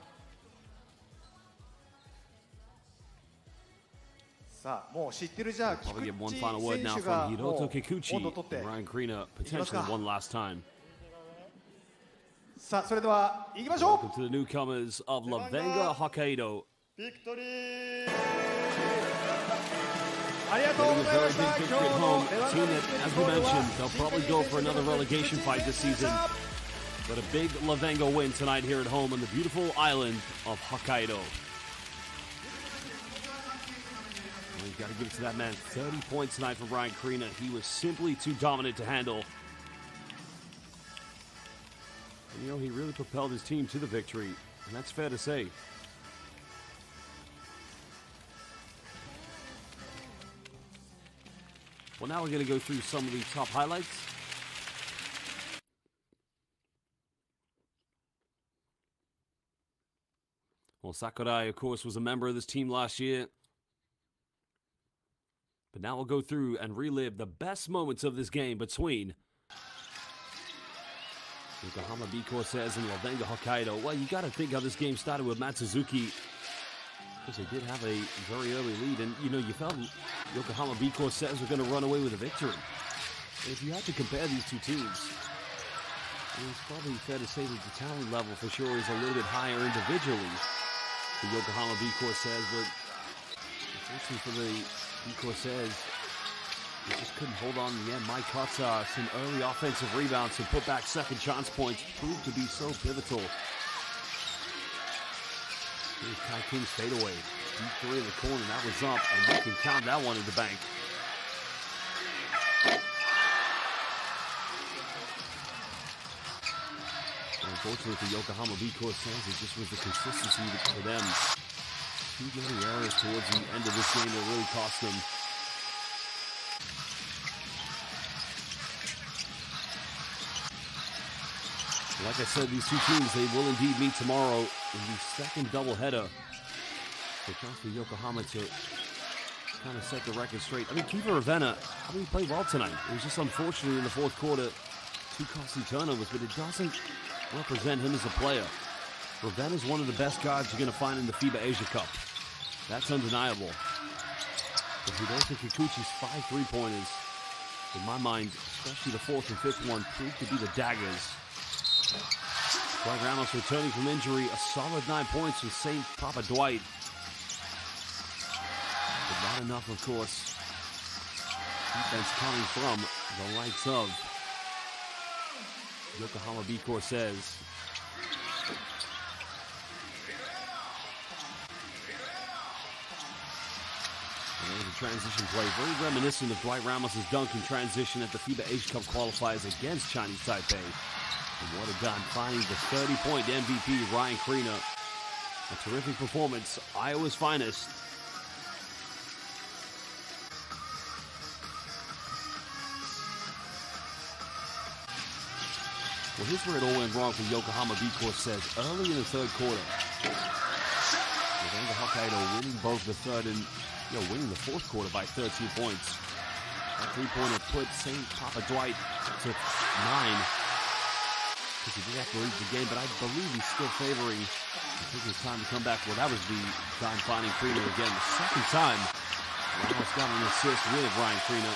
さあもう知ってるじゃあ Probably 菊 get one 池 final word 選 now 手が from もう Hiroto 温度 Kikuchi 取って and Ryan Krina potentially one last time. さあそれでは行きましょう Welcome to the newcomers of LEVANGA HOKKAIDO. ビクトリーありがとう Getting ご a ざいま very し big た victory 今 at 日の home. レ A バン team ガ that, ビスケッ as ト we ボールは mentioned, they'll probably go for another relegation fight this season. But a big LEVANGA win tonight here at home on the beautiful island of Hokkaido. Well, you've got to give it to that man. 30 points tonight from Ryan Krina. He was simply too dominant to handle. And, you know, he really propelled his team to the victory, and that's fair to say. Well, now we're going to go through some of the top highlights. Well, Sakurai, of course, was a member of this team last year. But now we'll go through and relive the best moments of this game between Yokohama B-CORSAIRS and LEVANGA HOKKAIDO. Well, you got to think how this game started with Matsuzuki, because they did have a very early lead. And, you know, you felt Yokohama B-CORSAIRS were going to run away with a victory. And if you had to compare these two teams, it's probably fair to say that the talent level for sure is a little bit higher individually for Yokohama B-CORSAIRS, but unfortunately for the B-CORSAIRS, they just couldn't hold on in the end. Mike Kotsa, some early offensive rebounds, some put back second chance points proved to be so pivotal. Here's Kai King's fadeaway. Deep three in the corner, that was up, and you can count that one in the bank. Unfortunately for Yokohama B-CORSAIRS, it just was the consistency for them. Too many errors towards the end of this game that really cost them. Like I said, these two teams, they will indeed meet tomorrow in the second doubleheader. So chance for Yokohama to kind of set the record straight. I mean, Kiva Ravenna, he played well tonight. It was just unfortunately in the fourth quarter, two costly turnovers, but it doesn't represent him as a player. Ravenna is one of the best guards you're going to find in the FIBA Asia Cup. That's undeniable. But Hiroto Kikuchi's 5 3-pointers, in my mind, especially the fourth and fifth one, proved to be the daggers. Dwight Ramos returning from injury, a solid 9 points from St. Papa Dwight. But not enough, of course. Defense coming from the likes of Yokohama B-CORSAIRS. And there was a transition play, very reminiscent of Dwight Ramos' dunk in transition at the FIBA Asia Cup qualifiers against Chinese Taipei. And what a gun, finding the 30-point MVP, Ryan Krina. A terrific performance, Iowa's finest. Well, here's where it all went wrong for Yokohama B-CORSAIRS early in the third quarter. LEVANGA HOKKAIDO winning both the third and winning the fourth quarter by 13 points. That three-pointer put St. Papa Dwight to 9. Because he did have to lead the game, but I believe he's still favoring taking his time to come back. Well, that was the time finding Krina again. The second time, Ramos got an assist with Ryan Krina.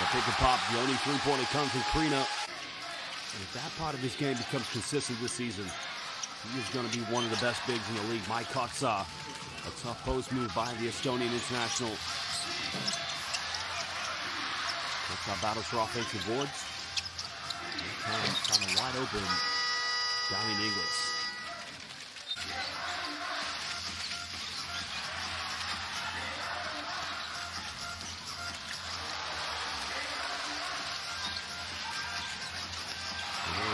Pick and pop, the only three-pointer comes from Krina. And if that part of his game becomes consistent this season, he is going to be one of the best bigs in the league. Mike Kotsa, a tough post move by the Estonian international. Kotsa battles for offensive boards. Kind of wide open, Damian Inglis.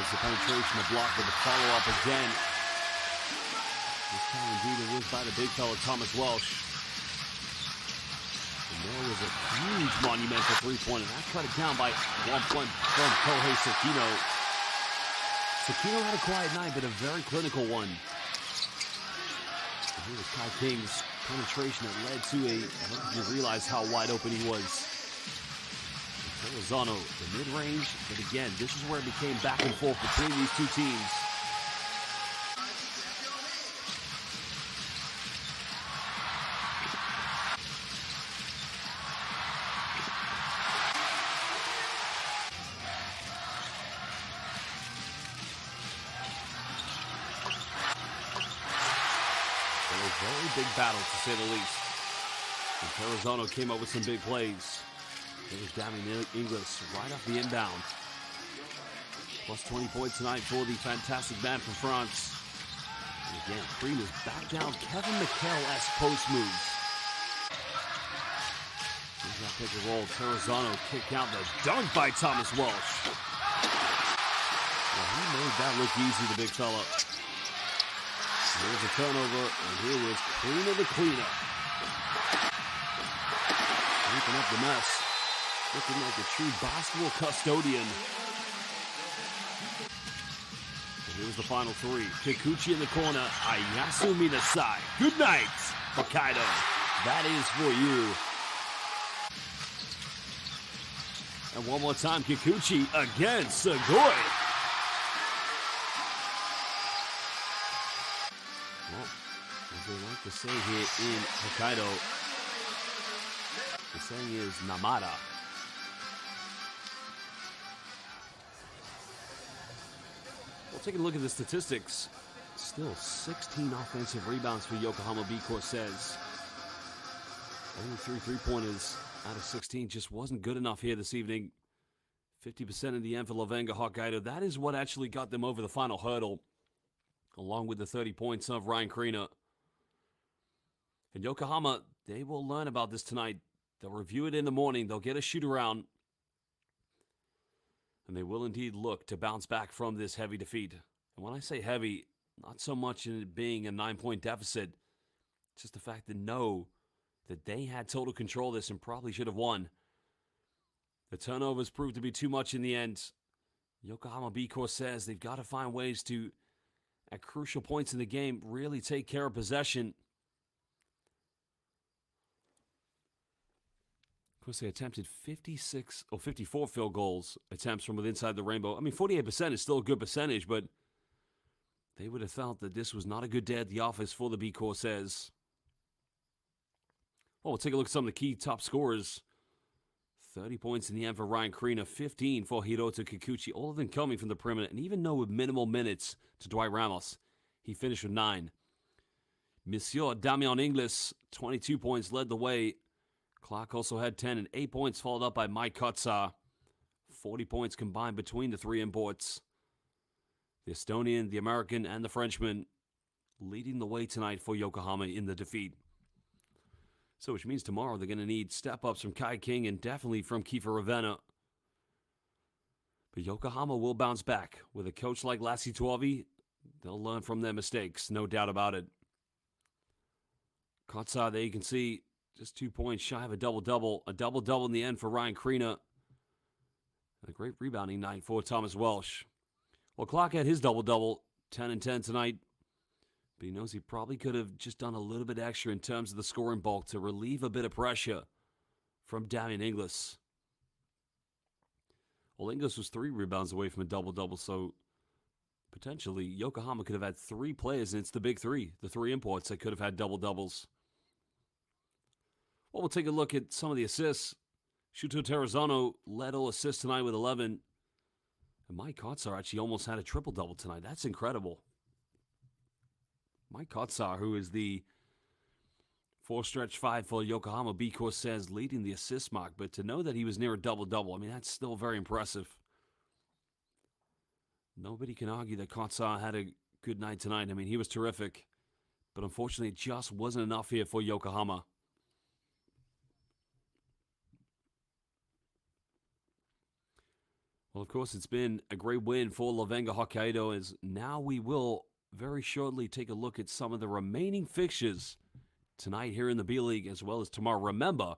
The penetration, the block, with the follow-up again. This time, indeed, it was by the big fella, Thomas Welsh. And there was a huge monumental three-pointer. That cut it down by 1 point from Kohei Sekino. Sekino had a quiet night, but a very clinical one. Here was Kai King's penetration that led to a, I don't think you realize how wide open he was. Terrazano, the mid-range, but again, this is where it became back and forth between these two teams. Very big battle, to say the least. And Terrazano came up with some big plays. It was Damian Inglis right off the inbound. Plus 20 points tonight for the fantastic man from France. And again, Cream is back down. Kevin McHale-esque post moves. Here's that pick and roll. Terrazano kick out the dunk by Thomas Walsh. Well, he made that look easy, the big fella. There's a turnover, and here was Cleaner the cleaner. Sweeping up the mess. Looking like a true basketball custodian. And here's the final three. Kikuchi in the corner. Ayasu Minasai. Good night, Hokkaido. That is for you. And one more time, Kikuchi against Sugoi. Well, as they like to say here in Hokkaido, the saying is Namada. Well, taking a look at the statistics, still 16 offensive rebounds for Yokohama B-CORSAIRS. Only 3 three-pointers out of 16 just wasn't good enough here this evening. 50% in the end for LEVANGA Hokkaido. That is what actually got them over the final hurdle, along with the 30 points of Ryan Krina. And Yokohama, they will learn about this tonight. They'll review it in the morning. They'll get a shoot-around. And they will indeed look to bounce back from this heavy defeat. And when I say heavy, not so much in it being a 9-point deficit, just the fact to know that they had total control of this and probably should have won. The turnovers proved to be too much in the end. Yokohama B-CORSAIRS, they've got to find ways to, at crucial points in the game, really take care of possession. Of course, they attempted 56 or 54 field goals attempts from within inside the rainbow. I mean, 48% is still a good percentage, but they would have felt that this was not a good day at the office for the B-CORSAIRS. Well, we'll take a look at some of the key top scorers. 30 points in the end for Ryan Krina, 15 for Hirota Kikuchi, all of them coming from the perimeter, and even though with minimal minutes to Dwight Ramos, he finished with 9. Monsieur Damian Inglis, 22 points, led the way. Clark also had 10 and 8 points, followed up by Mike Kotsar. 40 points combined between the three imports. The Estonian, the American, and the Frenchman leading the way tonight for Yokohama in the defeat. So which means tomorrow they're going to need step-ups from Kai King and definitely from Kiefer Ravenna. But Yokohama will bounce back. With a coach like Lassi Tuovi, they'll learn from their mistakes, no doubt about it. Kotsar, there you can see, just 2 points shy of a double-double. A double-double in the end for Ryan Krina. And a great rebounding night for Thomas Welsh. Well, Clark had his double-double, 10 and 10 tonight. But he knows he probably could have just done a little bit extra in terms of the scoring bulk to relieve a bit of pressure from Damian Inglis. Well, Inglis was 3 rebounds away from a double-double, so potentially Yokohama could have had 3 players, and it's the big 3, the 3 imports that could have had double-doubles. Well, we'll take a look at some of the assists. Shuto Terrazano led all assists tonight with 11. And Mike Kotsar actually almost had a triple-double tonight. That's incredible. Mike Kotsar, who is the 4-stretch 5 for Yokohama B-CORSAIRS, leading the assist mark. But to know that he was near a double-double, I mean, that's still very impressive. Nobody can argue that Kotsar had a good night tonight. I mean, he was terrific. But unfortunately, it just wasn't enough here for Yokohama. Well, of course, it's been a great win for LEVANGA Hokkaido, as now we will very shortly take a look at some of the remaining fixtures tonight here in the B-League, as well as tomorrow. Remember,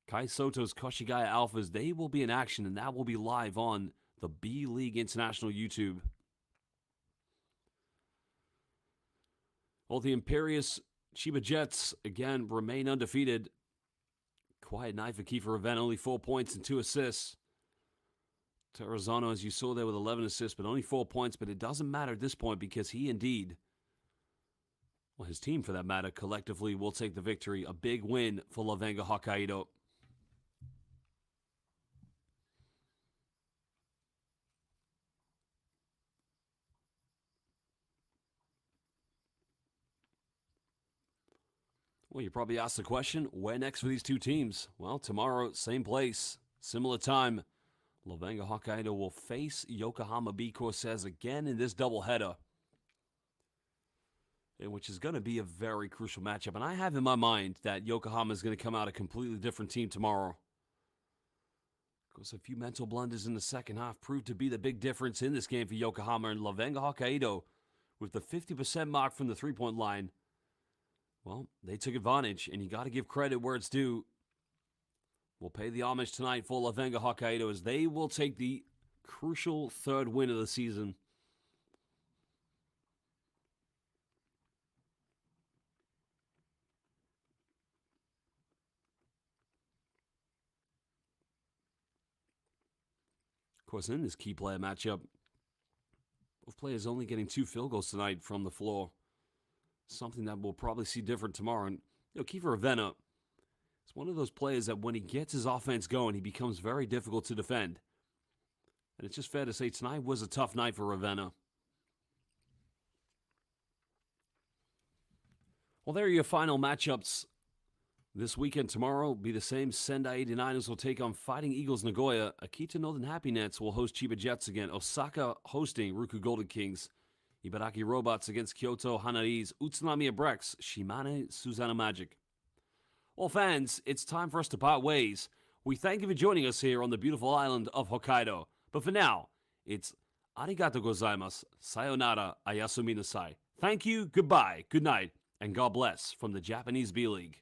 Kai Soto's Koshigaya Alphas, they will be in action, and that will be live on the B-League International YouTube. Well, the imperious Chiba Jets, again, remain undefeated. Quiet night for Kiefer Ravenna, only 4 points and 2 assists. Terrazano, as you saw there, with 11 assists, but only 4 points. But it doesn't matter at this point because he indeed, well, his team for that matter, collectively will take the victory. A big win for LEVANGA Hokkaido. Well, you probably asked the question, where next for these two teams? Well, tomorrow, same place, similar time. LEVANGA Hokkaido will face Yokohama B-CORSAIRS again in this doubleheader, which is going to be a very crucial matchup. And I have in my mind that Yokohama is going to come out a completely different team tomorrow. Of course, a few mental blunders in the second half proved to be the big difference in this game for Yokohama. And LEVANGA Hokkaido, with the 50% mark from the three-point line, well, they took advantage, and you got to give credit where it's due. We'll pay the homage tonight for LEVANGA Hokkaido as they will take the crucial third win of the season. Of course, in this key player matchup, both players only getting 2 field goals tonight from the floor. Something that we'll probably see different tomorrow. And, Kiefer Ravenna is one of those players that when he gets his offense going, he becomes very difficult to defend. And it's just fair to say tonight was a tough night for Ravenna. Well, there are your final matchups. This weekend tomorrow will be the same. Sendai 89ers will take on Fighting Eagles Nagoya. Akita Northern Happy Nets will host Chiba Jets again. Osaka hosting Ruku Golden Kings. Ibaraki Robots against Kyoto Hanaris. Utsunami Abrex, Shimane Susanna Magic. Well, fans, it's time for us to part ways. We thank you for joining us here on the beautiful island of Hokkaido. But for now, it's arigato gozaimasu, sayonara, ayasumi nasai. Thank you, goodbye, good night, and God bless from the Japanese B-League.